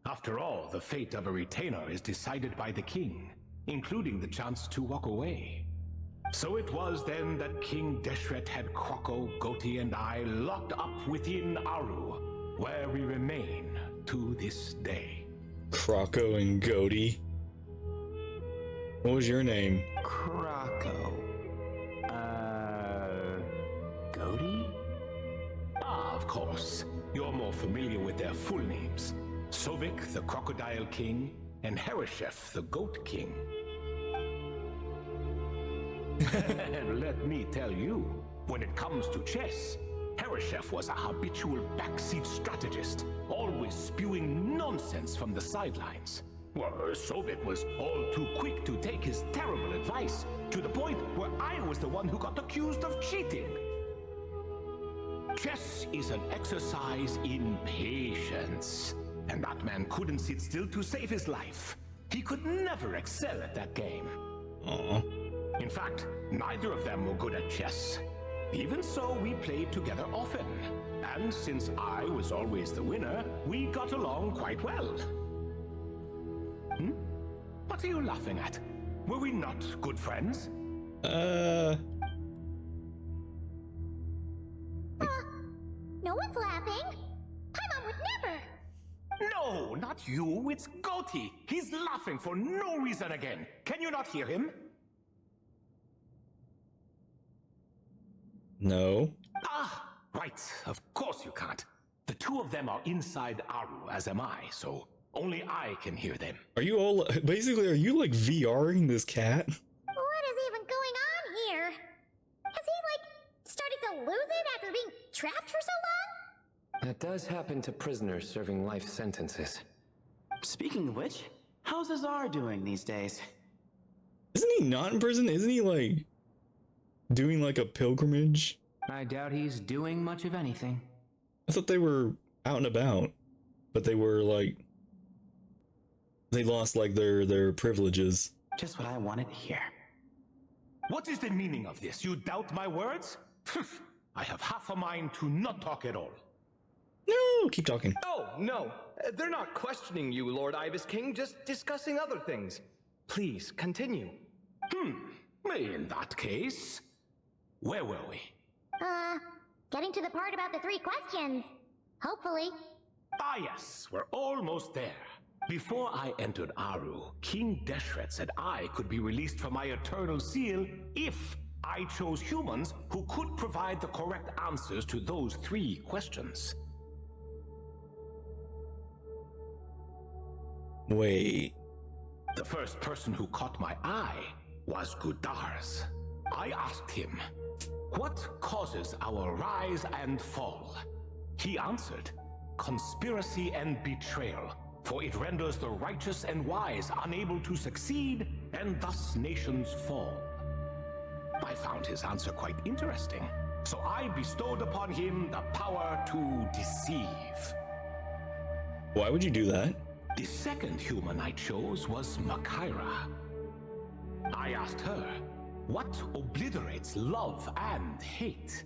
After all, the fate of a retainer is decided by the king, including the chance to walk away. So it was then that King Deshret had Kroko, Goti, and I locked up within Aru, where we remain to this day.
Croco and Goaty. What was your name?
Croco. Goaty?
Ah, of course. You're more familiar with their full names. Sobek, the Crocodile King, and Hereshef, the Goat King. And let me tell you, when it comes to chess, Hereshef was a habitual backseat strategist, always spewing nonsense from the sidelines. Well, Sobek was all too quick to take his terrible advice, to the point where I was the one who got accused of cheating. Chess is an exercise in patience, and that man couldn't sit still to save his life. He could never excel at that game. In fact, neither of them were good at chess. Even so, we played together often, and since I was always the winner, we got along quite well. What are you laughing at? Were we not good friends?
No one's laughing. Paimon would never.
No, not you. It's Goaty. He's laughing for no reason again. Can you not hear him?
No.
Ah, right. Of course you can't. The two of them are inside Aru, as am I, so only I can hear them.
Are you all basically? Are you like VRing this cat?
What is even going on here? Has he, like, started to lose it after being trapped for so long?
That does happen to prisoners serving life sentences.
Speaking of which, how's Azar doing these days?
Isn't he not in prison? Isn't he like doing like a pilgrimage?
I doubt he's doing much of anything.
I thought they were out and about, but they were like, they lost like their privileges.
Just what I wanted to hear.
What is the meaning of this? You doubt my words? I have half a mind to not talk at all.
No, keep talking.
Oh, no. They're not questioning you, Lord Ibis King, just discussing other things. Please, continue.
In that case, where were we?
Getting to the part about the 3 questions. Hopefully.
Ah, yes, we're almost there. Before I entered Aru, King Deshret said I could be released from my eternal seal if I chose humans who could provide the correct answers to those 3 questions.
Wait.
The first person who caught my eye was Gudars. I asked him, what causes our rise and fall? He answered, conspiracy and betrayal, for it renders the righteous and wise unable to succeed, and thus nations fall. I found his answer quite interesting, so I bestowed upon him the power to deceive.
Why would you do that?
The second human I chose was Makaira. I asked her, what obliterates love and hate?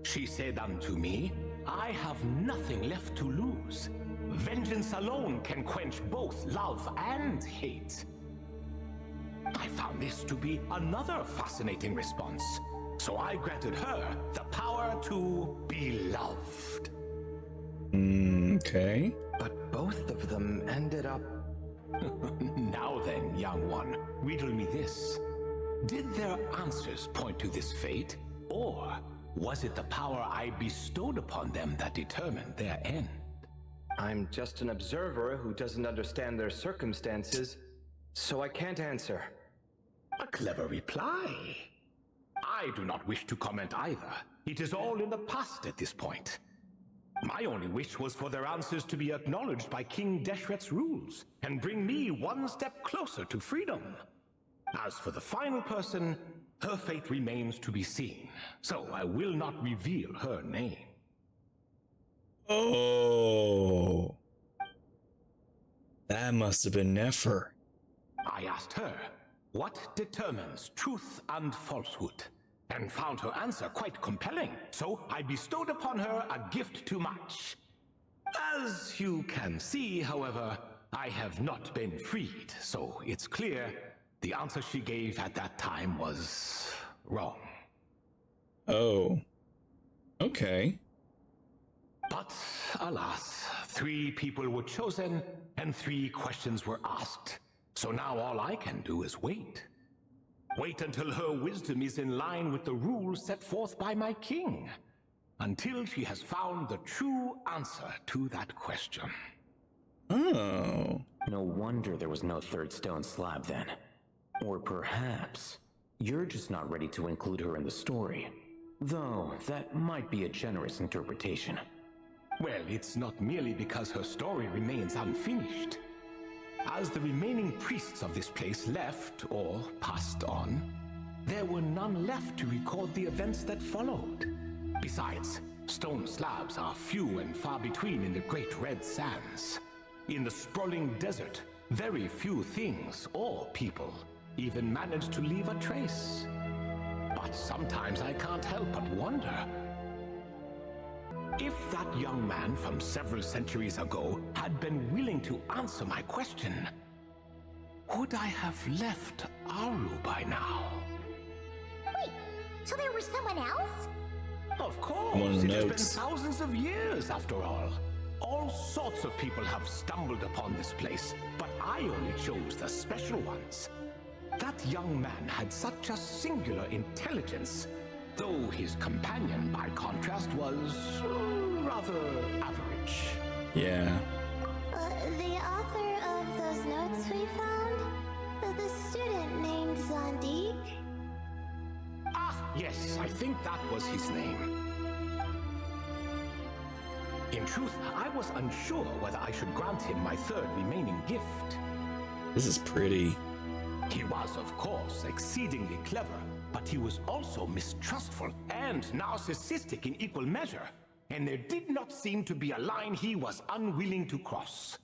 She said unto me, I have nothing left to lose. Vengeance alone can quench both love and hate. I found this to be another fascinating response, so I granted her the power to be loved.
Okay.
But both of them ended up...
Now then, young one, riddle me this. Did their answers point to this fate, or was it the power I bestowed upon them that determined their end?
I'm just an observer who doesn't understand their circumstances, so I can't answer.
A clever reply. I do not wish to comment either. It is all in the past at this point. My only wish was for their answers to be acknowledged by King Deshret's rules, and bring me one step closer to freedom. As for the final person, her fate remains to be seen, so I will not reveal her name.
Oh. That must have been Nefer.
I asked her, what determines truth and falsehood? And found her answer quite compelling, so I bestowed upon her a gift to match. As you can see, however, I have not been freed, so it's clear the answer she gave at that time was wrong.
Oh. Okay.
But alas, 3 people were chosen and 3 questions were asked. So now all I can do is wait. Wait until her wisdom is in line with the rules set forth by my king. Until she has found the true answer to that question.
Oh.
No wonder there was no third stone slab then. Or perhaps you're just not ready to include her in the story. Though that might be a generous interpretation.
Well, it's not merely because her story remains unfinished. As the remaining priests of this place left or passed on, there were none left to record the events that followed. Besides, stone slabs are few and far between in the Great Red Sands. In the sprawling desert, very few things or people even manage to leave a trace. But sometimes I can't help but wonder. If that young man from several centuries ago had been willing to answer my question, would I have left Aru by now?
Wait, so there was someone else?
Of course, it has been thousands of years after all. All sorts of people have stumbled upon this place, but I only chose the special ones. That young man had such a singular intelligence, though his companion, by contrast, was rather average.
Yeah.
The author of those notes we found? The student named Zandik?
Ah, yes, I think that was his name. In truth, I was unsure whether I should grant him my 3rd remaining gift.
This is pretty.
He was, of course, exceedingly clever, but he was also mistrustful and narcissistic in equal measure, and there did not seem to be a line he was unwilling to cross.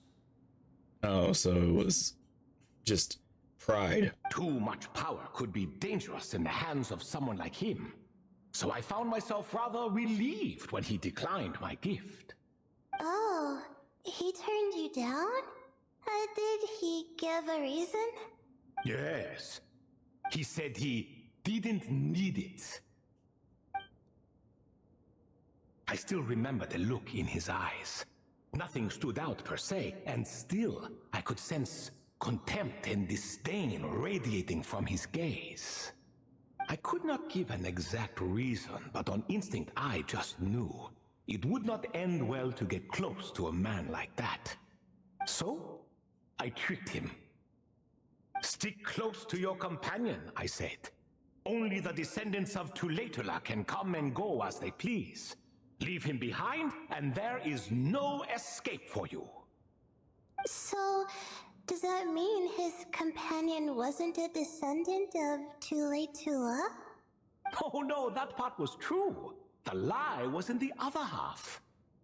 Oh, so it was just pride.
Too much power could be dangerous in the hands of someone like him, so I found myself rather relieved when he declined my gift.
Oh, he turned you down? Did he give a reason?
Yes. He said he didn't need it. I still remember the look in his eyes. Nothing stood out per se, and still I could sense contempt and disdain radiating from his gaze. I could not give an exact reason, but on instinct I just knew it would not end well to get close to a man like that. So I tricked him. Stick close to your companion, I said. Only the descendants of Tulatula can come and go as they please. Leave him behind, and there is no escape for you.
So, does that mean his companion wasn't a descendant of Tulatula?
Oh no, that part was true. The lie was in the other half.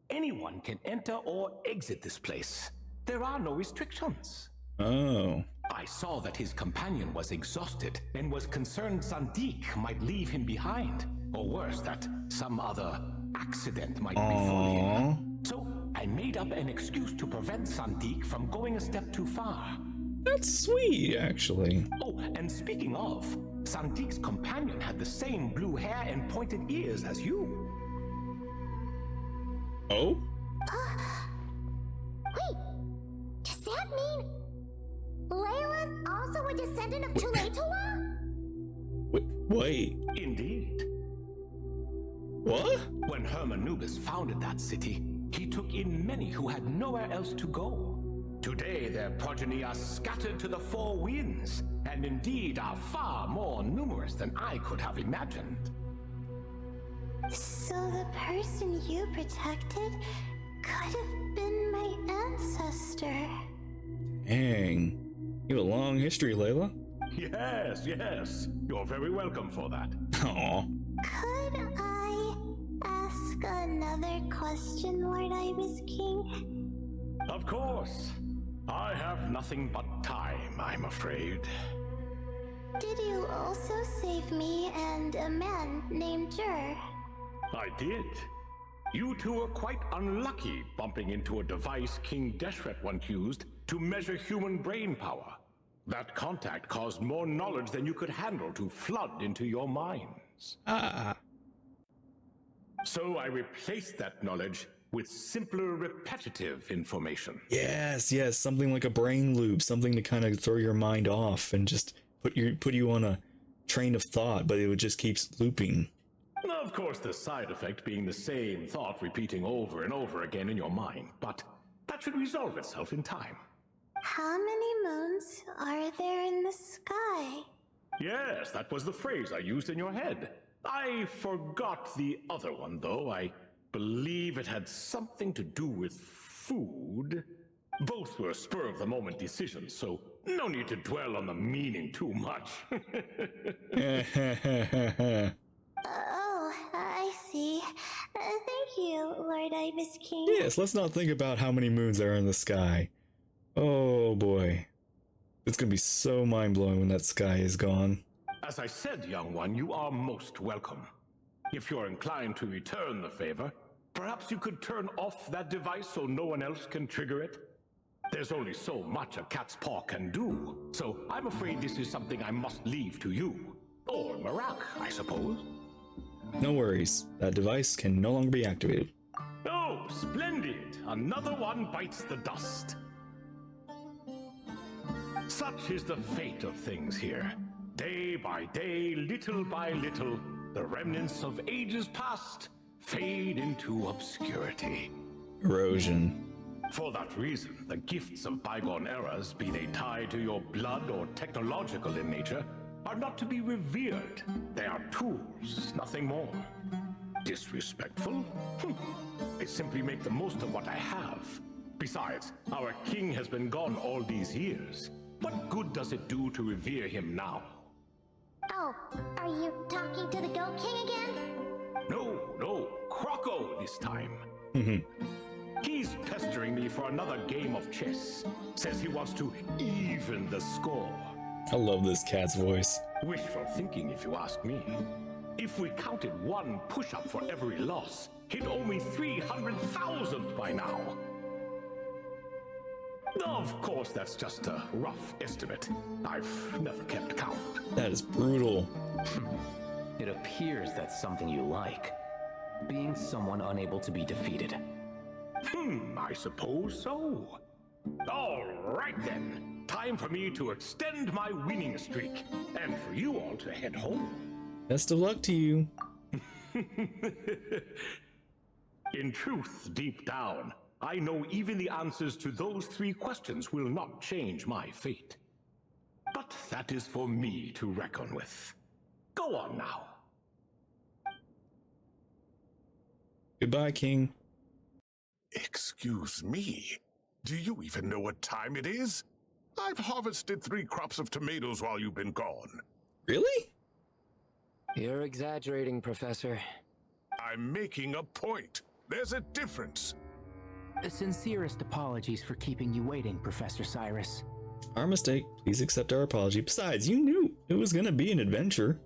Anyone can enter or exit this place. There are no restrictions.
Oh.
I saw that his companion was exhausted and was concerned Zandik might leave him behind, or worse, that some other accident might befall him. So I made up an excuse to prevent Zandik from going a step too far.
That's sweet, actually.
Oh, and speaking of, Zandik's companion had the same blue hair and pointed ears as you.
Oh?
Wait, does that mean Layla's also a descendant of Tulatula?
Wait.
Indeed.
What?
When Hermanubis founded that city, he took in many who had nowhere else to go. Today their progeny are scattered to the 4 winds, and indeed are far more numerous than I could have imagined.
So the person you protected could have been my ancestor.
Dang. You have a long history, Layla.
Yes, yes. You're very welcome for that.
Aw.
Could I ask another question, Lord Ibis King?
Of course. I have nothing but time, I'm afraid.
Did you also save me and a man named Jur?
I did. You two were quite unlucky bumping into a device King Deshret once used to measure human brain power. That contact caused more knowledge than you could handle to flood into your minds.
Ah.
So I replaced that knowledge with simpler, repetitive information.
Yes, yes, something like a brain loop, something to kind of throw your mind off and just put you on a train of thought, but it would just keep looping.
Of course, the side effect being the same thought repeating over and over again in your mind, but that should resolve itself in time.
How many moons are there in the sky?
Yes, that was the phrase I used in your head. I forgot the other one, though. I believe it had something to do with food. Both were spur-of-the-moment decisions, so no need to dwell on the meaning too much.
Oh, I see. Thank you, Lord Ibis King.
Yes, let's not think about how many moons there are in the sky. Oh boy. It's gonna be so mind-blowing when that sky is gone.
As I said, young one, you are most welcome. If you're inclined to return the favor, perhaps you could turn off that device so no one else can trigger it? There's only so much a cat's paw can do, so I'm afraid this is something I must leave to you. Or Marak, I suppose.
No worries, that device can no longer be activated.
Oh, splendid! Another one bites the dust. Such is the fate of things here. Day by day, little by little, the remnants of ages past fade into obscurity.
Erosion.
For that reason, the gifts of bygone eras, be they tied to your blood or technological in nature, are not to be revered. They are tools, nothing more. Disrespectful? I simply make the most of what I have. Besides, our king has been gone all these years. What good does it do to revere him now?
Oh, are you talking to the Goat King again?
No, Croco this time. He's pestering me for another game of chess. Says he wants to even the score.
I love this cat's voice.
Wishful thinking, if you ask me. If we counted one push-up for every loss, he'd owe me 300,000 by now. Of course, that's just a rough estimate. I've never kept count.
That is brutal.
It appears that's something you like. Being someone unable to be defeated.
I suppose so. All right then. Time for me to extend my winning streak, and for you all to head home.
Best of luck to you.
In truth, deep down, I know even the answers to those 3 questions will not change my fate. But that is for me to reckon with. Go on now.
Goodbye, King.
Excuse me. Do you even know what time it is? I've harvested 3 crops of tomatoes while you've been gone.
Really?
You're exaggerating, Professor.
I'm making a point. There's a difference.
The sincerest apologies for keeping you waiting, Professor Cyrus.
Our mistake. Please accept our apology. Besides, you knew it was gonna be an adventure.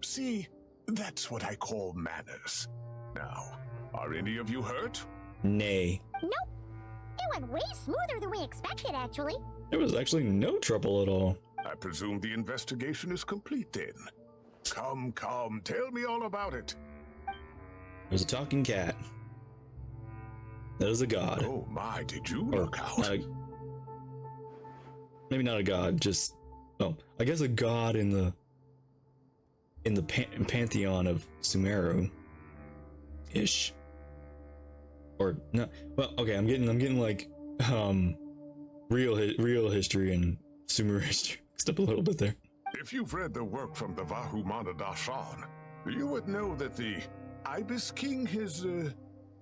See, that's what I call manners. Now, are any of you hurt?
Nay.
Nope. It went way smoother than we expected, actually.
There was actually no trouble at all.
I presume the investigation is complete then. Come, tell me all about it.
There's a talking cat. That is a god.
Oh my, did you look out?
Maybe not a god, just... Oh, I guess a god in the pantheon of Sumeru. Ish. Or, no, well, okay, I'm getting like, real history and Sumeru history mixed up a little bit there.
If you've read the work from the Vahumana Dashan, you would know that the Ibis King has,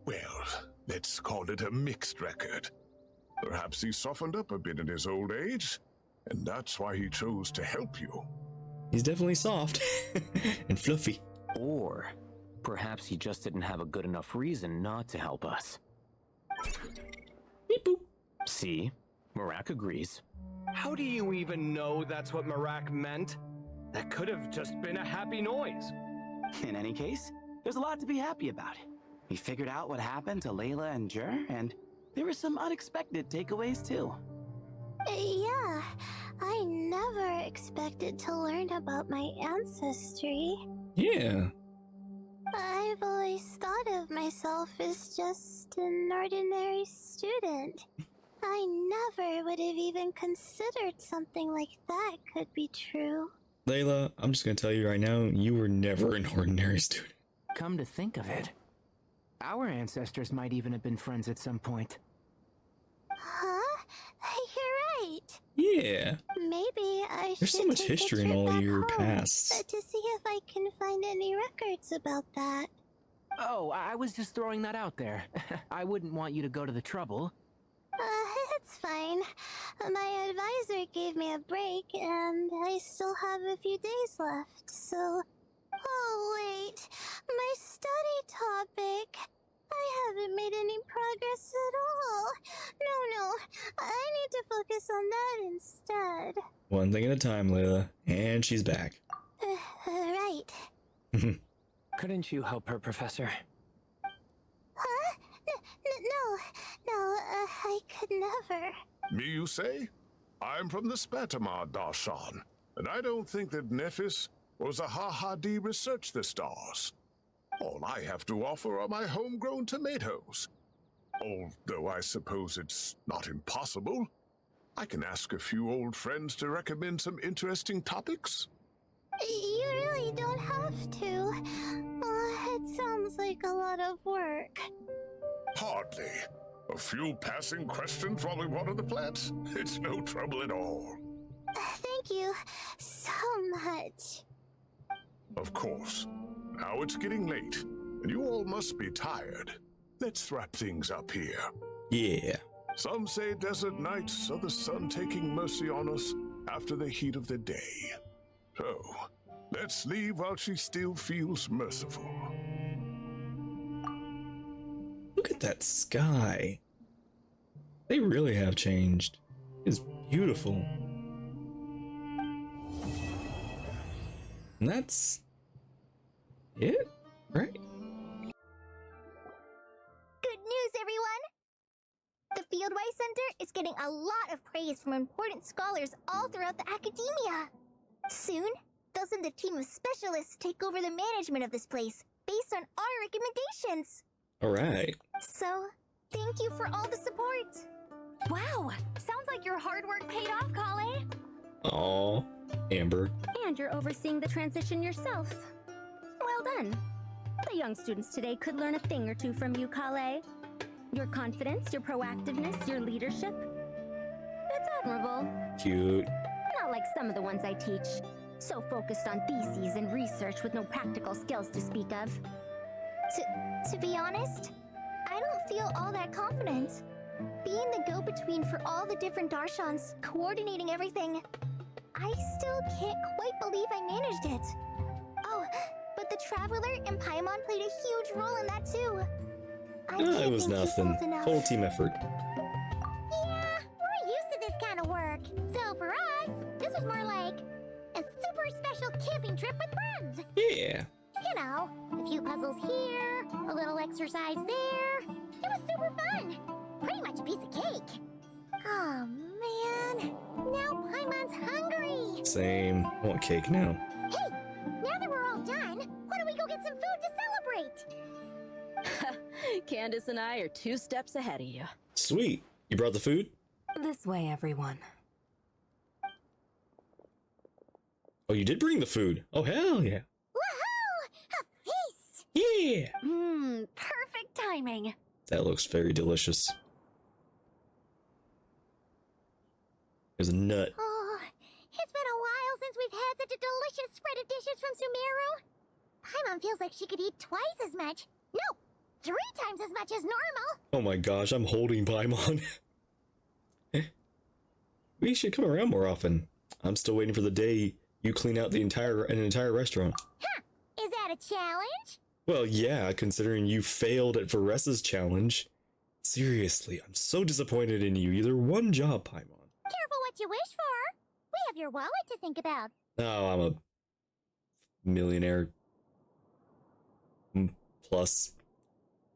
well, let's call it a mixed record. Perhaps he softened up a bit in his old age, and that's why he chose to help you.
He's definitely soft and fluffy.
Or perhaps he just didn't have a good enough reason not to help us.
Beep boop.
See? Marak agrees.
How do you even know that's what Marak meant? That could have just been a happy noise.
In any case, there's a lot to be happy about. We figured out what happened to Layla and Jur, and there were some unexpected takeaways too.
Yeah, I never expected to learn about my ancestry.
Yeah.
I
I've always thought of myself as just an ordinary student. I never would have even considered something like that could be true.
Layla, I'm just gonna tell you right now, you were never an ordinary student.
Come to think of it, our ancestors might even have been friends at some point.
Huh? You're right.
Yeah.
Maybe I
There's
should
so much
take a
history in
trip
all
back
your
home,
pasts.
to see if I can find any records about that.
Oh, I was just throwing that out there. I wouldn't want you to go to the trouble.
It's fine. My advisor gave me a break, and I still have a few days left, so... Oh, wait. My study topic. I haven't made any progress at all. No. I need to focus on that instead.
One thing at a time, Layla. And she's back.
Right.
Couldn't you help her, Professor?
Huh? No, I could never.
Me, you say? I'm from the Spatamar Darshan, and I don't think that Nephis or Zahahadi researched the stars. All I have to offer are my homegrown tomatoes. Although I suppose it's not impossible. I can ask a few old friends to recommend some interesting topics.
You really don't have to. It sounds like a lot of work.
Hardly. A few passing questions while we water the plants? It's no trouble at all.
Thank you so much.
Of course. Now it's getting late, and you all must be tired. Let's wrap things up here.
Yeah.
Some say desert nights are the sun taking mercy on us after the heat of the day. So, let's leave while she still feels merciful.
Look at that sky. They really have changed. It's beautiful. And that's it, right?
Good news, everyone! The Fieldwise Center is getting a lot of praise from important scholars all throughout the academia. Soon, they'll send a team of specialists to take over the management of this place based on our recommendations.
Alright.
So, thank you for all the support.
Wow! Sounds like your hard work paid off, Kale.
Aw, Amber.
And you're overseeing the transition yourself. Well done. The young students today could learn a thing or two from you, Kale. Your confidence, your proactiveness, your leadership. It's admirable.
Cute.
Not like some of the ones I teach. So focused on theses and research with no practical skills to speak of.
To be honest, I don't feel all that confident. Being the go-between for all the different Darshans, coordinating everything, I still can't quite believe I managed it. Oh, but the Traveler and Paimon played a huge role in that too.
It was nothing. Whole team effort.
Yeah, we're used to this kind of work. So for us, this was more like a super special camping trip with friends.
Yeah.
You know, a few puzzles here, a little exercise there. It was super fun. Pretty much a piece of cake. Oh man, now Paimon's hungry.
Same. I want cake now.
Hey, now that we're all done, why don't we go get some food to celebrate?
Candace and I are 2 steps ahead of you.
Sweet. You brought the food?
This way, everyone.
Oh, you did bring the food. Oh, hell yeah.
Woohoo! A feast!
Yeah.
Perfect timing.
That looks very delicious. There's a nut.
Oh, it's been a while since we've had such a delicious spread of dishes from Sumeru. Paimon feels like she could eat twice as much. No, 3 times as much as normal.
Oh my gosh, I'm holding Paimon. We should come around more often. I'm still waiting for the day you clean out an entire restaurant.
Huh, is that a challenge?
Well, yeah, considering you failed at Varessa's challenge. Seriously, I'm so disappointed in you. Either one job, Paimon.
Careful what you wish for. We have your wallet to think about.
Oh, I'm a millionaire. Plus.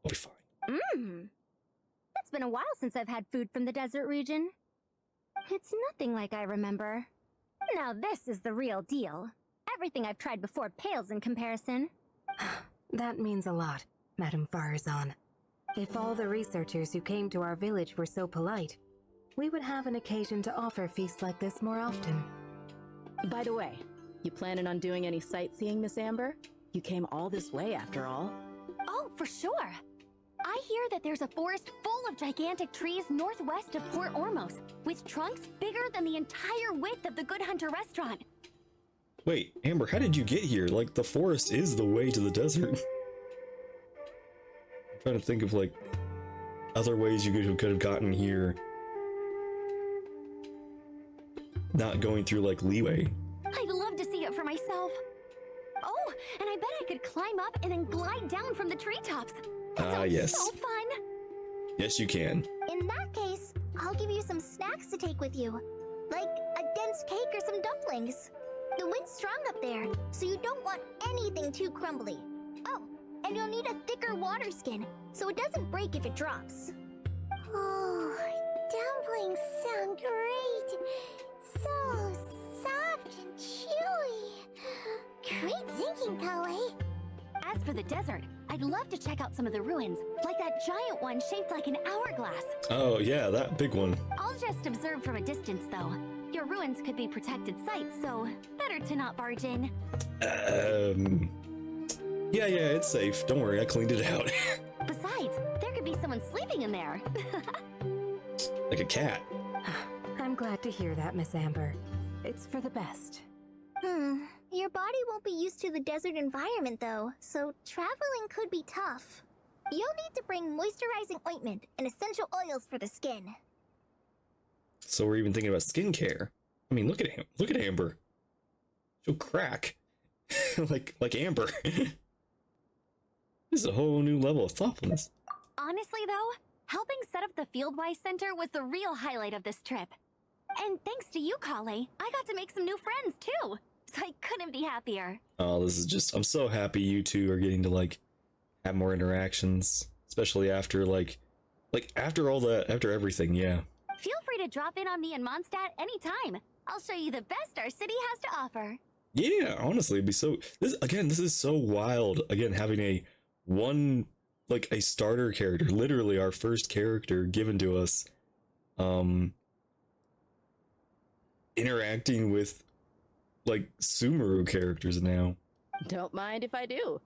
I'll be fine.
It's been a while since I've had food from the desert region. It's nothing like I remember. Now this is the real deal. Everything I've tried before pales in comparison.
That means a lot, Madame Farazan. If all the researchers who came to our village were so polite, we would have an occasion to offer feasts like this more often.
By the way, you planning on doing any sightseeing, Miss Amber? You came all this way after all.
Oh, for sure. I hear that there's a forest full of gigantic trees northwest of Port Ormos, with trunks bigger than the entire width of the Good Hunter restaurant.
Wait, Amber, how did you get here? Like, the forest is the way to the desert. I'm trying to think of, like, other ways you could have gotten here. Not going through, like, leeway.
I'd love to see it for myself. Oh, and I bet I could climb up and then glide down from the treetops.
Yes.
So fun.
Yes, you can.
In that case, I'll give you some snacks to take with you. Like a dense cake or some dumplings. The wind's strong up there, so you don't want anything too crumbly. Oh, and you'll need a thicker water skin, so it doesn't break if it drops.
Oh, dumplings sound great. So soft and chewy. Great thinking, Kale.
As for the desert, I'd love to check out some of the ruins, like that giant one shaped like an hourglass.
Oh, yeah, that big one.
I'll just observe from a distance, though. Your ruins could be protected sites, so better to not barge in.
Yeah, it's safe. Don't worry, I cleaned it out.
Besides, there could be someone sleeping in there.
Like a cat.
I'm glad to hear that, Miss Amber. It's for the best.
Your body won't be used to the desert environment though, so traveling could be tough. You'll need to bring moisturizing ointment and essential oils for the skin.
So we're even thinking about skincare. I mean, look at him. Look at Amber. She'll crack. like Amber. This is a whole new level of thoughtfulness.
Honestly, though, helping set up the Fieldwise Center was the real highlight of this trip. And thanks to you, Kale, I got to make some new friends, too. So I couldn't be happier.
Oh, this is just... I'm so happy you two are getting to, like, have more interactions. Especially after, like after all that, after everything, yeah.
Feel free to drop in on me in Mondstadt anytime. I'll show you the best our city has to offer.
Yeah, honestly, it'd be so... This is so wild. Again, having a starter character, literally our first character given to us, interacting with, like, Sumeru characters now.
Don't mind if I do.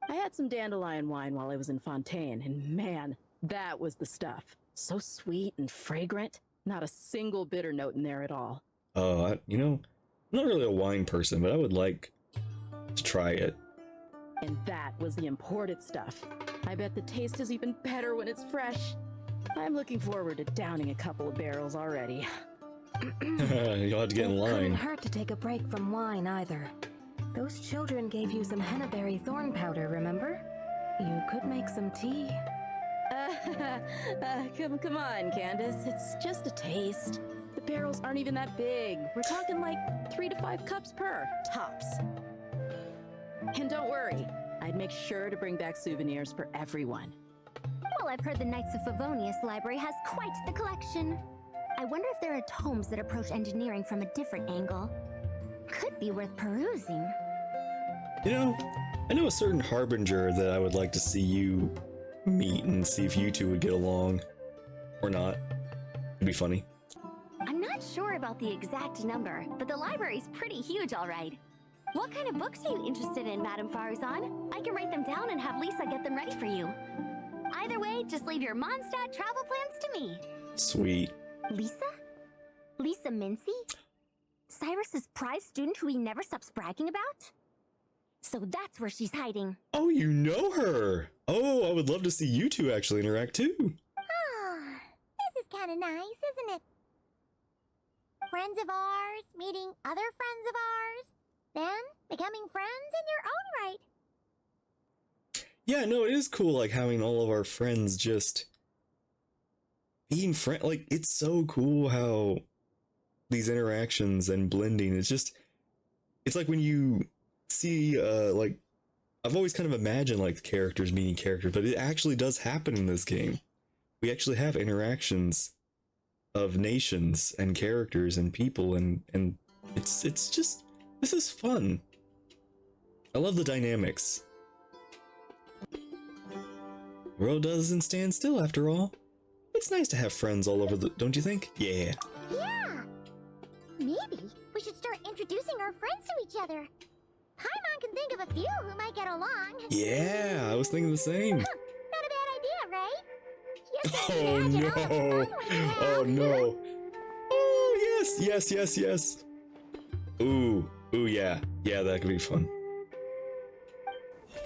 I had some dandelion wine while I was in Fontaine, and man, that was the stuff. So sweet and fragrant. Not a single bitter note in there at all.
I'm not really a wine person, but I would like to try it.
And that was the imported stuff. I bet the taste is even better when it's fresh. I'm looking forward to downing a couple of barrels already.
You'll have to get in
It
line.
couldn't hurt to take a break from wine either. Those children gave you some hennaberry thorn powder, remember? You could make some tea.
Come on, Candace. It's just a taste. The barrels aren't even that big. We're talking like 3 to 5 cups per, tops. And don't worry, I'd make sure to bring back souvenirs for everyone.
Well, I've heard the Knights of Favonius Library has quite the collection. I wonder if there are tomes that approach engineering from a different angle. Could be worth perusing.
I know a certain harbinger that I would like to see you meet and see if you two would get along. Or not. It'd be funny.
I'm not sure about the exact number, but the library's pretty huge, all right. What kind of books are you interested in, Madame Farazan? I can write them down and have Lisa get them ready for you. Either way, just leave your Mondstadt travel plans to me.
Sweet.
Lisa? Lisa Mincy? Cyrus's prize student who he never stops bragging about? So that's where she's hiding.
Oh, you know her! Oh, I would love to see you two actually interact too.
Ah, this is kind of nice, isn't it? Friends of ours meeting other friends of ours, then becoming friends in your own right.
Yeah, no, it is cool, like, having all of our friends just being like, it's so cool how these interactions and blending, it's like when you see, like, I've always kind of imagined, like, characters meeting characters, but it actually does happen in this game. We actually have interactions of nations and characters and people, and it's just, this is fun. I love the dynamics. The world doesn't stand still after all. It's nice to have friends all over the... Don't you think? Yeah.
Yeah! Maybe we should start introducing our friends to each other. Paimon can think of a few who might get along.
Yeah, I was thinking the same.
Not a bad idea, right? Just
Oh
imagine all the fun
no!
we have.
Oh no! Oh yes, yes, yes, yes. Ooh, yeah, that could be fun.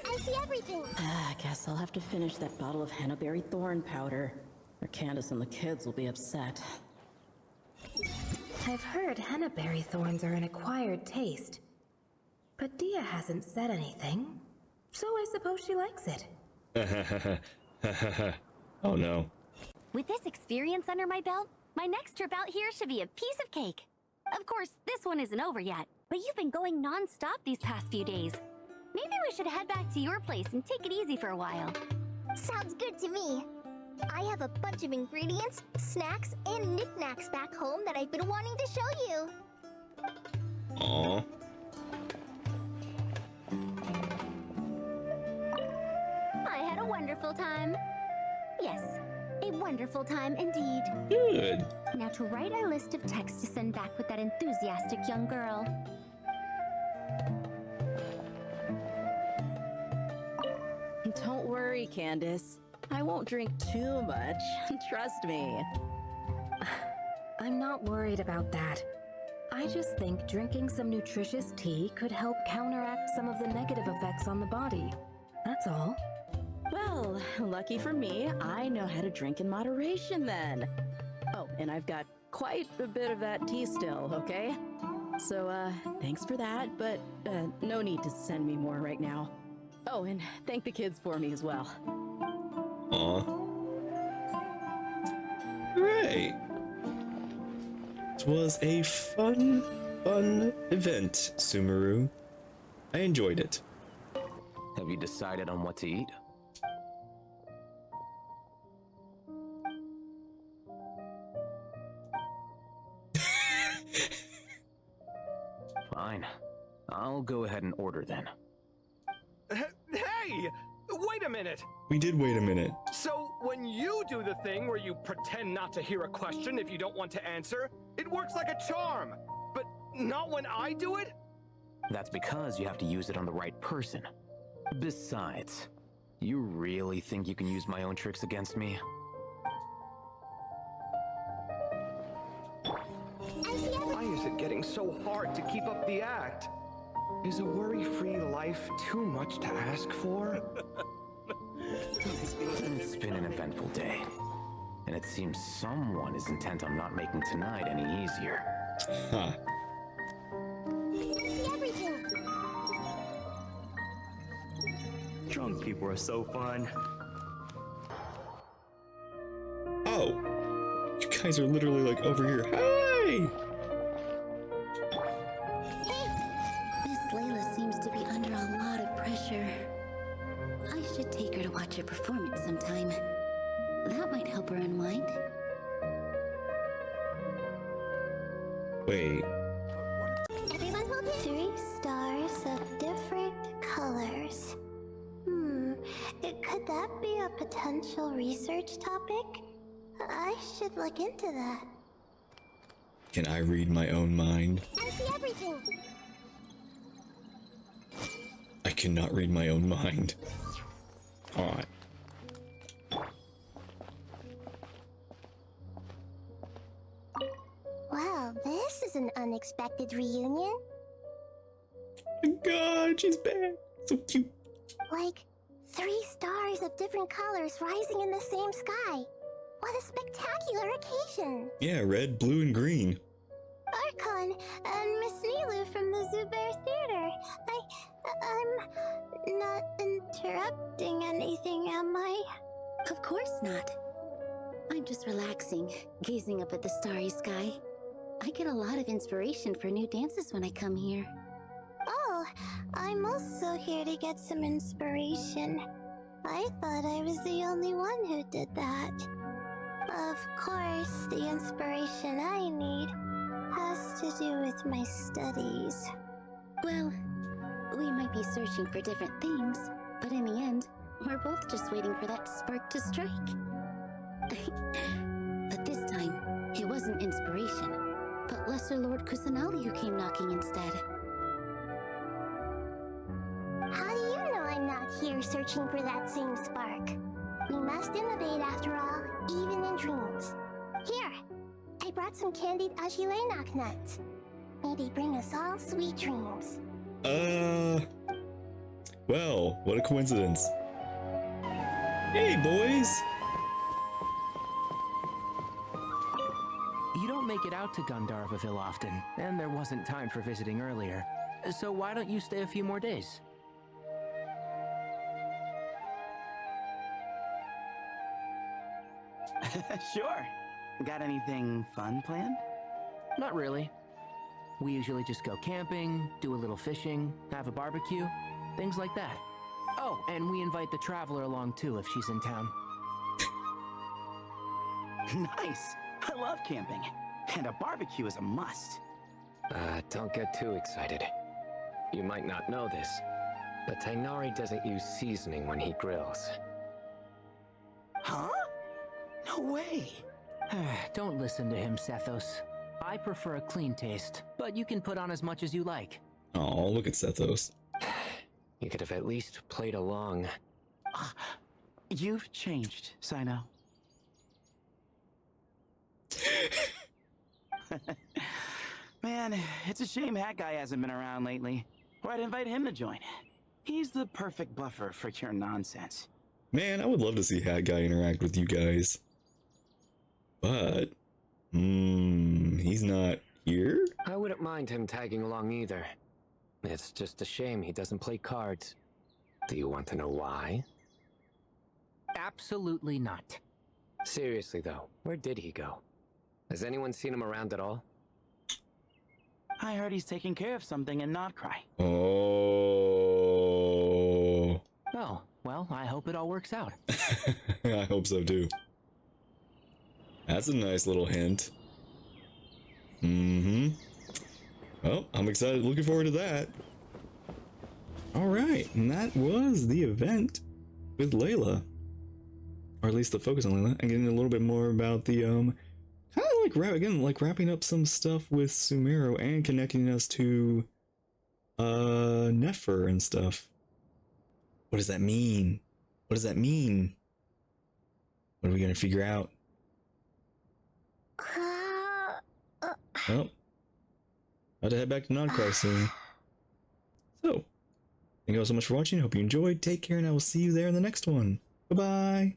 I see everything.
I guess I'll have to finish that bottle of hennaberry thorn powder, or Candace and the kids will be upset.
I've heard hennaberry thorns are an acquired taste. But Dia hasn't said anything, so I suppose she likes it.
Oh no.
With this experience under my belt, my next trip out here should be a piece of cake. Of course, this one isn't over yet, but you've been going non-stop these past few days. Maybe we should head back to your place and take it easy for a while.
Sounds good to me. I have a bunch of ingredients, snacks, and knickknacks back home that I've been wanting to show you.
Aww.
I had a wonderful time. Yes, a wonderful time indeed.
Good.
Now to write our list of texts to send back with that enthusiastic young girl.
Don't worry, Candace. I won't drink too much. Trust me.
I'm not worried about that. I just think drinking some nutritious tea could help counteract some of the negative effects on the body. That's all.
Well, lucky for me, I know how to drink in moderation then. Oh, and I've got quite a bit of that tea still, okay? So, thanks for that, but no need to send me more right now. Oh, and thank the kids for me as well.
Aw. Hooray! It was a fun event, Sumeru. I enjoyed it.
Have you decided on what to eat? Fine. I'll go ahead and order then.
Hey! Wait a minute!
We did wait a minute.
So, when you do the thing where you pretend not to hear a question if you don't want to answer, it works like a charm! But not when I do it?
That's because you have to use it on the right person. Besides, you really think you can use my own tricks against me?
Why is it getting so hard to keep up the act? Is a worry-free life too much to ask for?
It's been an eventful day, and it seems someone is intent on not making tonight any easier.
Huh.
See everything.
Drunk people are so fun.
Oh! You guys are literally like over here. Hey!
Miss Layla seems to be under a lot of pressure. I should take her to watch her performance sometime. That might help her unwind.
Wait.
Everyone hold it.
3 stars of different colors. Could that be a potential research topic? I should look into that.
Can I read my own mind?
I see everything.
I cannot read my own mind. Alright.
Wow, this is an unexpected reunion.
Oh my god, she's back. So cute.
Like 3 stars of different colors rising in the same sky. What a spectacular occasion!
Yeah, red, blue, and green.
Archon and Miss Nilu from the Zubair Theater. I'm not interrupting anything, am I?
Of course not. I'm just relaxing, gazing up at the starry sky. I get a lot of inspiration for new dances when I come here.
Oh, I'm also here to get some inspiration. I thought I was the only one who did that. Of course, the inspiration I need has to do with my studies.
Well, we might be searching for different things, but in the end, We're both just waiting for that spark to strike. But this time, it wasn't inspiration, but Lesser Lord Kusanali who came knocking instead.
How do you know I'm not here searching for that same spark? We must innovate after all, even in dreams. Here, I brought some candied Ajilenak nuts. May they bring us all sweet dreams.
Well, what a coincidence. Hey, boys!
You don't make it out to Gandharvaville often, and there wasn't time for visiting earlier. So why don't you stay a few more days?
Sure. Got anything fun planned?
Not really. We usually just go camping, do a little fishing, have a barbecue, things like that. Oh, and we invite the traveler along too if she's in town.
Nice. I love camping. And a barbecue is a must.
Don't get too excited. You might not know this, but Tainari doesn't use seasoning when he grills.
Huh? No way.
Don't listen to him, Sethos. I prefer a clean taste, but you can put on as much as you like.
Oh, look at Sethos.
You could have at least played along.
You've changed, Sino. Man, it's a shame Hat Guy hasn't been around lately. Or I'd invite him to join. He's the perfect buffer for your nonsense.
Man, I would love to see Hat Guy interact with you guys. But, he's not here?
I wouldn't mind him tagging along either. It's just a shame he doesn't play cards. Do you want to know why?
Absolutely not.
Seriously though, where did he go? Has anyone seen him around at all?
I heard he's taking care of something in nod-krai.
Oh.
Oh, well, I hope it all works out.
I hope so too. That's a nice little hint. Well, I'm excited, looking forward to that. Alright, and that was the event with Layla. Or at least the focus on Layla. And getting a little bit more about the, kind of like, wrapping up some stuff with Sumeru and connecting us to, Nefer and stuff. What does that mean? What does that mean? What are we gonna figure out? Well, I have to head back to nod-krai soon. So, thank you all so much for watching. Hope you enjoyed. Take care, and I will see you there in the next one. Bye-bye.